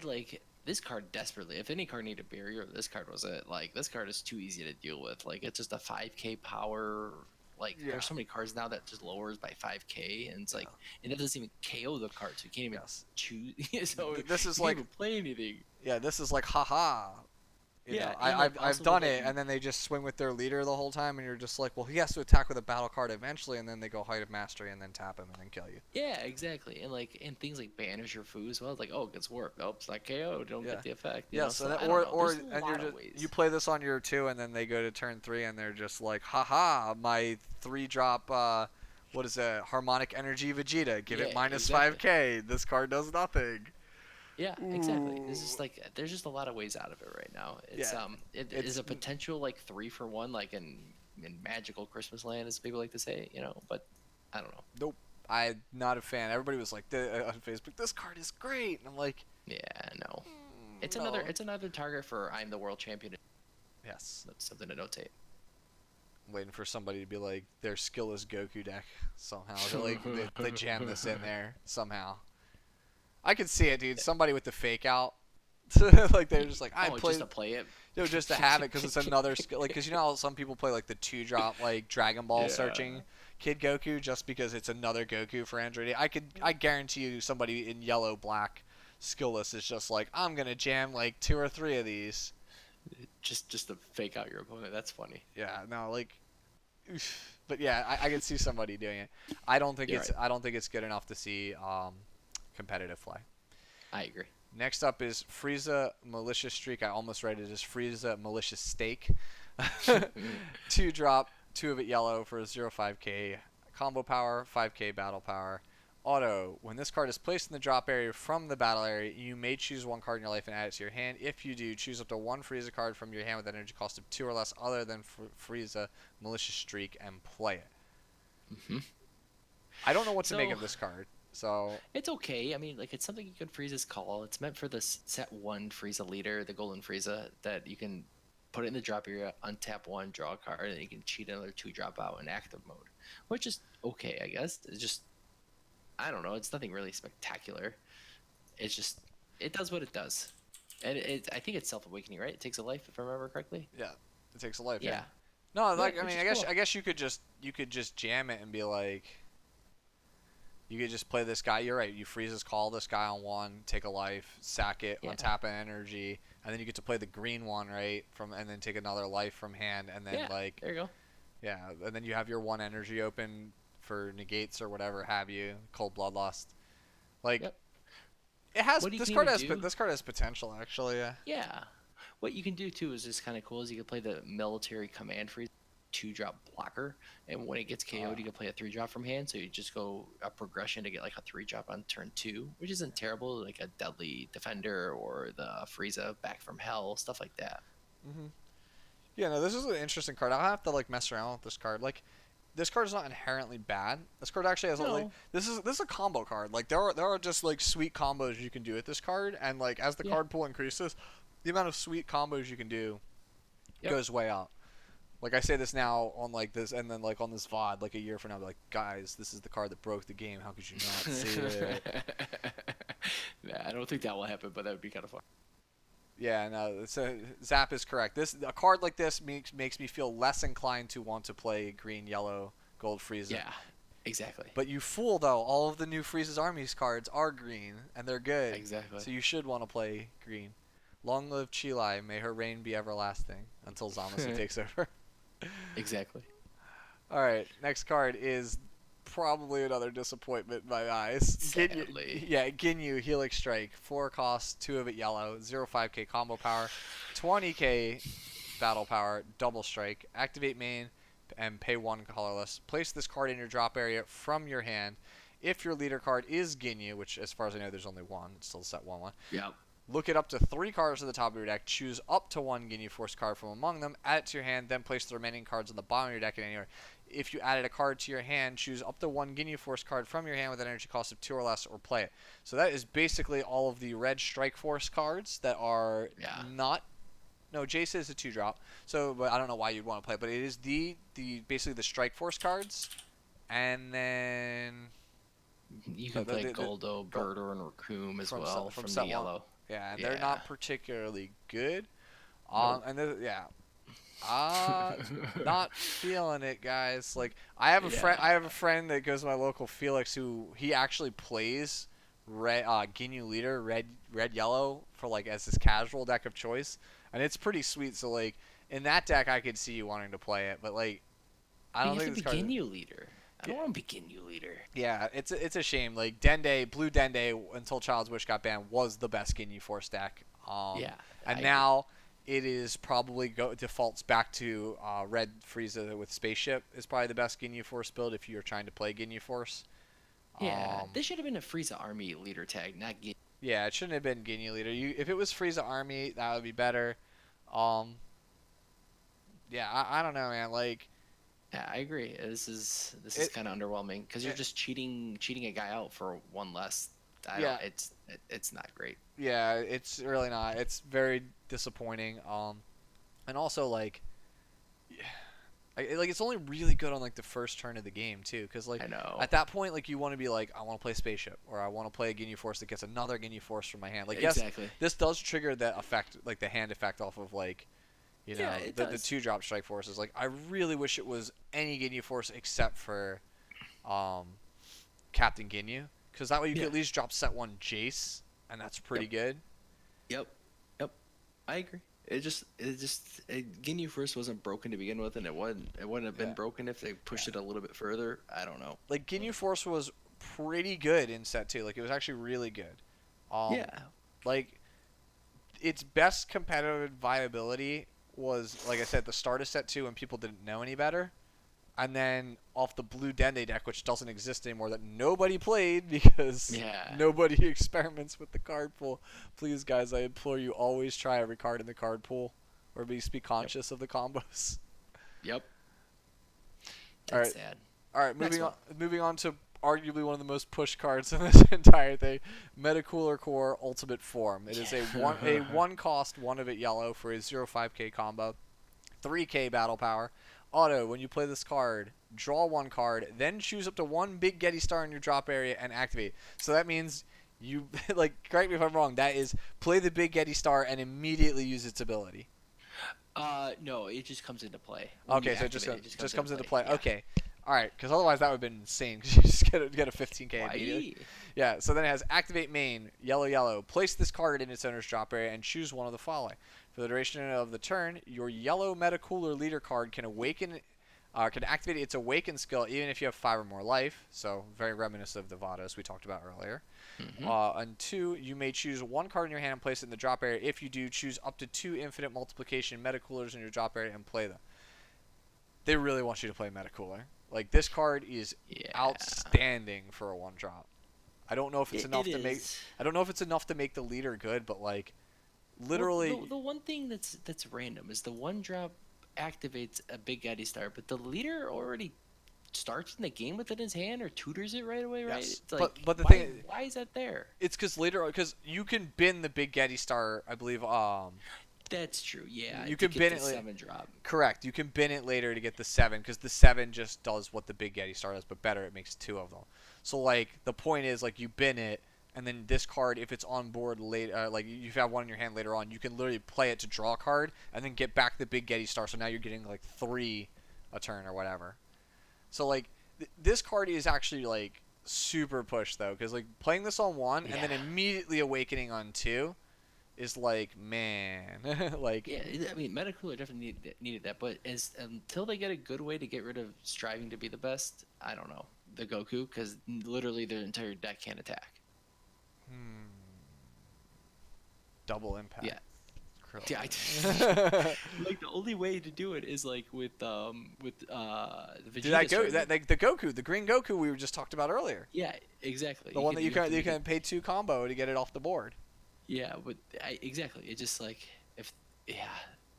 like this card desperately. If any card needed a barrier, this card was it. Like this card is too easy to deal with. Like it's just a 5K power. Like
Yeah.
there's so many cards now that just lowers by 5K, and it's like and it doesn't even KO the card, so you can't even
Yes.
choose. So
This is
you
like,
can't even play anything.
yeah, this is like, haha. You
Yeah,
know,
and, like,
I've
also
done
with,
it,
like,
and then they just swing with their leader the whole time, and you're just like, well, he has to attack with a battle card eventually, and then they go Height of Mastery, and then tap him, and then kill you.
Yeah, exactly. And things like banish your food as well. It's like, oh, it gets warped. Oh, it's not KO. Don't
Yeah.
get the effect. You
Yeah,
know?
so
So
that,
I don't know.
or
There's a
and
lot
you're
of
just
ways.
you play this on your 2, and then they go to turn 3, and they're just like, haha, my 3 drop What is a harmonic energy Vegeta? Give it
Yeah,
minus
exactly.
5k. This card does nothing.
Yeah, exactly. This
Ooh.
is like there's just a lot of ways out of it right now. It's
Yeah.
it is
It's
a potential like 3 for 1, like in magical Christmas land, as people like to say, But I don't know.
nope. I'm not a fan. Everybody was like on Facebook, this card is great, and I'm like,
Yeah, no.
no.
It's another target for I'm the world champion.
Yes.
That's something to notate.
Waiting for somebody to be like their skill is Goku deck somehow. They jam this in there somehow. I could see it, dude. Somebody with the fake out, like they're just like I
Oh, just
played,
to play it.
just to have it because it's another skill. Like because you know how some people play like the 2-drop like Dragon Ball
Yeah.
searching Kid Goku just because it's another Goku for Android. I guarantee you somebody in yellow black skillless is just like I'm gonna jam like 2 or 3 of these.
Just to fake out your opponent. That's funny.
Yeah, no, like, oof. But yeah, I can see somebody doing it. I don't think
You're
it's
right.
I don't think it's good enough to see competitive play.
I agree.
Next up is Frieza Malicious Streak. I almost read it as Frieza Malicious Steak. 2-drop, 2 of it yellow for 0.5k combo power, 5k battle power. Auto. When this card is placed in the drop area from the battle area, you may choose 1 card in your life and add it to your hand. If you do, choose up to 1 Frieza card from your hand with an energy cost of 2 or less other than Frieza Malicious Streak and play it.
Hmm.
I don't know what to make
So
of this card. So,
it's okay. I mean, like it's something you can Frieza's call. It's meant for the set 1 Frieza leader, the Golden Frieza, that you can put it in the drop area, untap 1, draw a card, and you can cheat another 2 drop out in active mode, which is okay, I guess. It's just I don't know. It's nothing really spectacular. It's just it does what it does, and I think it's self-awakening, right? It takes a life, if I remember correctly.
yeah, it takes a life. Yeah.
Yeah.
No,
Yeah,
like I
which
mean,
is cool.
I guess you could just jam it and be like, you could just play this guy. You're right. You freeze his call this guy on 1, take a life, sack it,
Yeah.
untap an energy, and then you get to play the green one right from, and then take another life from hand, and then
Yeah.
like
There you go.
yeah, and then you have your 1 energy open for negates or whatever have you, cold bloodlust. Like
Yep.
it has
What you
this
can
card
even
has
do?
this card has potential actually. Yeah.
Yeah. What you can do too is just kind of cool. Is you can play the military command freeze 2-drop blocker, and when it gets KO'd, you can play a 3-drop from hand. So you just go a progression to get like a 3-drop on turn 2, which isn't terrible. Like a deadly defender or the Frieza back from hell, stuff like that.
Mhm. Yeah, no, this is an interesting card. I'll have to like mess around with this card. Like, this card is not inherently bad. This card actually has like
No.
this is a combo card. Like there are just like sweet combos you can do with this card, and like as the
Yeah.
card pool increases, the amount of sweet combos you can do
Yep.
goes way up. Like I say this now on like this, and then like on this VOD, like a year from now, I'll be like, guys, this is the card that broke the game. How could you not see it?
Nah, I don't think that will happen, but that would be kind of fun.
Yeah, no. So Zap is correct. A card like this makes me feel less inclined to want to play green, yellow, gold Frieza.
Yeah, exactly.
But you fool though, all of the new Frieza's Armies cards are green and they're good.
Exactly.
So you should want to play green. Long live Chilai, may her reign be everlasting until Zamasu takes over.
Exactly.
All right, next card is probably another disappointment in my eyes.
Sadly.
Ginyu Helix Strike, 4 costs, 2 of it yellow, 0.5k combo power, 20k battle power, double strike. Activate main and pay 1 colorless. Place this card in your drop area from your hand. If your leader card is Ginyu, which as far as I know there's only 1, it's still set 1/1.
Yep.
Look it up to 3 cards at the top of your deck. Choose up to 1 Ginyu Force card from among them. Add it to your hand. Then place the remaining cards on the bottom of your deck in any order. If you added a card to your hand, choose up to 1 Ginyu Force card from your hand with an energy cost of 2 or less, or play it. So that is basically all of the red Strike Force cards that are not. No, Jace is a 2-drop. So, but I don't know why you'd want to play it. But it is the basically the Strike Force cards, and then
You can play Goldo, Birder, and Raccoon as well from the yellow.
Yeah, and they're not particularly good.
Nope.
Not feeling it, guys. Like I have a friend that goes to my local Felix who he actually plays red Ginyu leader red yellow for like as his casual deck of choice, and it's pretty sweet. So like in that deck, I could see you wanting to play it, but like I don't think this card.
Ginyu leader. I don't want to be Ginyu leader.
Yeah, it's a shame. Like Blue Dende until Child's Wish got banned was the best Ginyu Force deck. And now it is probably defaults back to Red Frieza with Spaceship is probably the best Ginyu Force build if you're trying to play Ginyu Force.
Yeah,
Um,
this should have been a Frieza Army leader tag, not Ginyu.
yeah, it shouldn't have been Ginyu Leader. If it was Frieza Army, that would be better. Um, yeah, I don't know, man. Like,
Yeah, I agree. This is
it,
kind of underwhelming because you're
it,
just cheating a guy out for one less. I don't.
yeah,
It's not great.
yeah, it's really not. It's very disappointing. And also like, like it's only really good on like the first turn of the game too, because like
I know.
at that point like you want to be like I want to play Spaceship or I want to play a Ginyu Force that gets another Ginyu Force from my hand. Like yes,
Exactly.
this does trigger that effect, like the hand effect off of like
Yeah, it
the
does.
2-drop strike forces. Like I really wish it was any Ginyu Force except for um, Captain Ginyu, because that way you could
Yeah.
at least drop set 1 Jace, and that's pretty
Yep.
good.
Yep. Yep. I agree. Ginyu first wasn't broken to begin with, and it wouldn't have been
Yeah.
broken if they pushed it a little bit further. I don't know.
Like Ginyu Force was pretty good in set 2. Like it was actually really good. Um,
Yeah.
like its best competitive viability was, like I said, the start of set 2 when people didn't know any better. And then off the blue Dende deck, which doesn't exist anymore, that nobody played because
Yeah.
nobody experiments with the card pool. Please, guys, I implore you, always try every card in the card pool, or at least be
Yep.
conscious of the combos.
Yep.
All
That's
right,
sad.
all right.
Next
Moving on.
one.
Moving on to arguably one of the most pushed cards in this entire thing, Metacooler Core Ultimate Form. It is a one cost, one of it yellow for a 0/5K combo, 3K battle power. Auto, when you play this card, draw 1 card, then choose up to 1 big Getty star in your drop area and activate. So that means you, like, correct me if I'm wrong, that is play the big Getty star and immediately use its ability.
No, it just comes into play. When you
Okay, so it
activate
just comes into play.
Yeah.
Okay. All right, because otherwise that would have been insane. Because you just get a 15K immediately.
Why?
Yeah. So then it has activate main yellow yellow. Place this card in its owner's drop area and choose one of the following. For the duration of the turn, your yellow Metacooler leader card can awaken. Can activate its awaken skill even if you have 5 or more life. So very reminiscent of the Vados we talked about earlier.
Mm-hmm.
And 2, you may choose 1 card in your hand and place it in the drop area. If you do, choose up to 2 infinite multiplication Metacoolers in your drop area and play them. They really want you to play Metacooler. Like this card is
Yeah.
outstanding for a 1-drop. I don't know if it's enough
It
to make.
is.
I don't know if it's enough to make the leader good, but like,
Well,
literally,
the one thing that's random is the one drop activates a big Eddie star, but the leader already starts in the game with it in his hand or tutors it right away, right?
yes.
It's like,
But the
why,
thing,
why is that there?
it's because you can bin the big Getty star. I believe.
That's true. Yeah,
You
to
can
get
bin
the
it.
7 drop.
Correct. You can bin it later to get the 7 because the 7 just does what the big Getty star does, but better. It makes 2 of them. So like the point is like you bin it, and then this card, if it's on board later, like you have one in your hand later on, you can literally play it to draw a card and then get back the big Getty star. So now you're getting like 3 a turn or whatever. So like this card is actually like super pushed though, because like playing this on 1 and then
Yeah.
immediately awakening on 2 is like, man, like
Yeah, I mean, Metacooler definitely needed that, but until they get a good way to get rid of striving to be the best, I don't know the Goku because literally their entire deck can't attack.
double impact.
Yeah.
Krill.
Yeah, like the only way to do it is like with the Vegeta.
Dude, that
starting
that like the Goku, the green Goku we were just talked about earlier.
Yeah, exactly.
The one that you
have to
can pay 2 combo to get it off the board.
Yeah, but exactly. It just like if yeah,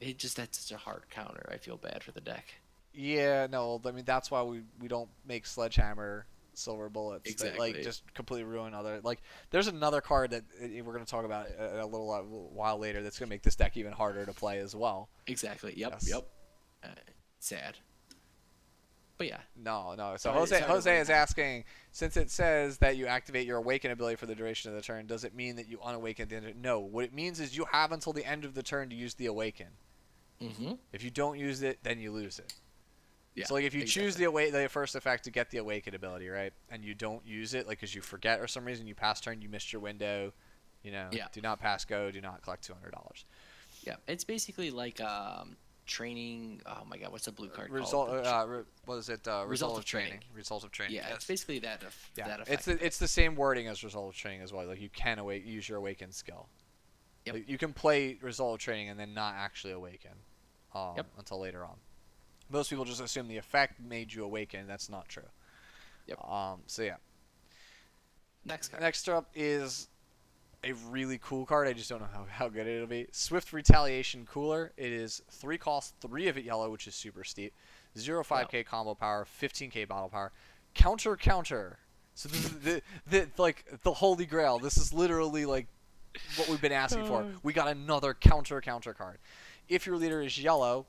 it just that's such a hard counter. I feel bad for the deck.
Yeah, no, I mean that's why we don't make Sledgehammer silver bullets that like
Exactly.
just completely ruin other like. There's another card that we're gonna talk about a little while later that's gonna make this deck even harder to play as well.
Exactly. Yep.
Yes.
Yep. Sad. But yeah.
No. So
Sorry to
Jose
bring
is
that.
asking, since it says that you activate your awaken ability for the duration of the turn, does it mean that you unawaken at the end of No. What it means is you have until the end of the turn to use the awaken.
Mm-hmm.
If you don't use it, then you lose it.
Yeah.
So like if you choose the first effect to get the awaken ability, right, and you don't use it, like because you forget or some reason you pass turn, you missed your window,
Yeah.
do not pass go, do not collect $200.
Yeah. It's basically like training. Oh my God, what's the blue card
Result,
called?
what is it?
Result of training.
Result of training.
Yeah,
Yes.
it's basically that.
Yeah,
That effect.
it's the same wording as result of training as well. Like you can use your awaken skill.
Yep.
Like, you can play Result of Training and then not actually awaken
Yep.
until later on. Most people just assume the effect made you awaken. That's not true.
Yep.
So yeah.
Next card.
Next up is a really cool card. I just don't know how good it'll be. Swift Retaliation Cooler. It is 3 cost, 3 of it yellow, which is super steep. 0-5k combo power, 15k battle power. Counter. So this is the holy grail. This is literally like what we've been asking for. We got another counter card. If your leader is yellow,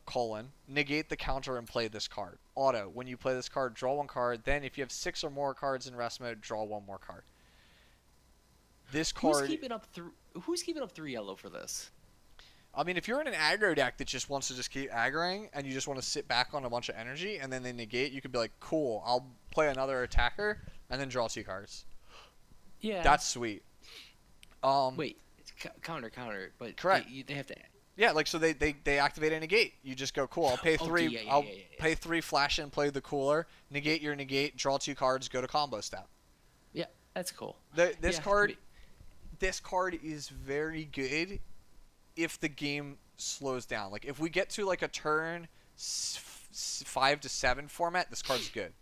negate the counter and play this card. Auto. When you play this card, draw 1 card. Then if you have 6 or more cards in rest mode, draw 1 more card. This card.
Who's keeping up 3 yellow for this?
I mean, if you're in an aggro deck that just wants to just keep aggroing and you just want to sit back on a bunch of energy and then they negate, you could be like, cool, I'll play another attacker and then draw 2 cards.
Yeah.
That's sweet.
Wait, counter, but
correct.
They have to.
Yeah, like so they activate a negate. You just go, cool, I'll pay 3. I'll pay 3, flash and play the cooler, negate your negate, draw 2 cards, go to combo step.
Yeah, that's cool.
This card is very good if the game slows down. Like if we get to like a turn 5 to 7 format, this card's good.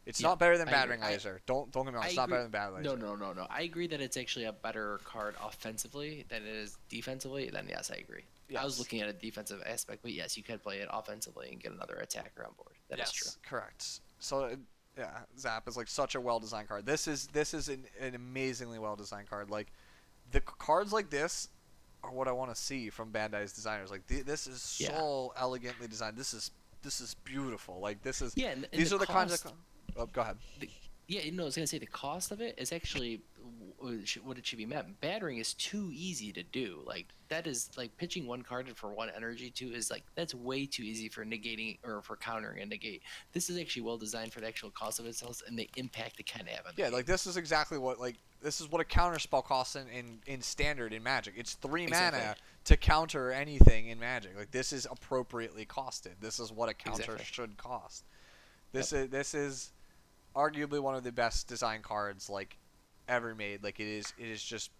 It's not better than Battering Laser. Don't get me wrong. It's not better than Battering Laser.
No. I agree that it's actually a better card offensively than it is defensively. Then yes, I agree. Yes. I was looking at a defensive aspect, but yes, you could play it offensively and get another attacker on board. That is true.
Correct. So yeah, Zap is like such a well-designed card. This is an amazingly well-designed card. Like the cards like this are what I want to see from Bandai's designers. Like this is so elegantly designed. This is beautiful. Like this is
and
these are the kinds of. Oh, go ahead.
I was gonna say the cost of it is actually what it should be met. Battering is too easy to do. Like that is like pitching 1 card for 1 energy too is like that's way too easy for negating or for countering a negate. This is actually well designed for the actual cost of itself and the impact it can have on the game.
Like this is exactly what this is what a counter spell costs in standard in Magic. It's 3 mana to counter anything in Magic. Like this is appropriately costed. This is what a counter should cost. This is arguably one of the best design cards like ever made. Like it is just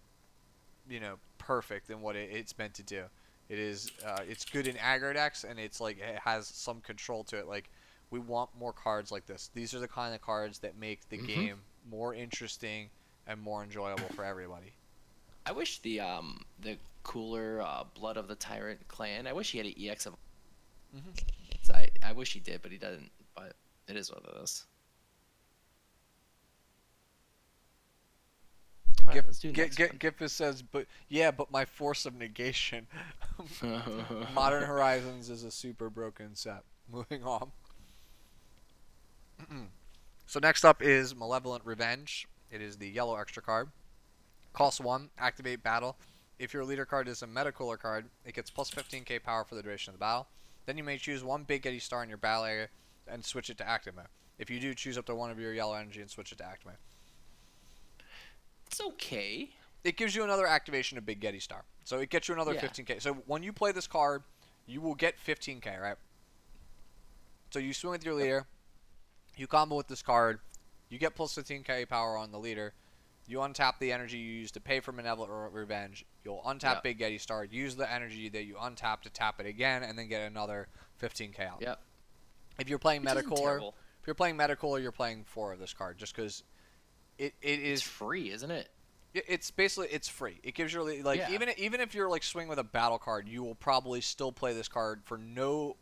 perfect in what it's meant to do. It is it's good in aggro decks and it's like it has some control to it. Like we want more cards like this. These are the kind of cards that make the game more interesting and more enjoyable for everybody.
I wish the cooler Blood of the Tyrant clan. I wish he had an EX of. I wish he did, but he doesn't. But it is what it is.
Gipus says, but my Force of Negation. Modern Horizons is a super broken set. Moving on. So next up is Malevolent Revenge. It is the yellow extra card. Cost 1, activate battle. If your leader card is a Metacooler card, it gets plus 15k power for the duration of the battle. Then you may choose 1 Big Getty Star in your battle area and switch it to active mode. If you do, choose up to 1 of your yellow energy and switch it to active mode.
It's okay.
It gives you another activation of Big Getty Star. So it gets you another 15k. So when you play this card, you will get 15k, right? So you swing with your leader. You combo with this card. You get plus 15k power on the leader. You untap the energy you use to pay for Malevolent Revenge. You'll untap Big Getty Star. Use the energy that you untap to tap it again, and then get another 15k out.
Yep.
If you're playing Metacooler, you're playing 4 of this card, just because it is
free, isn't it?
It's basically free. It gives you even if you're like swing with a battle card, you will probably still play this card for no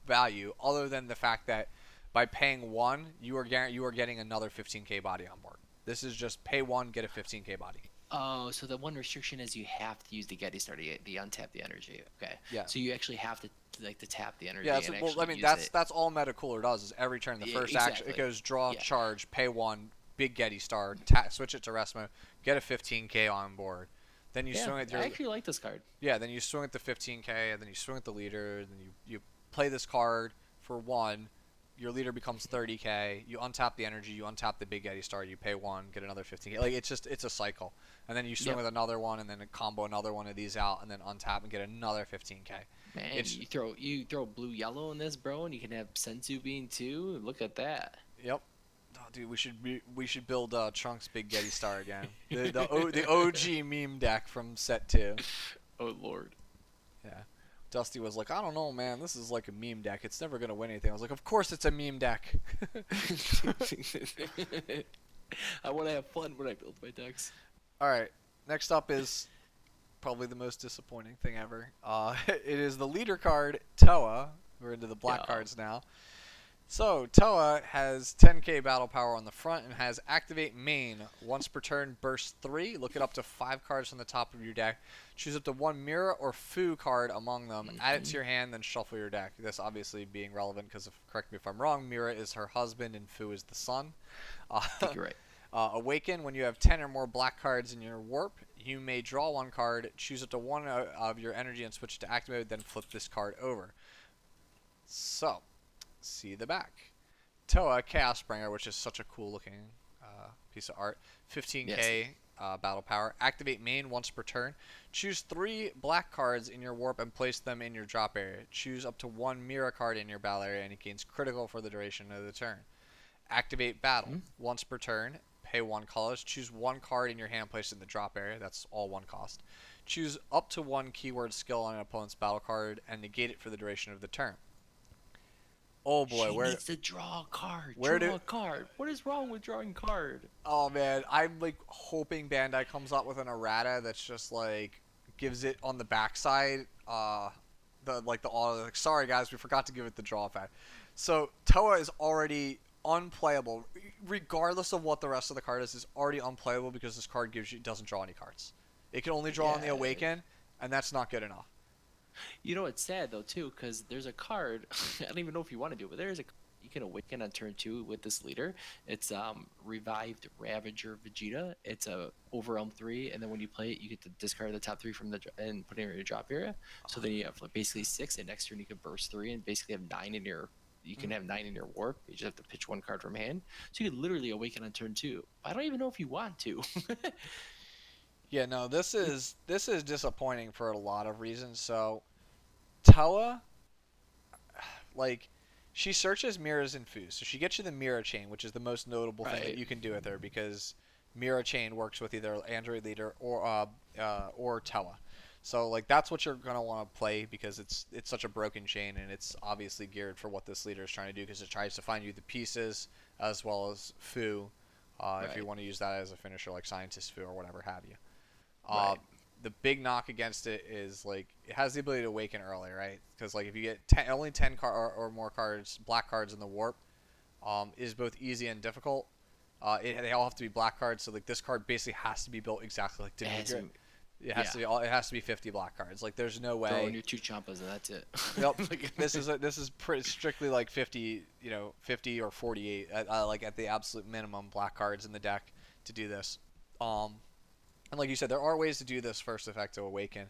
value other than the fact that by paying 1, you are getting another 15k body on board. This is just pay 1, get a 15k body.
Oh, so the one restriction is you have to use the Getty Star to untap the energy. Okay.
Yeah.
So you actually have to to tap the energy.
Yeah. So, that's all Metacooler does is every turn the first action it goes draw, charge, pay 1, Big Getty Star, switch it to rest mode, get a 15k on board. Then you swing at your.
I actually like this card.
Yeah. Then you swing at the 15k, and then you swing at the leader, and then you play this card for 1. Your leader becomes 30k. You untap the energy. You untap the Big Getty Star. You pay 1, get another 15k. Like it's a cycle. And then you swing with another one, and then combo another one of these out, and then untap and get another 15k.
Man, you throw blue yellow in this, bro, and you can have Senzu Bean too. Look at that.
Yep. Oh, dude, we should build Trunks Big Getty Star again. The OG meme deck from set 2.
Oh Lord.
Yeah. Dusty was like, I don't know, man. This is like a meme deck. It's never gonna win anything. I was like, of course it's a meme deck.
I want to have fun when I build my decks.
All right. Next up is probably the most disappointing thing ever. It is the leader card, Toa. We're into the black
Yeah.
cards now. So, Toa has 10k battle power on the front and has activate main. Once per turn, burst 3. Look at up to 5 cards from the top of your deck. Choose up to 1 Mira or Fu card among them. Add it to your hand, then shuffle your deck. This obviously being relevant because, correct me if I'm wrong, Mira is her husband and Fu is the son.
I think you're right.
Awaken, when you have 10 or more black cards in your warp, you may draw 1 card, choose up to 1 of your energy and switch it to activate, then flip this card over. So, see the back. Toa, Chaos Bringer, which is such a cool looking piece of art. 15k battle power. Activate main once per turn. Choose 3 black cards in your warp and place them in your drop area. Choose up to 1 Mira card in your battle area and it gains critical for the duration of the turn. Activate battle. Once per turn. Pay 1 colors. Choose 1 card in your hand, place it in the drop area. That's all 1 cost. Choose up to 1 keyword skill on an opponent's battle card and negate it for the duration of the turn. Oh boy,
She needs to draw a card.
where
Draw
do-
a card. What is wrong with drawing card?
Oh man, I'm like hoping Bandai comes up with an errata that's just like gives it on the backside. The auto. Like, sorry guys, we forgot to give it the draw effect. So Toa is already unplayable, regardless of what the rest of the card is. Is already unplayable because this card doesn't draw any cards. It can only draw on the Awaken, and that's not good enough.
You know it's sad though too, because there's a card. I don't even know if you want to do it, but there's a you can awaken on turn 2 with this leader. It's revived Ravager Vegeta. It's a overwhelm 3, and then when you play it, you get to discard the top 3 from the and put it in your drop area. So then you have like basically 6, and next turn you can burst 3 and basically have 9 in your. You can have 9 in your warp. You just have to pitch 1 card from hand. So you could literally awaken on turn 2. I don't even know if you want to.
Yeah, no, this is disappointing for a lot of reasons. So, Toa, like, she searches mirrors and Fus, so she gets you the mirror chain, which is the most notable thing that you can do with her because mirror chain works with either Android Leader or Toa. So like that's what you're gonna want to play because it's such a broken chain and it's obviously geared for what this leader is trying to do because it tries to find you the pieces as well as Fu, if you want to use that as a finisher like Scientist Fu or whatever have you. The big knock against it is like it has the ability to awaken early, right? Because like if you get only 10 or more cards, black cards in the warp, is both easy and difficult. They all have to be black cards, so like this card basically has to be built exactly like Demigra. It has to be it has to be 50 black cards. Like there's no way.
Throw in your 2 Champas and that's it.
Yep. this is pretty strictly like 50, 50 or 48 like at the absolute minimum black cards in the deck to do this. And like you said, there are ways to do this first effect to awaken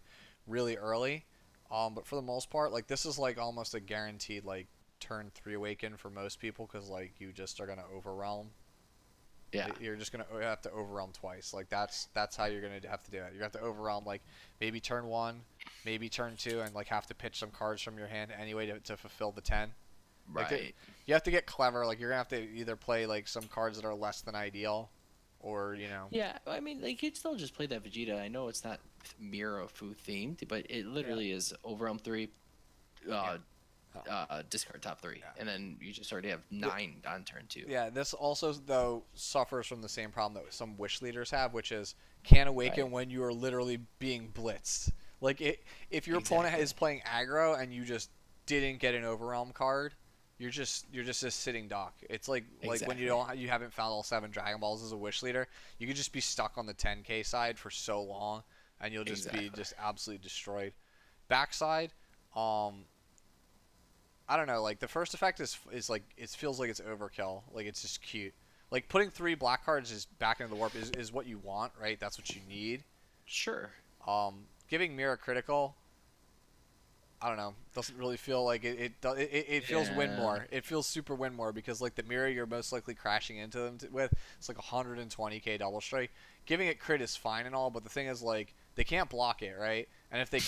really early. But for the most part, like this is like almost a guaranteed like turn 3 awaken for most people because like you just are gonna overwhelm.
Yeah.
You're just gonna have to overwhelm twice. Like that's how you're gonna have to do it. You have to overwhelm like maybe turn 1, maybe turn 2, and like have to pitch some cards from your hand anyway to fulfill the 10.
Right.
Like, you have to get clever. Like you're gonna have to either play like some cards that are less than ideal, or
Yeah, I mean, like you'd still just play that Vegeta. I know it's not Mira Fu themed, but it literally is overwhelm 3, discard top 3, and then you just already have 9 on turn 2.
Yeah, this also though suffers from the same problem that some Wish leaders have, which is can't awaken when you are literally being blitzed. Like if your opponent is playing aggro and you just didn't get an overwhelm card, you're just a sitting duck. It's like when you haven't found all 7 Dragon Balls as a Wish leader, you could just be stuck on the 10k side for so long, and you'll just be just absolutely destroyed. Backside, I don't know. Like the first effect is like it feels like it's overkill. Like it's just cute. Like putting 3 black cards is back into the warp is what you want, right? That's what you need.
Sure.
Giving Mirror critical, I don't know, doesn't really feel like it feels win more. It feels super win more because like the mirror you're most likely crashing into them with, it's like 120k double strike. Giving it crit is fine and all, but the thing is like they can't block it, right? And if they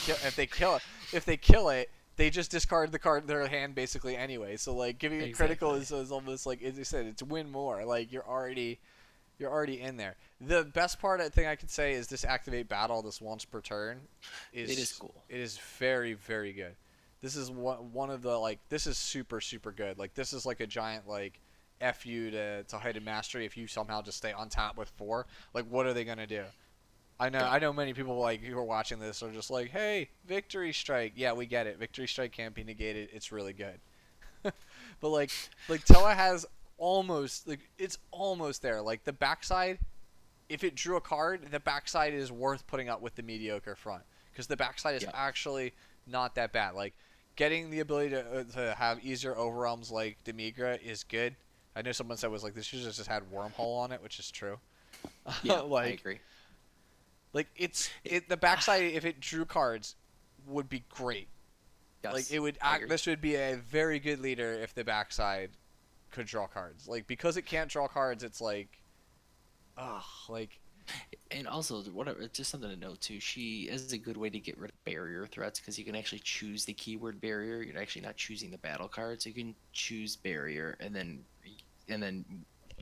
kill it, they just discard the card their hand basically anyway. So like giving it critical is almost like as you said, it's win more. Like you're already You're already in there. The best part I think I could say is this activate battle, this once per turn,
It is
is
cool.
it is very very good. This is one of the like this is super super good. Like this is like a giant like fu to hidden mastery if you somehow just stay on top with 4. Like what are they gonna do?
Yep.
I know many people like who are watching this are just like, hey, victory strike. Yeah, we get it. Victory strike can't be negated. It's really good. But like Toa has almost like it's almost there. Like the backside, if it drew a card, the backside is worth putting up with the mediocre front because the backside is
Yep.
actually not that bad. Like getting the ability to have easier overwhelms like Demigra is good. I know someone said was like this should just had wormhole on it, which is true.
Yeah, I
like
agree.
like it's
It,
it the backside if it drew cards would be great. Like
yes,
it would
I
act.
agree.
This would be a very good leader if the backside could draw cards. Like because it can't draw cards, it's like, ugh, like
And also, whatever, just something to note too. She is a good way to get rid of barrier threats because you can actually choose the keyword barrier. You're actually not choosing the battle card, so you can choose barrier and then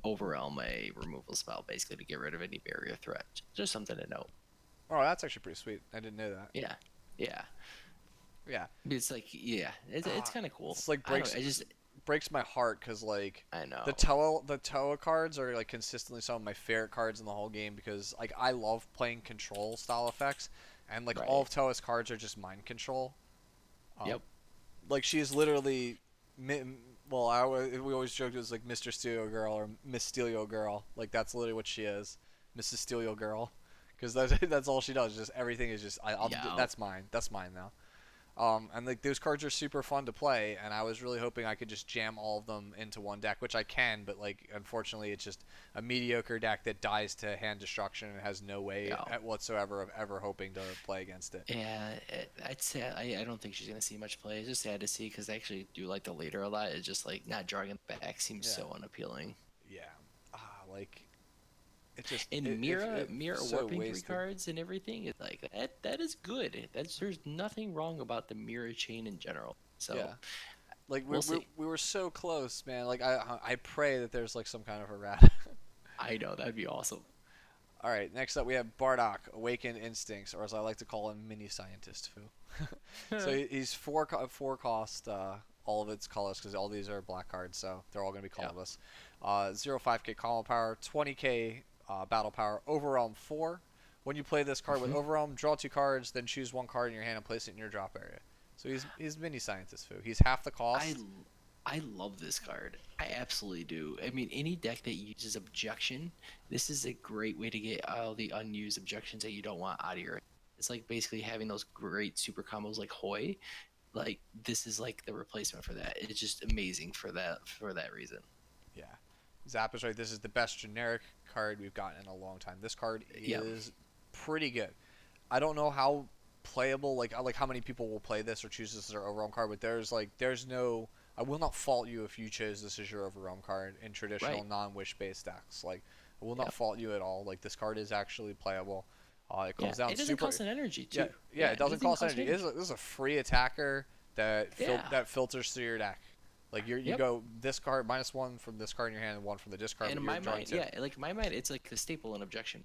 overwhelm a removal spell basically to get rid of any barrier threat. Just something to note.
oh, that's actually pretty sweet. I didn't know that.
Yeah, yeah.
Yeah,
It's like yeah, it's
uh,
kind of cool.
it's like
I don't know. I just
breaks my heart because like
I know.
the Toa cards are like consistently some of my favorite cards in the whole game because like I love playing control style effects and like all
Right.
of Toa's cards are just mind control. Um,
Yep.
like she is literally, well, we always joked it was like Mr. Steelio Girl or Miss Steelio Girl. Like that's literally what she is, Mrs. Steelio Girl, because that's all she does. Just everything is just
Yeah.
that's mine. That's mine now. And like those cards are super fun to play, and I was really hoping I could just jam all of them into one deck, which I can, but like unfortunately it's just a mediocre deck that dies to hand destruction and has no way
Yeah.
whatsoever of ever hoping to play against it.
Yeah, I'd say I don't think she's gonna see much play. It's just sad to see because I actually do like the leader a lot. It's just like not drawing it back seems
Yeah,
so unappealing.
yeah. Like it just
And Mira
so
warping 3
wasted.
cards and everything is like that is good. There's nothing wrong about the Mira chain in general. So
Yeah. Like
we'll see.
we were so close, man. Like I pray that there's like some kind of a rat.
I know that'd be awesome.
All right, next up we have Bardock, Awakened Instincts, or as I like to call him, Mini Scientist Foo. So he's four cost, all of its colors because all these are black cards, so they're all gonna be
Yeah.
colorless. 0.5k combo power, 20k battle power, Overwhelm 4. When you play this card with
Mhm.
Overwhelm, draw 2 cards, then choose 1 card in your hand and place it in your drop area. So he's Mini Scientist Foo. He's half the
I
cost.
I love this card. I absolutely do. I mean, any deck that uses objection, this is a great way to get all the unused objections that you don't want out of your. It's like basically having those great super combos like Hoy. Like this is like the replacement for that. It's just amazing for that reason.
Yeah. Zap is right. This is the best generic card we've gotten in a long time. This card
Yep.
is pretty good. I don't know how playable, like how many people will play this or choose this as their overwhelm card, but there's no. I will not fault you if you chose this as your overwhelm card in traditional
Right.
non-wish based decks. Like I will not
Yep.
fault you at all. Like this card is actually playable. It
Yeah.
comes down
It doesn't
super.
cost an energy
Yeah,
too.
yeah, it doesn't
even
cost energy. This is a free attacker that
Yeah.
that filters through your deck. Like you
Yep.
go this card -1 from this card in your hand and 1 from the discard.
And
But
in
you're
my
drawing
mind,
2.
yeah, like in my mind, it's like the staple in objection.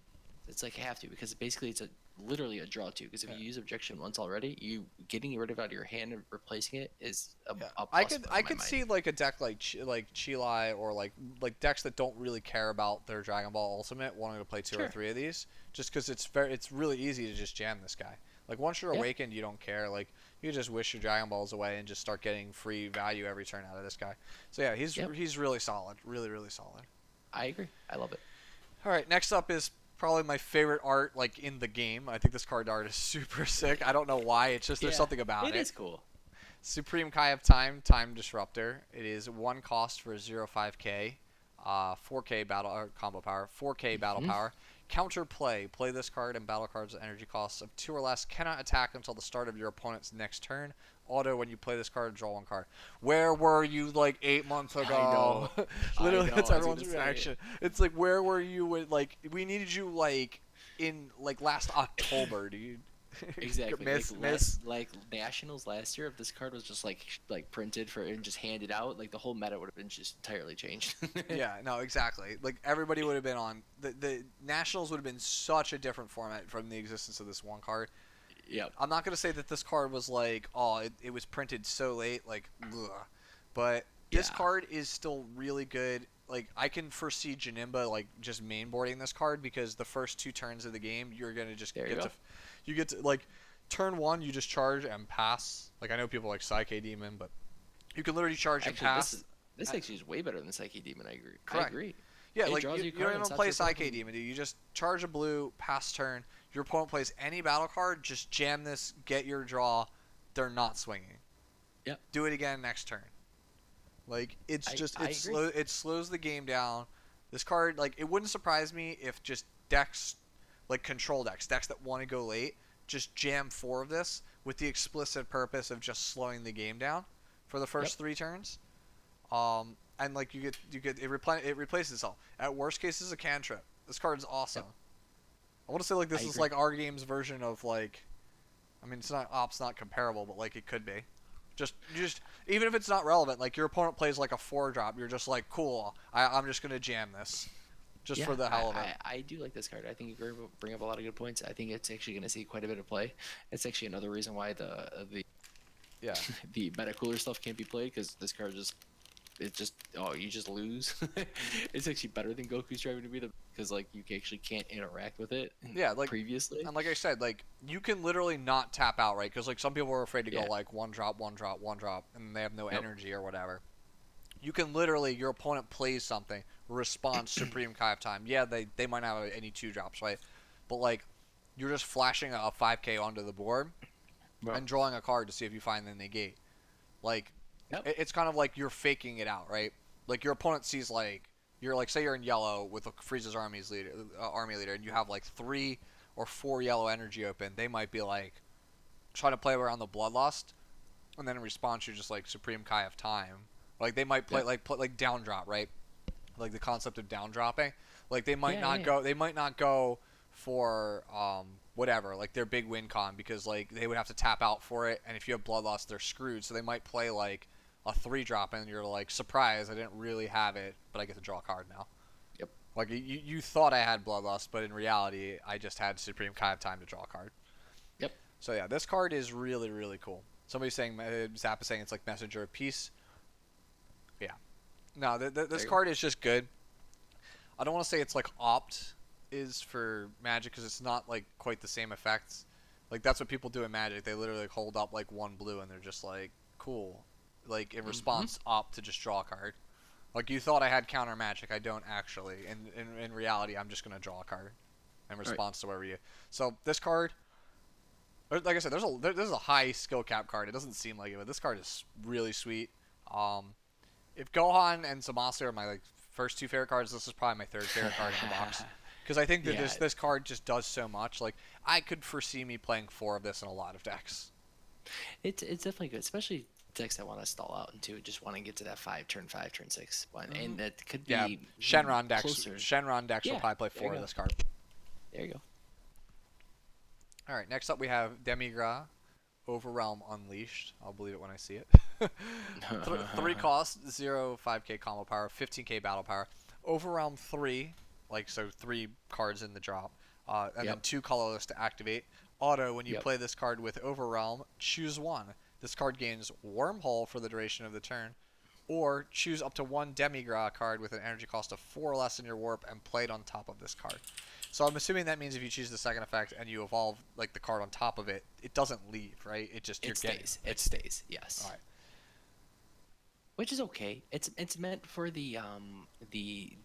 It's like have to because basically it's literally a draw two. Because if
Yeah.
you use objection once already, you getting rid of it out of your hand and replacing it is
Yeah.
a
I
plus
could
in
I
my
could
mind.
see like a deck like like Chilai or like decks that don't really care about their Dragon Ball Ultimate wanting to play 2 or
Sure.
3 of these just because it's really easy to just jam this guy. Like once you're
Yeah.
awakened, you don't care. Like you just wish your Dragon Balls away and just start getting free value every turn out of this guy. So yeah,
Yep.
he's really solid, really solid.
I agree. I love it.
All right, next up is probably my favorite art like in the game. I think this card art is super sick. I don't know why. It's just there's
Yeah,
something about
it
it.
is cool.
Supreme Kai of Time Disruptor. It is 1 cost for 0.5k, 4k battle or combo power, 4k battle
Mhm.
power. Counter play. Play this card and battle cards with energy costs of 2 or less. Cannot attack until the start of your opponent's next turn. Auto when you play this card, draw 1 card. Where were you like 8 months ago?
know.
Literally,
I
that's
was
everyone's
gonna say.
reaction. It's like, where were you when like we needed you like in like last October, dude.
Exactly. Like
Miss.
like Nationals last year, if this card was just like printed for and just handed out, like the whole meta would have been just entirely changed.
Yeah, no, exactly. Like everybody would have been on the Nationals would have been such a different format from the existence of this one card.
Yep.
I'm not gonna say that this card was like, oh, it was printed so late, like, ugh. But this
Yeah.
card is still really good. Like I can foresee Janimba like just mainboarding this card because the first two turns of the game you're gonna just
There you go.
you get to like turn one you just charge and pass. Like I know people like Psyche Demon, but you can literally charge and
Actually,
pass.
this actually is way better than Psyche Demon. I agree. I
Correct.
agree.
Yeah,
It
like
draws
you
you a
don't
card and
even
stops
play
your opponent
Psyche
from.
Demon, dude. You just charge a blue, pass turn. Your opponent plays any battle card, just jam this, get your draw. They're not swinging.
Yep.
Do it again next turn. Like
I agree.
it slows the game down. This card, like, it wouldn't surprise me if just decks, like control decks that want to go late, just jam four of this with the explicit purpose of just slowing the game down for the first
Yep.
three turns. And like you get it replaces itself. At worst case, this is a cantrip. This card is awesome.
Yep.
I want to say like
I
this is
agree.
like our game's version of like, I mean it's not ops not comparable, but like it could be. Just even if it's not relevant, like your opponent plays like a 4-drop, you're just like cool. I'm just gonna jam this, just
Yeah,
for the hell of it.
I do like this card. I think you bring up a lot of good points. I think it's actually going to see quite a bit of play. It's actually another reason why the
Yeah.
the meta cooler stuff can't be played because this card just it just you just lose. It's actually better than Goku's driving to be the because like you actually can't interact with it.
Yeah, like
Previously.
and like I said, like you can literally not tap out, right? Because like some people are afraid to go
Yeah.
like one drop, one drop, one drop, and they have no
Yep.
energy or whatever. You can literally your opponent plays something, responds Supreme Kai of Time. Yeah, they might not have any 2-drops, right? But like you're just flashing a 5K onto the board
Bro.
and drawing a card to see if you find the negate. Like
Yep.
it's kind of like you're faking it out, right? Like your opponent sees like you're like say you're in yellow with Frieza's army leader, and you have like 3 or 4 yellow energy open. They might be like trying to play around the bloodlust, and then in response you're just like Supreme Kai of Time. Like they might play
Yep.
like down drop, right? Like the concept of down dropping. Like they might
Yeah,
not
yeah.
go. They might not go for whatever like their big win con because like they would have to tap out for it, and if you have bloodlust, they're screwed. So they might play like a 3-drop, and you're like surprised I didn't really have it, but I get to draw a card now.
Yep.
Like you thought I had bloodlust, but in reality I just had Supreme Kai of Time to draw a card.
Yep.
So yeah, this card is really really cool. Somebody's saying Zap is saying it's like Messenger of Peace. Yeah. No, this card is just good. I don't want to say it's like Opt is for Magic because it's not like quite the same effects. Like that's what people do in Magic. They literally like, hold up like one blue and they're just like cool. Like in response, Opt to just draw a card. Like you thought I had counter Magic, I don't actually. In reality, I'm just gonna draw a card in response to whatever you. So this card, like I said, there's a high skill cap card. It doesn't seem like it, but this card is really sweet. If Gohan and Zamasu are my like first 2 favorite cards, this is probably my 3rd favorite card in the box. Because I think that
Yeah.
this card just does so much. Like I could foresee me playing 4 of this in a lot of decks.
It's definitely good, especially decks that want to stall out into just want to get to that 5, turn 6 one, and that could be
Yeah, Shenron decks.
closer.
Shenron decks will
Yeah,
probably play
there you
4 of
go.
this card.
There you go.
All right, next up we have Demigra, Overrealm Unleashed. I'll believe it when I see it. 3 cost, 0 5k combo power, 15k battle power. Overrealm 3, like so 3 cards in the drop, and then 2 colorless to activate. Auto, when you play this card with Overrealm, choose 1. This card gains Wormhole for the duration of the turn, or choose up to 1 Demigra card with an energy cost of 4 or less in your warp and play it on top of this card. So I'm assuming that means if you choose the second effect and you evolve like the card on top of it, it doesn't leave, right? It just
It stays. It stays. Yes.
All right.
Which is okay. It's meant for the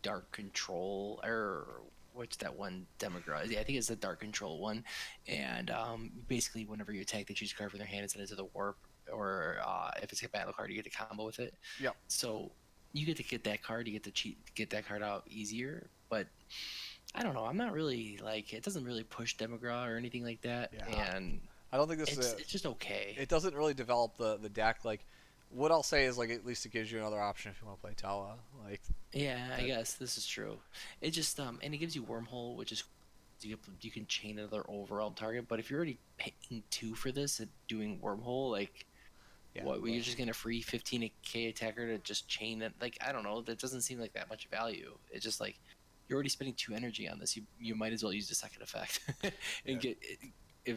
dark control or what's that one Demigra? Yeah, I think it's the dark control one. And basically, whenever you attack, they choose a card from their hand and send it to the warp. Or if it's a battle card, you get to combo with it.
Yep.
So you get to get that card. You get to get that card out easier. But I don't know. I'm not really like it. Doesn't really push Demigra or anything like that.
Yeah.
And
I don't think this is.
it's just okay.
It doesn't really develop the deck. Like, what I'll say is like at least it gives you another option if you want to play Tala. Like.
Yeah, I guess this is true. It just and it gives you wormhole, which is you can chain another overall target. But if you're already paying 2 for this and doing wormhole, like
Yeah.
what, you're just gonna free 15k attacker to just chain it? Like, I don't know. That doesn't seem like that much value. It's just like you're already spending 2 energy on this. You might as well use the second effect
Yeah.
and get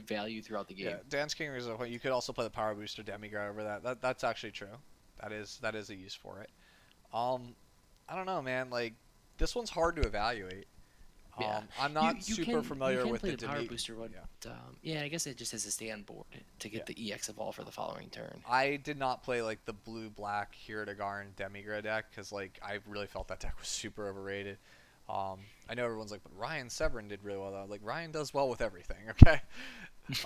value throughout the game.
Yeah. Dance King is a point. You could also play the Power Booster Demigod over that. That's actually true. That is a use for it. Um, I don't know, man. Like this one's hard to evaluate.
Yeah,
I'm
you
not
you
super
can you
familiar
can
with
play
the
the power
Demi.
booster one.
Yeah.
Yeah, I guess it just has to stay on board to
Yeah.
get the EX evolve for the following turn.
I did not play like the blue black Hiradegarn Demigra deck because like I really felt that deck was super overrated. I know everyone's like, but Ryan Severin did really well though. Like Ryan does well with everything. Okay.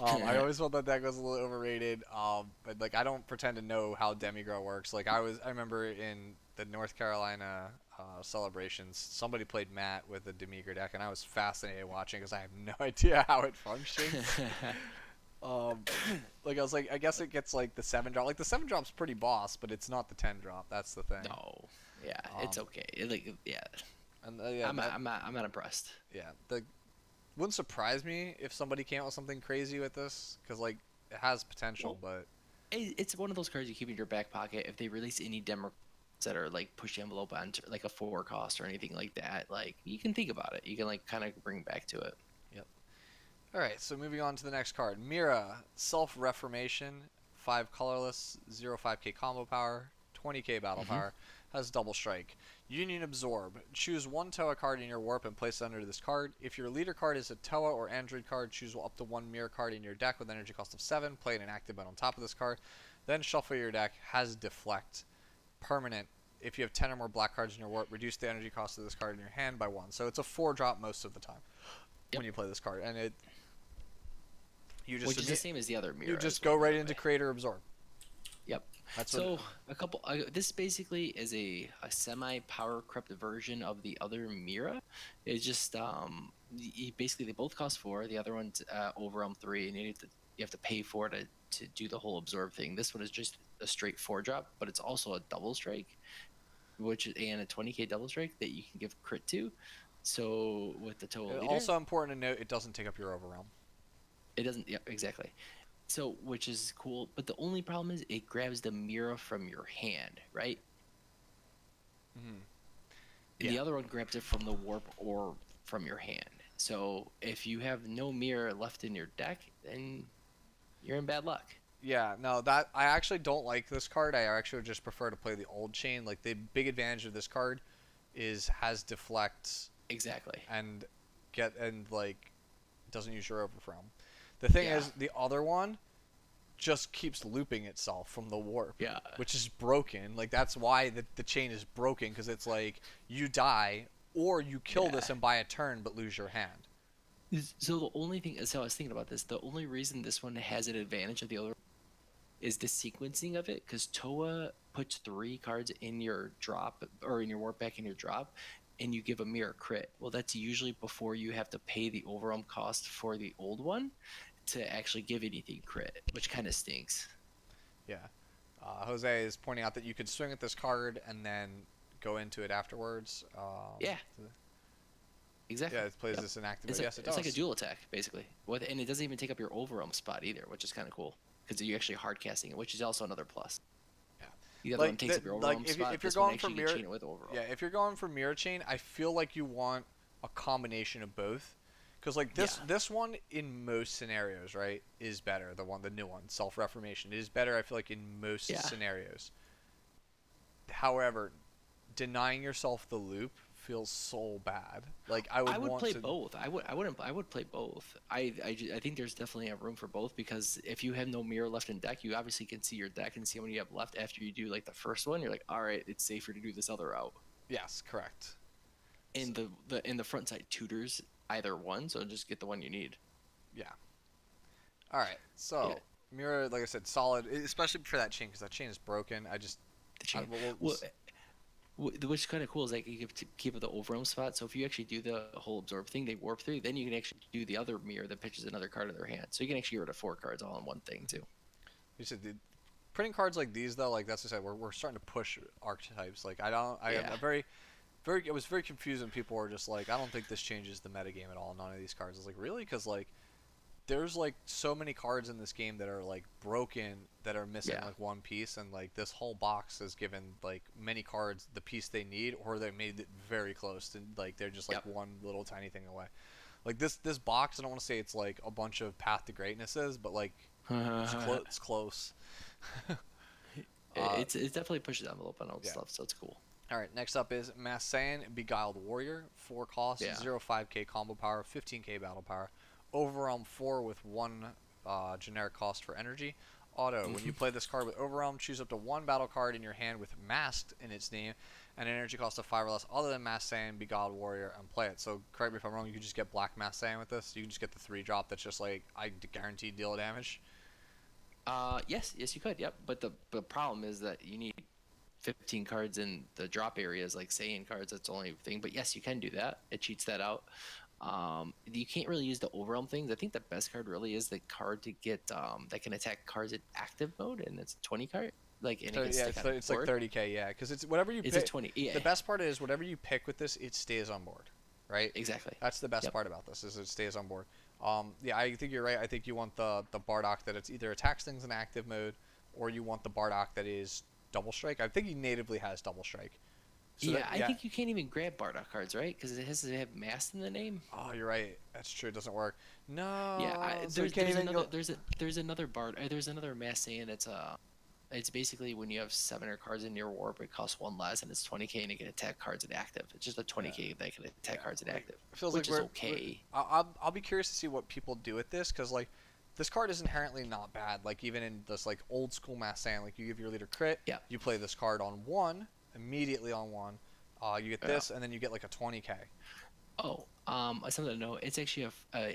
I always felt that deck was a little overrated. But like I don't pretend to know how Demigra works. Like I remember in the North Carolina celebrations, somebody played Matt with a Demigra deck, and I was fascinated watching because I have no idea how it functions. Um, like I was like, I guess it gets like the 7-drop. Like the 7-drop's pretty boss, but it's not the 10-drop. That's the thing.
No, yeah, it's
Um,
okay. Yeah,
and yeah,
I'm not impressed.
yeah, the wouldn't surprise me if somebody came out with something crazy with this, because like it has potential,
Well,
but
it's one of those cards you keep in your back pocket. If they release any demo that are like push the envelope on like a 4 cost or anything like that, like you can think about it. You can like kind of bring back to it.
yep. All right, so moving on to the next card, Mira, Self Reformation, 5 colorless, 0/5k combo power, 20k battle power, has double strike. Union Absorb. Choose one Toa card in your warp and place it under this card. If your leader card is a Toa or Android card, choose up to one Mirror card in your deck with energy cost of 7. Play an active button on top of this card. Then shuffle your deck. Has Deflect. Permanent. If you have 10 or more black cards in your warp, reduce the energy cost of this card in your hand by 1. So it's a 4-drop most of the time when you play this card. And
Which is the same as the other mirror.
You just go right into Creator Absorb.
Yep.
That's
so a couple. This basically is a semi power crept version of the other Mira. It's just basically they both cost 4. The other one's overwhelm 3, and you have to pay for it to do the whole absorb thing. This one is just a straight 4-drop, but it's also a double strike, and a 20k double strike that you can give crit to. So with the Toa leader,
also important to note, it doesn't take up your overwhelm.
it doesn't. Yeah, exactly. So, which is cool, but the only problem is it grabs the Mira from your hand, right?
Mm-hmm.
Yeah. The other one grabs it from the warp or from your hand. So, if you have no Mira left in your deck, then you're in bad luck.
Yeah, no, that I actually don't like this card. I actually just prefer to play the old chain. Like the big advantage of this card has deflect
Exactly.
and like doesn't use your overwhelm. The thing is, the other one just keeps looping itself from the warp, which is broken. Like that's why the chain is broken, because it's like you die or you kill this and buy a turn but lose your hand.
So the only thing, so I was thinking about this. The only reason this one has an advantage of the other is the sequencing of it, because Toa puts 3 cards in your drop or in your warp back in your drop, and you give a mirror crit. Well, that's usually before you have to pay the overwhelm cost for the old one to actually give anything crit, which kind of stinks.
Yeah. Jose is pointing out that you could swing at this card and then go into it afterwards.
Exactly.
Yeah, it plays this in active.
It's
yes, it does.
It's like a dual attack, basically. And it doesn't even take up your overwhelm spot either, which is kind of cool, because you're actually hard casting it, which is also another plus.
Yeah.
The other one takes up your overwhelm spot.
If you're
this one
going for
actually
mirror,
can chain it with overwhelm.
yeah, if you're going for mirror chain, I feel like you want a combination of both, because like this one in most scenarios, right, is better. The new one, Self Reformation, is better. I feel like in most scenarios. However, denying yourself the loop feels so bad. Like I would
play both. I would play both. I think there's definitely a room for both, because if you have no mirror left in deck, you obviously can see your deck and see how many you have left. After you do like the first one, you're like, all right, it's safer to do this other route.
Yes, correct.
And the front side tutors either one, so just get the one you need.
Yeah. All right. So mirror, like I said, solid, especially for that chain, because that chain is broken.
The chain. What's kind of cool is like you keep the overwhelm spot. So if you actually do the whole absorb thing, they warp through. Then you can actually do the other mirror that pitches another card in their hand. So you can actually get rid of 4 cards all in one thing too.
You said printing cards like these though, like that's what I said. We're starting to push archetypes. Like I'm very It was very confusing. People were just like, I don't think this changes the metagame at all. None of these cards. I was like, really? Because like there's like so many cards in this game that are like broken, that are missing
Yeah.
like one piece, and like this whole box has given like many cards the piece they need, or they made it very close, and like they're just like
Yep.
one little tiny thing away. Like this box, I don't want to say it's like a bunch of Path to Greatnesses, but like it's close. It's close. uh,
It definitely pushes the envelope on all the
yeah.
stuff, so it's cool.
All right. Next up is Mass Saiyan Beguiled Warrior. 4 cost,
Yeah.
0 5k combo power, 15k battle power. Overwhelm 4 with 1 generic cost for energy. Auto. When you play this card with Overwhelm, choose up to 1 battle card in your hand with Masked in its name and an energy cost of 5 or less other than Mass Saiyan Beguiled Warrior and play it. So correct me if I'm wrong, you can just get Black Mass Saiyan with this. You can just get the 3 drop that's just like, I guaranteed deal damage.
Yes, you could. Yep. But the problem is that you need 15 cards in the drop areas, like Saiyan cards. That's the only thing. But yes, you can do that. It cheats that out. You can't really use the overwhelm things. I think the best card really is the card to get that can attack cards in active mode, and it's 20 card. Like, and
So,
it can
yeah,
stick on
it's like
board.
30k, yeah, because it's whatever you
It's a
pick.
20. Yeah.
The best part is whatever you pick with this, it stays on board, right?
Exactly.
That's the best
Yep.
part about this, is it stays on board. Yeah, I think you're right. I think you want the Bardock that it's either attacks things in active mode, or you want the Bardock that is double strike. I think he natively has double strike. So
Yeah,
that,
I think you can't even grab Bardock cards, right? Because it has to have Mass in the name.
Oh, you're right. That's true. It doesn't work.
Yeah,
No. So you
there's
can't
there's
even
another
go.
there's another Bard there's another Mass saying it's basically when you have 7 cards in your warp, it costs 1 less, and it's 20k, and it can attack cards in active. It's just a 20k that can attack cards in
Like,
active,
it feels
which
like
is
we're.
okay.
I'll be curious to see what people do with this, because like this card is inherently not bad. Like even in this like old school Mass Saiyan, like you give your leader crit,
Yeah.
you play this card on 1, immediately on 1. You get
Yeah.
this, and then you get like a 20k.
Oh, something to know. It's actually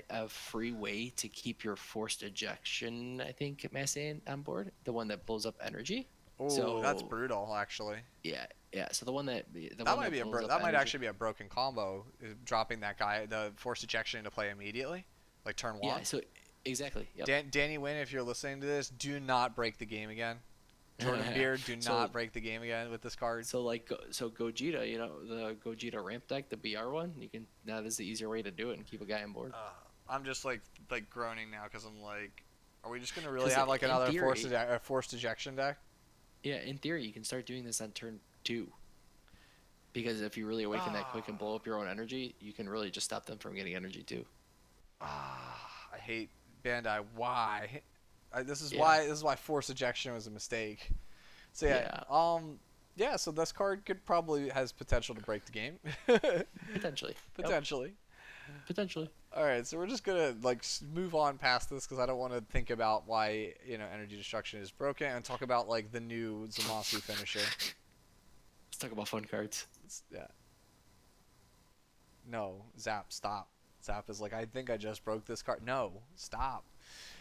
a free way to keep your forced ejection, I think, Mass saying on board, the one that blows up energy.
Oh,
So
that's brutal, actually.
yeah. So the one that
That might be
blows up
that might
energy.
actually be a broken combo, dropping that guy the forced ejection into play immediately, like turn 1.
Yeah. So exactly. Yep.
Danny Wynn, if you're listening to this, do not break the game again. Jordan Beard, do
So-
not break the game again with this card.
So like Gogeta, the Gogeta ramp deck, the BR one, you can now this is the easier way to do it and keep a guy on board.
I'm just like groaning now because I'm like, are we just gonna really
'Cause
have like
in
another
theory-
forced ejection deck?
Yeah, in theory, you can start doing this on turn 2. Because if you really awaken that quick and blow up your own energy, you can really just stop them from getting energy too.
I hate Bandai. Why? This is
Yeah.
why forced ejection was a mistake. So yeah. So this card could probably has potential to break the game.
Potentially. Yep,
Potentially.
potentially.
All right, so we're just gonna like move on past this because I don't want to think about why energy destruction is broken and talk about like the new Zamasu finisher.
Let's talk about fun cards.
Yeah. No, Zap, stop. Zap is like, I think I just broke this card. No, stop.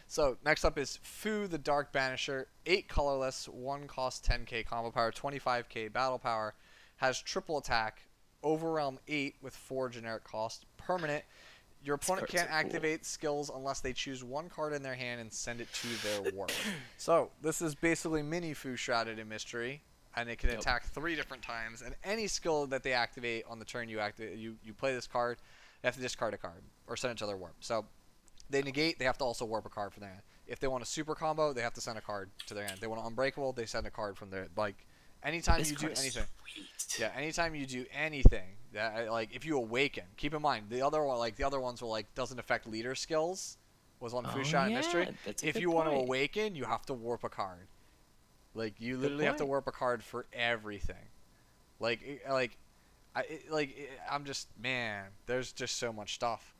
So next up is Fu the Dark Banisher. 8 colorless, 1 cost 10k combo power, 25k battle power, has triple attack, overwhelm 8 with 4 generic cost, permanent. Your opponent
cards
can't
are cool.
activate skills unless they choose 1 card in their hand and send it to their warp. So this is basically mini Fu Shrouded in Mystery, and it can
Yep.
attack 3 different times. And any skill that they activate on the turn you activate, you play this card, they have to discard a card or send it to their warp. So they negate, they have to also warp a card from their hand. If they want a super combo, they have to send a card to their hand. They want an unbreakable, they send a card from their anytime
This
you do
card is
anything.
sweet.
Yeah, anytime you do anything that like if you awaken, keep in mind the other ones were like doesn't affect leader skills was on Fu Shrouded Mystery.
That's a
If
good
you want to
point.
awaken, you have to warp a card. Like you
Good
literally have to
point.
warp a card for everything. I'm just man. There's just so much stuff.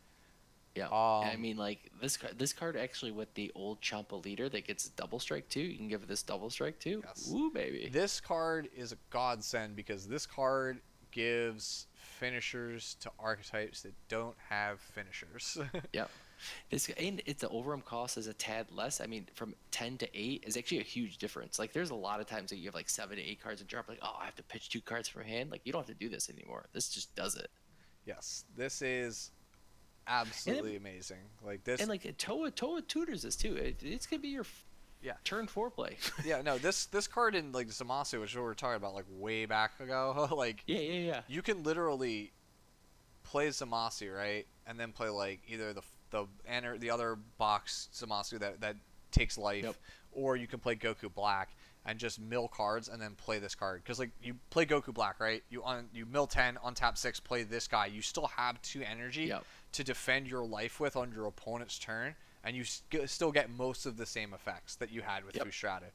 Yeah, I mean, like this card actually with the old Champa leader that gets double strike too. You can give this double strike too.
Yes.
Ooh, baby.
This card is a godsend because this card gives finishers to archetypes that don't have finishers.
Yeah. And it's the overwhelm cost is a tad less. I mean, from 10 to 8 is actually a huge difference. Like, there's a lot of times that you have like 7 to 8 cards and drop. Like, oh, I have to pitch 2 cards from hand. Like, you don't have to do this anymore. This just does it.
Yes, this is absolutely amazing. Like this,
And like Toa tutors this too. It's gonna be your
Yeah.
turn 4 play.
Yeah, no, this card in like Zamasu, which we were talking about like way back ago, like
Yeah, yeah, yeah.
you can literally play Zamasu, right, and then play like either the other box Zamasu that takes life,
Yep.
or you can play Goku Black and just mill cards and then play this card. Because like you play Goku Black, right? You mill 10, untap 6, play this guy. You still have 2 energy
Yep.
to defend your life with on your opponent's turn, and you still get most of the same effects that you had with
Yep.
Fushrated.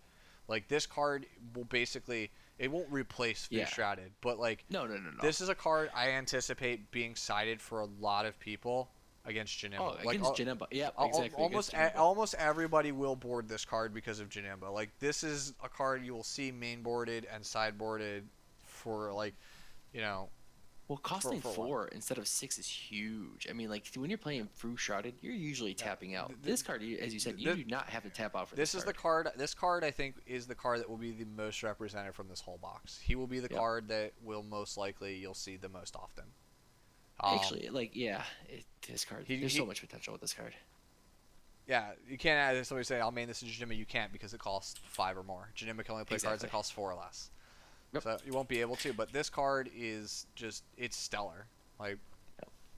Like this card will basically, it won't replace
Yeah.
Fushrated, but like
No.
this is a card I anticipate being sided for a lot of people against Janemba.
Oh,
Like,
against Janemba. Yeah, exactly.
almost everybody will board this card because of Janemba. Like this is a card you will see main boarded and sideboarded for like, you know,
Well, costing
for a
4 instead of 6 is huge. I mean, like when you're playing Fruit Shrouded, you're usually tapping out. This card, as you said, you do not have to tap out for this.
This is the card. This card I think is the card that will be the most represented from this whole box. He will be the card that will most likely you'll see the most often.
Actually, like this card. There's so much potential with this card.
Yeah, you can't add somebody say I'll main this in Janemba. You can't because it costs 5 or more. Janemba can only play cards that cost 4 or less.
Yep.
So you won't be able to. But this card is it's stellar. Like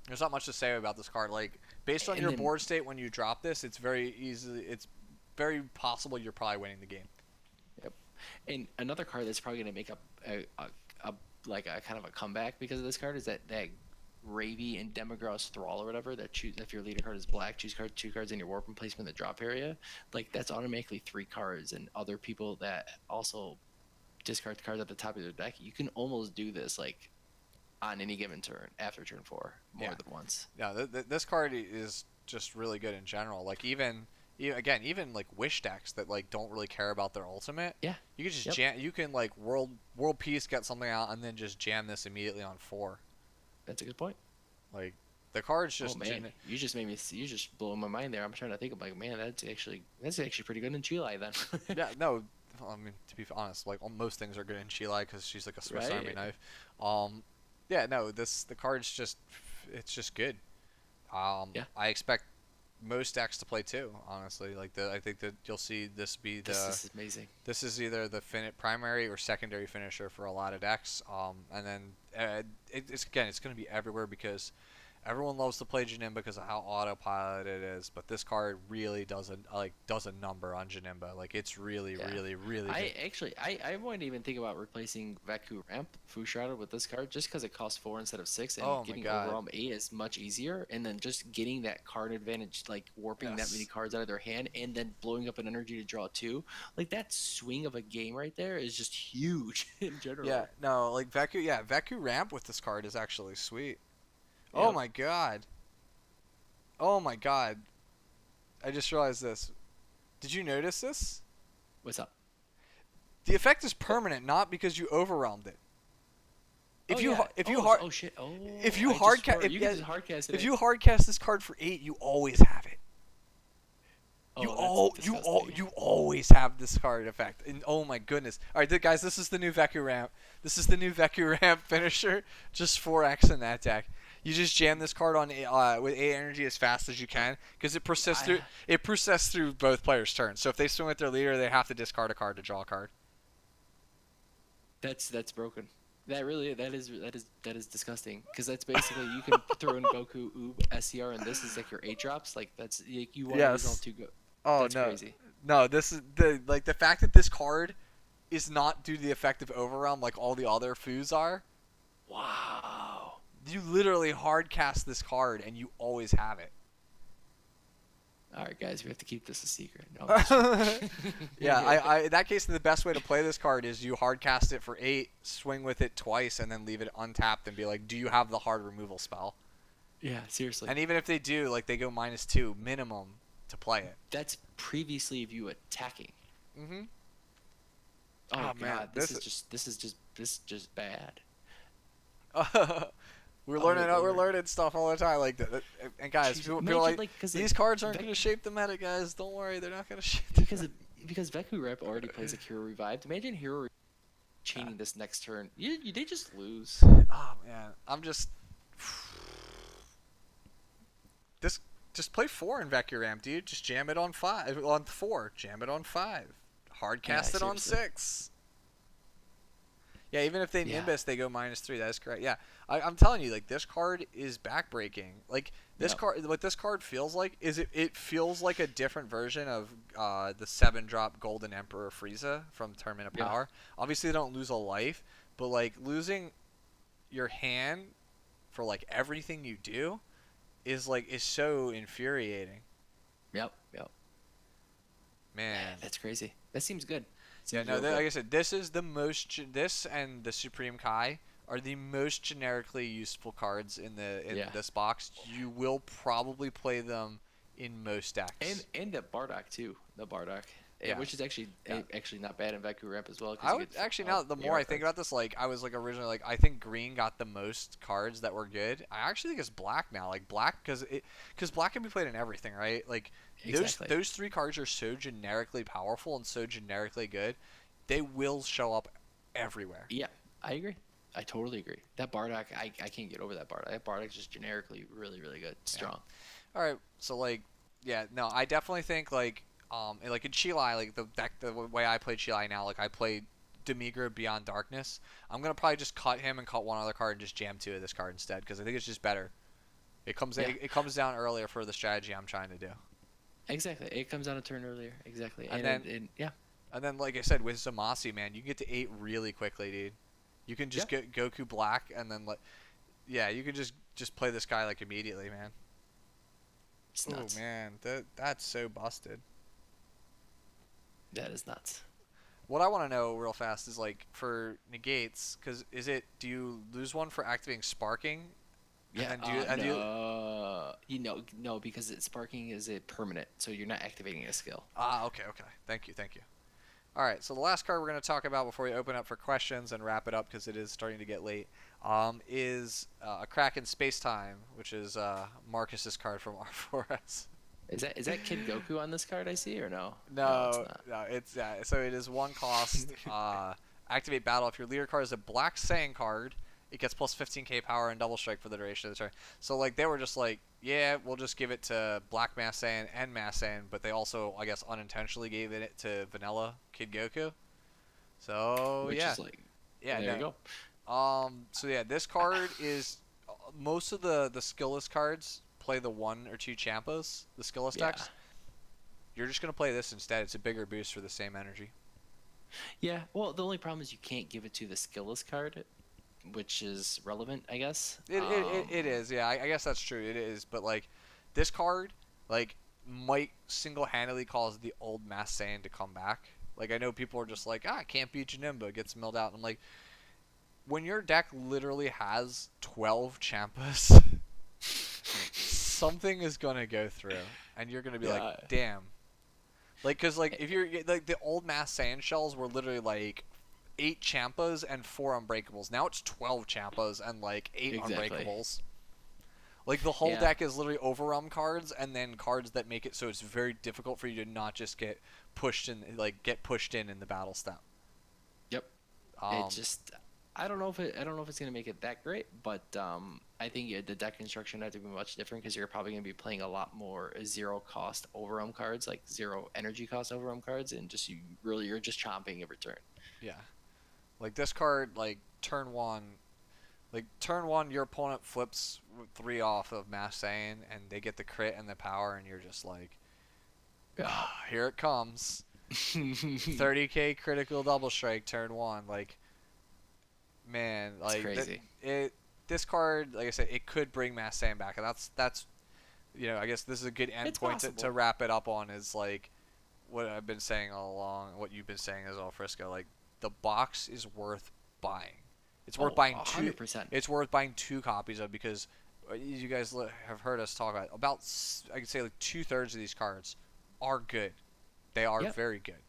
there's not much to say about this card. Like based on your board state when you drop this, it's very very possible you're probably winning the game.
Yep. And another card that's probably going to make a kind of a comeback because of this card is that Ravy and Demagogue's Thrall or whatever that choose if your leader card is black, choose 2 cards in your warp placement in the drop area. Like that's automatically 3 cards, and other people that also discard cards at the top of their deck, you can almost do this like on any given turn after turn 4 more than once.
Yeah, this card is just really good in general. Like even like wish decks that like don't really care about their ultimate.
Yeah,
you can just jam. You can like world peace, get something out, and then just jam this immediately on 4.
That's a good point.
Like the card's just.
Oh man, you just blowing my mind there. I'm trying to think of like, man, that's actually pretty good in Chile then.
Yeah, no, I mean to be honest, like most things are good in Chile because she's like a Swiss Army knife. Yeah, no, the card's just good.
Yeah.
I expect most decks to play too. Honestly, like I think that you'll see this be the.
This is amazing.
This is either the primary or secondary finisher for a lot of decks. And then it's going to be everywhere because everyone loves to play Janemba because of how autopilot it is. But this card really does a number on Janemba. Like it's really good.
I wouldn't even think about replacing Vaku Ramp Fushrated with this card just because it costs 4 instead of 6, and getting Overwhelm 8 is much easier. And then just getting that card advantage, like warping that many cards out of their hand, and then blowing up an energy to draw 2, like that swing of a game right there is just huge in general.
Yeah, no, like Vaku Ramp with this card is actually sweet.
Yep.
Oh my god. Oh my god. I just realized this. Did you notice this?
What's up?
The effect is permanent, not because you overwhelmed it. If you hardcast this card for 8, you always have it. You always have this card effect. And oh my goodness. All right, guys, this is the new Vacu Ramp. This is the new Vacu Ramp finisher. Just 4x in that deck. You just jam this card on with 8 energy as fast as you can because it persists through both players' turns. So if they swing with their leader, they have to discard a card to draw a card.
That's broken. That is disgusting because that's basically you can throw in Goku, Oob, SCR, and this is like your 8 drops. Like that's like, you want to use all 2 go.
Oh,
that's crazy.
No, this is the fact that this card is not due to the effect of Overwhelm like all the other foos are.
Wow.
You literally hard cast this card and you always have it.
All right, guys, we have to keep this a secret. No,
yeah, in that case, the best way to play this card is you hard cast it for 8, swing with it twice, and then leave it untapped and be like, do you have the hard removal spell?
Yeah, seriously.
And even if they do, like they go -2 minimum to play it.
That's previously of you attacking.
Mm-hmm.
Oh god, man, this is just bad.
We're learning stuff all the time, like that. And guys, people like these cards aren't going to shape the meta, guys. Don't worry, they're not going to shape.
Because Veku Rep already plays like Hero Revived. Imagine Hero chaining this next turn. They just lose.
Oh man, I'm just Just play 4 in Vector Ramp, dude. Just jam it on 5, on 4. Jam it on 5.
Yeah,
Hardcast it on
seriously.
6. Yeah, even if they
Yeah.
Nimbus, they go -3. That is correct. Yeah, I'm telling you, like this card is backbreaking. Like this
Yep.
card, what this card feels like is it feels like a different version of the 7-drop Golden Emperor Frieza from Tournament of
Yeah.
Power. Obviously, they don't lose a life, but like losing your hand for like everything you do is so infuriating,
Yep. Yep.
man.
That's crazy. That seems good.
Yeah,
Seems
no,
real good.
like I said, this is the most. This and the Supreme Kai are the most generically useful cards in
Yeah.
this box. You will probably play them in most
And
decks.
and the Bardock too. The Bardock,
Yeah,
which is actually
yeah.
actually not bad in Vancouver Ramp as well because
I
you
would
get
actually now the more
AR
I think
cards.
about this, like I was like originally like I think green got the most cards that were good. I actually think it's black now, like black because black can be played in everything, right? Like
Exactly.
those 3 cards are so generically powerful and so generically good, they will show up everywhere.
Yeah, I agree. I totally agree. That Bardock, I can't get over that Bardock. That Bardock's just generically really, really good.
Yeah.
Strong.
All right, so like, yeah, no, I definitely think like in Chilai, like the way I play Chilai now, like I played Demigra Beyond Darkness. I'm gonna probably just cut him and cut one other card and just jam 2 of this card instead because I think it's just better.
Yeah,
It comes down earlier for the strategy I'm trying to do,
exactly. It comes on a turn earlier. Exactly.
and
And
then
yeah.
and then like I said with Zamasi, man, you can get to 8 really quickly, dude. You can
Yeah.
just get Goku Black and then like yeah, you can just play this guy like immediately, man.
It's
Oh
nuts.
man, that's so busted.
That is nuts.
What I want to know real fast is like for negates, because do you lose one for activating sparking, and
Yeah.
then do you
No. No, because sparking is a permanent, so you're not activating a skill.
okay, thank you. All right, so the last card we're going to talk about before we open up for questions and wrap it up because it is starting to get late, is a Kraken Space Time, which is Marcus's card from R4S.
Is that Kid Goku on this card I see or no? No, it's
No,
not.
no, it's so it is 1 cost. Activate battle. If your leader card is a black Saiyan card, it gets plus 15k power and double strike for the duration of the turn. So like they were just like, yeah, we'll just give it to Black Mass Saiyan and Mass Saiyan, but they also I guess unintentionally gave it to Vanilla Kid Goku. So
Which
yeah,
is like,
yeah,
there you go.
no. So yeah, this card is most of the skillless cards play the 1 or 2 Champas, the skillless
Yeah.
decks. You're just gonna play this instead. It's a bigger boost for the same energy.
Yeah. Well, the only problem is you can't give it to the skillless card, which is relevant, I guess.
It is, yeah. I guess that's true. It is, but like this card, like might single-handedly cause the old Mass Saiyan to come back. Like I know people are just like, it can't beat Janemba, gets milled out. And I'm like, when your deck literally has 12 Champas, something is gonna go through, and you're gonna be like,
Yeah.
damn. Like, cause like if you're like the old Mass Saiyan shells were literally like 8 Champas and 4 Unbreakables. Now it's 12 Champas and like 8
Exactly.
Unbreakables. Like the whole
Yeah.
deck is literally overwhelm cards and then cards that make it so it's very difficult for you to not just get pushed in, like get pushed in the battle step.
Yep. It
Um,
just, I don't know if it's gonna make it that great, but I think the deck construction had to be much different because you're probably gonna be playing a lot more zero cost overwhelm cards, like zero energy cost overwhelm cards, and just you're just chomping every turn.
yeah. Like this card, turn one, your opponent flips 3 off of Mass Saiyan and they get the crit and the power, and you're just like,
Yeah.
here it comes. 30k critical double strike turn 1. Like, man,
It's
like
crazy.
this card, like I said, it could bring Mass Saiyan back, and that's I guess this is a good
It's
endpoint to
possible.
wrap it up on. Is like what I've been saying all along, what you've been saying as well, Frisco. Like the box is worth buying. It's worth
Oh,
buying
100%.
It's worth buying 2 copies of because you guys have heard us talk about I could say like 2/3 of these cards are good. They are
Yep.
very good.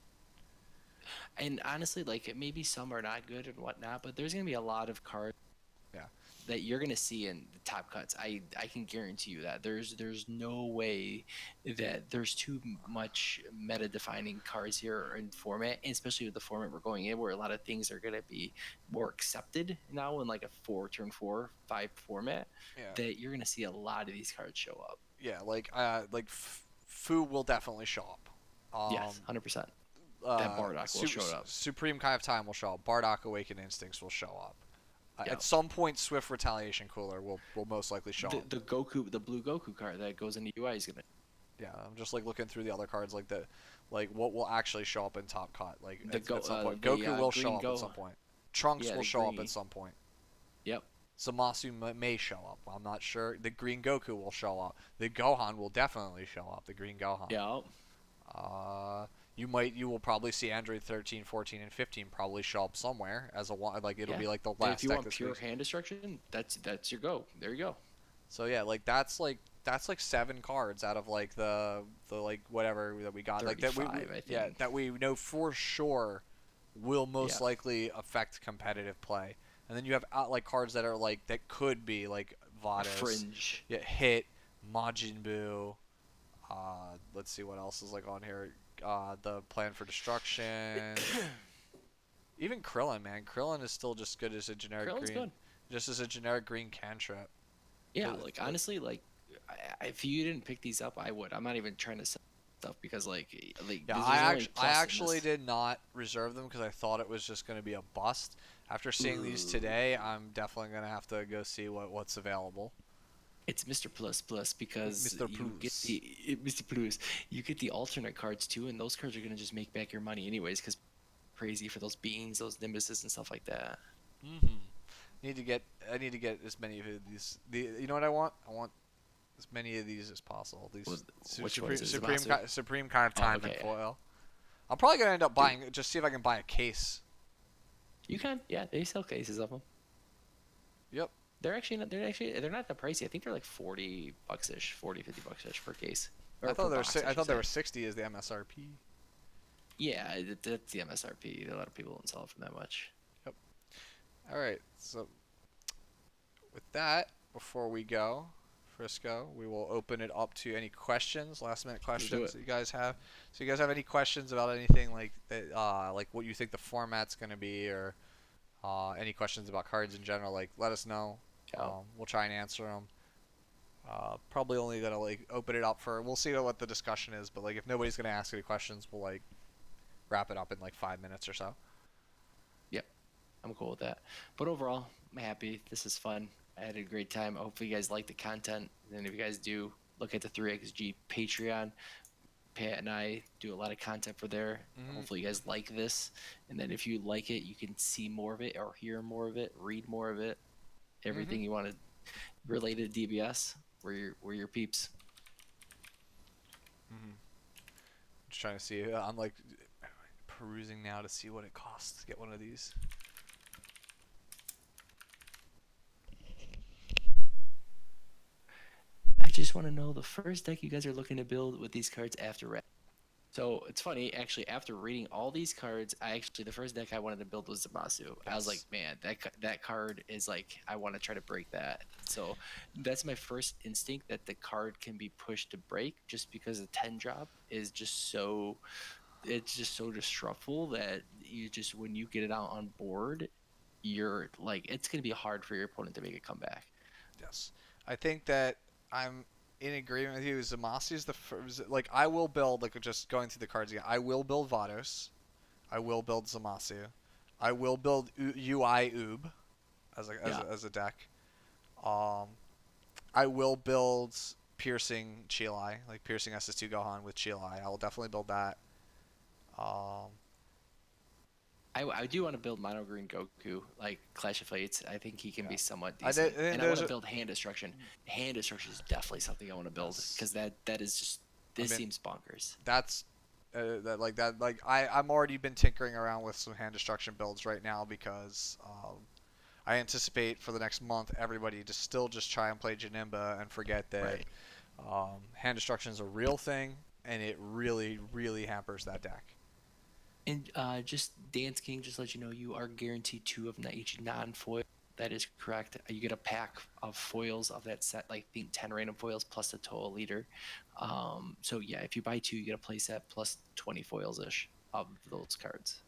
And honestly, like maybe some are not good and whatnot, but there's gonna be a lot of cards
Yeah.
that you're gonna see in the top cuts. I can guarantee you that there's no way that there's too much meta defining cards here in format, and especially with the format we're going in, where a lot of things are gonna be more accepted now in like a 4 turn 4 5 format.
Yeah.
That you're gonna see a lot of these cards show up.
yeah, Fu will definitely show up.
Yes, 100%. That Bardock will show up.
Supreme Kai of Time will show up. Bardock Awakened Instincts will show up. At
Yep.
some point, Swift Retaliation Cooler will most likely show up.
The Goku, the blue Goku card that goes into UI is gonna.
Yeah, I'm just like looking through the other cards, like what will actually show up in Top Cut, like at some point. Goku will show up at some point. Trunks will show up at some point.
Yep.
Zamasu may show up. I'm not sure. The Green Goku will show up. The Gohan will definitely show up. The Green Gohan.
Yeah.
You will probably see Android 13, 14, and 15 probably show up somewhere as a one. Like it'll be like the
And
last.
if you
deck
want
this
pure
week.
hand destruction, that's your go. There you go.
So yeah, that's like 7 cards out of like the like whatever that we got. Like that we
I think.
yeah that we know for sure will most likely affect competitive play. And then you have like cards that are like that could be like Vados,
Fringe.
yeah, Hit, Majin Buu. Let's see what else is like on here. The Plan for Destruction. Even Krillin, man. Krillin is still just good as a generic
Krillin's
green.
good.
Just as a generic green cantrip.
Yeah, like honestly, like if you didn't pick these up, I would. I'm not even trying to sell stuff because
Yeah,
there's
I
only plus in
actually
this.
did not reserve them because I thought it was just going to be a bust. After seeing these
Ooh.
today, I'm definitely going to have to go see what's available.
It's Mr. Plus Plus because
Mr.
you get
Plus.
Mr. Plus. You get the alternate cards too, and those cards are gonna just make back your money anyways. Because crazy for those beans, those nimbuses, and stuff like that.
I need to get as many of these. You know what I want? I want as many of these as possible. These
Which ones is it?
Supreme kind of
Oh,
time
okay,
and foil. I'm probably gonna end up buying. Just see if I can buy a case.
You can, yeah. They sell cases of them.
Yep.
They're not that pricey. I think they're like $40 ish, 40, $50 ish per case.
I thought they were 60 as the MSRP.
Yeah, that's the MSRP. A lot of people don't sell it for that much.
Yep. All right. So with that, before we go, Frisco, we will open it up to any questions, last minute questions that you guys have. So you guys have any questions about anything like that, like what you think the format's gonna be, or any questions about cards in general? Like let us know.
Yeah.
We'll try and answer them. Probably only gonna like open it up for. We'll see what the discussion is, but like if nobody's gonna ask any questions, we'll like wrap it up in like 5 minutes or so.
Yep, I'm cool with that. But overall, I'm happy. This is fun. I had a great time. Hopefully you guys like the content. And if you guys do, look at the 3XG Patreon. Pat and I do a lot of content for there. Hopefully you guys like this. And then if you like it, you can see more of it or hear more of it, read more of it. Everything you want to related to DBS. We're your peeps.
Just trying to see. I'm like perusing now to see what it costs to get one of these.
I just want to know the first deck you guys are looking to build with these cards after red. So it's funny, actually, after reading all these cards, the first deck I wanted to build was Zamasu. I was like, man, that card is like, I want to try to break that. So that's my first instinct, that the card can be pushed to break, just because the 10 drop is just so, it's just so disruptful that you just, when you get it out on board, you're like, it's going to be hard for your opponent to make a comeback.
Yes, I think that I'm in agreement with you. Zamasu is the first. Like I will build, like just going through the cards again. I will build Vados. I will build Zamasu. I will build UI Oob as a deck. I will build Piercing Chilai, like Piercing SS2 Gohan with Chilai. I will definitely build that.
I do want to build Mono Green Goku, like Clash of Fates. I think he can be somewhat decent. And I want to build Hand Destruction. Hand Destruction is definitely something I want to build, because that is just, seems bonkers.
That's I'm already been tinkering around with some Hand Destruction builds right now, because I anticipate for the next month everybody to still just try and play Janemba and forget that Hand Destruction is a real thing, and it really, really hampers that deck.
And just Dance King, just let you know, you are guaranteed 2 of each non-foil. That is correct. You get a pack of foils of that set, like I think 10 random foils plus the Toa leader. So yeah, if you buy 2, you get a play set plus 20 foils ish of those cards.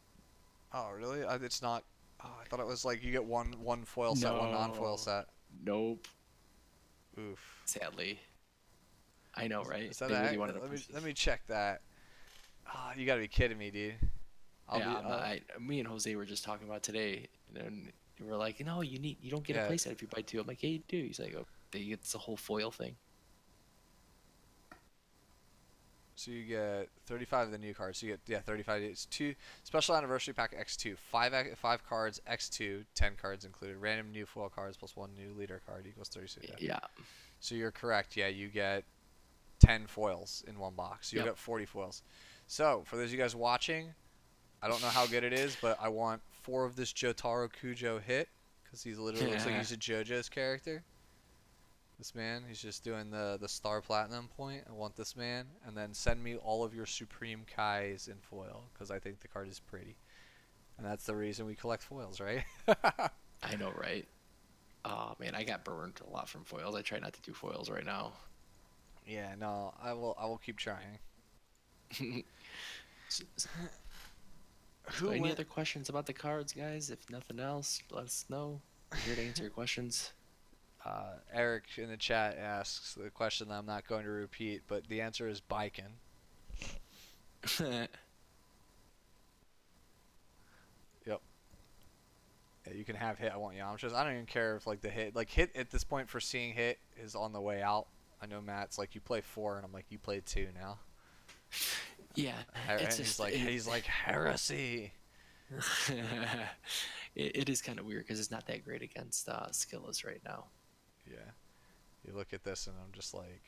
Oh really? It's not. Oh, I thought it was like you get one foil set, one non-foil set.
Nope.
Oof.
Sadly. I know, right?
Is that
They really
act?
wanted to
Let me
push
let
these.
me check that. Ah, you gotta be kidding me, dude. I'll
Yeah,
be.
me and Jose were just talking about today, and then we're like, no, you don't get a
Yeah.
playset if you buy two. I'm like, yeah, you do. He's like, oh, it's a whole foil thing.
So you get 35 of the new cards. So you get 35. It's two special anniversary pack X2. Five cards X2. 10 cards included. Random new foil cards plus one new leader card equals 32. Yeah.
Yeah.
So you're correct. Yeah, you get 10 foils in one box. You'll
Yep.
get 40 foils. So for those of you guys watching, I don't know how good it is, but I want 4 of this Jotaro Kujo hit because he's literally looks like he's a JoJo's character. This man, he's just doing the star platinum point. I want this man, and then send me all of your Supreme Kais in foil because I think the card is pretty, and that's the reason we collect foils, right?
I know, right? Oh man, I got burned a lot from foils. I try not to do foils right now.
Yeah, no, I will. I will keep trying.
So,
Who
any
went?
other questions about the cards, guys? If nothing else, let us know. We're here to answer your questions.
Eric in the chat asks the question that I'm not going to repeat, but the answer is Baiken. Yep. Yeah, you can have hit. I want Yamchas. I don't even care if like the hit at this point for seeing hit is on the way out. I know Matt's like you play 4, and I'm like you play 2 now.
Yeah,
And
it's
he's
just
like heresy.
it is kind of weird because it's not that great against Skillas right now.
Yeah. You look at this and I'm just like,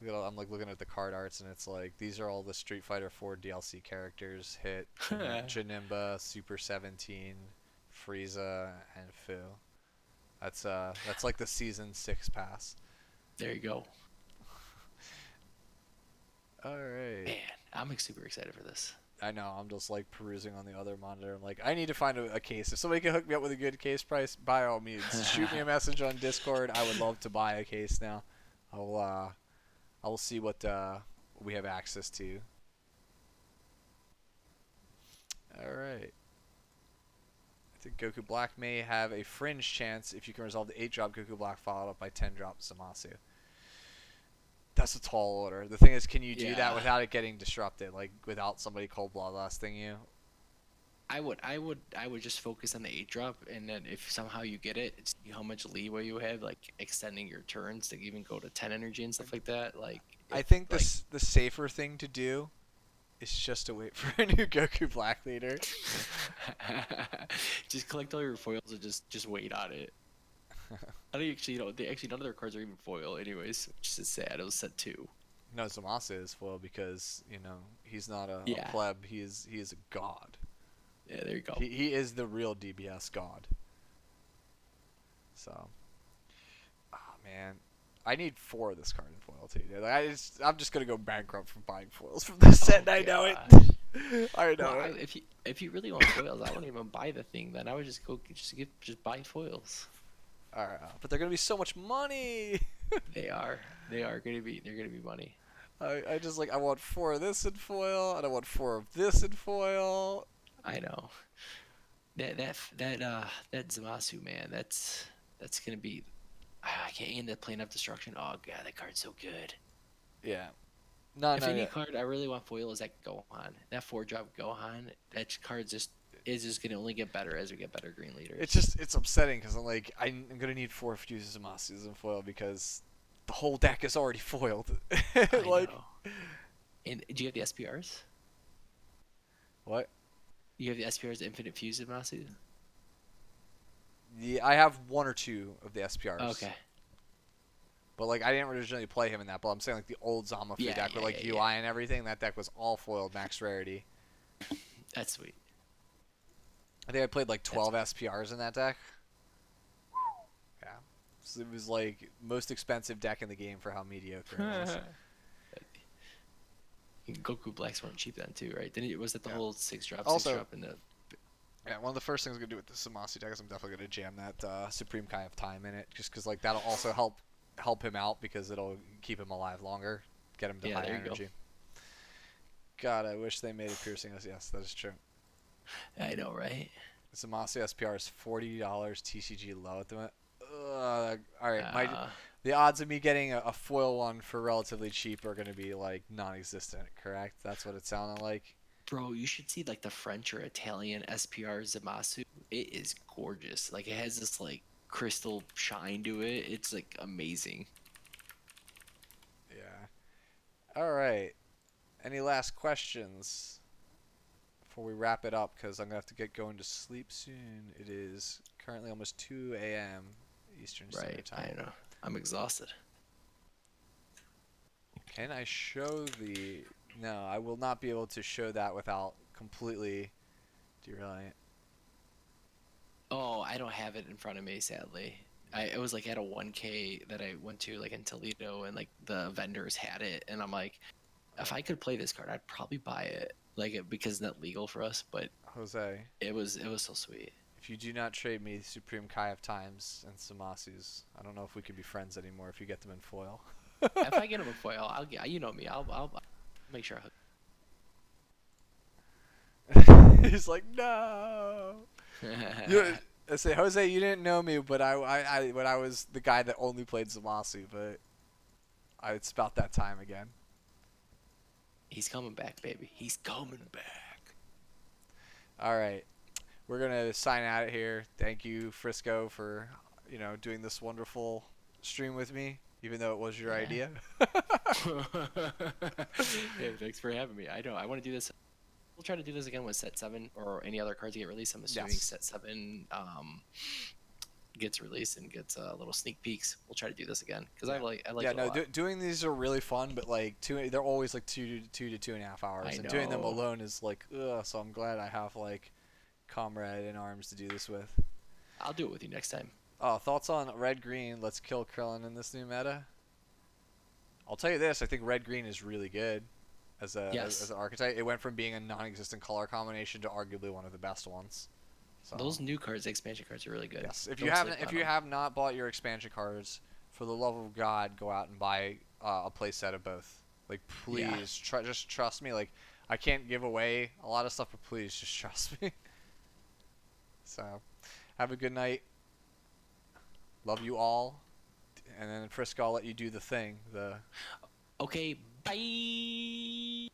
I'm like looking at the card arts and it's like these are all the Street Fighter 4 DLC characters: Hit, Janemba, Super 17, Frieza, and Fu. That's like the season 6 pass.
There you go.
All right.
Man, I'm super excited for this.
I know. I'm just like perusing on the other monitor. I'm like, I need to find a case. If somebody can hook me up with a good case price, by all means, shoot me a message on Discord. I would love to buy a case now. I will see what we have access to. All right. I think Goku Black may have a fringe chance if you can resolve the 8-drop Goku Black followed up by 10-drop Zamasu. That's a tall order. The thing is, can you do that without it getting disrupted? Like, without somebody cold bloodlusting you?
I would just focus on the 8-drop, and then if somehow you get it, see how much leeway you have, like extending your turns to even go to 10 energy and stuff like that. Like,
I think the safer thing to do is just to wait for a new Goku Black leader.
just collect all your foils and just wait on it. I think actually, none of their cards are even foil, anyways, which is sad. It was set 2.
No, Zamasu is foil because he's not a
Yeah.
pleb. He is a god.
Yeah, there you go.
He is the real DBS god. So, oh man, I need 4 of this card in foil too. Dude. Like, I'm just gonna go bankrupt from buying foils from this set. And I know it. I know
Well,
it.
if you really want foils, I wouldn't even buy the thing. Then I would just buy foils.
All right, but they're gonna be so much money.
They're gonna be money.
I just I want 4 of this in foil, and I want 4 of this in foil.
I know. That Zamasu, man, that's gonna be. I can't end up playing up destruction. Oh god, that card's so good.
Yeah. No,
if
no,
any
yeah.
card I really want foil is that Gohan. That 4-drop Gohan. That card is just gonna only get better as we get better green leaders.
It's upsetting because I'm gonna need 4 Fuses Zamasus in foil because the whole deck is already foiled.
I know. And do you have the SPRs?
What?
You have the SPRs Infinite Fuse Zamasu?
Yeah, I have 1 or 2 of the SPRs.
Okay.
But I didn't originally play him in that. But I'm saying the old Zamafu deck with UI and everything. That deck was all foiled max rarity.
That's sweet.
I think I played 12 SPRs in that deck. Yeah. So it was most expensive deck in the game for how mediocre it was.
Goku Blacks weren't cheap then too, right? Was that the whole 6-drop,
Also,
6-drop in the...
Yeah, one of the first things I'm going to do with the Zamasu deck is I'm definitely going to jam that Supreme Kai of Time in it. Just because that'll also help him out because it'll keep him alive longer. Get him to high energy. God, I wish they made it piercing us. Yes, that is true.
I know, right?
Zamasu SPR is $40 TCG low at the moment. All right, the odds of me getting a foil one for relatively cheap are going to be like non-existent, correct? That's what it sounded like.
Bro, you should see like the French or Italian SPR Zamasu. It is gorgeous. Like it has this like crystal shine to it. It's like amazing.
Yeah. All right. Any last questions before we wrap it up? Because I'm gonna have to get going to sleep soon. It is currently almost 2 a.m. Eastern Standard
Right, I
Time.
know. I'm exhausted.
Can I show the? No, I will not be able to show that without completely derailing it.
Oh, I don't have it in front of me, sadly. It was like at a 1K that I went to like in Toledo, and like the vendors had it, and I'm like, if I could play this card, I'd probably buy it, like because it's not legal for us, but
Jose,
it was so sweet.
if you do not trade me Supreme Kai of Times and Samasus, I don't know if we can be friends anymore if you get them in foil.
If I get him a foil, I'll get. You know me, I'll make sure.
He's like, no. You, I say, Jose, you didn't know me, but when I was the guy that only played Zamasu, but it's about that time again.
He's coming back, baby. He's coming back.
All right, we're gonna sign out here. Thank you, Frisco, for doing this wonderful stream with me, even though it was your
Yeah.
idea.
Hey, thanks for having me. I know. I want to do this. We'll try to do this again with set 7 or any other cards get released. I'm assuming
Yes.
set 7 gets released and gets little sneak peeks. We'll try to do this again because I like
Yeah,
it a
no,
lot.
doing these are really fun, but like they're always like two to 2.5 hours,
I
and doing them
know.
alone is like, ugh. So I'm glad I have like comrade in arms to do this with.
I'll do it with you next time.
Oh, thoughts on red green? Let's kill Krillin in this new meta. I'll tell you this: I think red green is really good as
Yes.
as an archetype. It went from being a non-existent color combination to arguably one of the best ones. So
Those new cards, expansion cards, are really good.
yes, if
Don't
you
sleep
haven't, if
on
you
them.
have not bought your expansion cards, for the love of God, go out and buy a playset of both. Like,
Yeah.
please, just trust me. Like, I can't give away a lot of stuff, but please just trust me. So, have a good night. Love you all. And then Frisco, I'll let you do the thing.
Okay. Bye.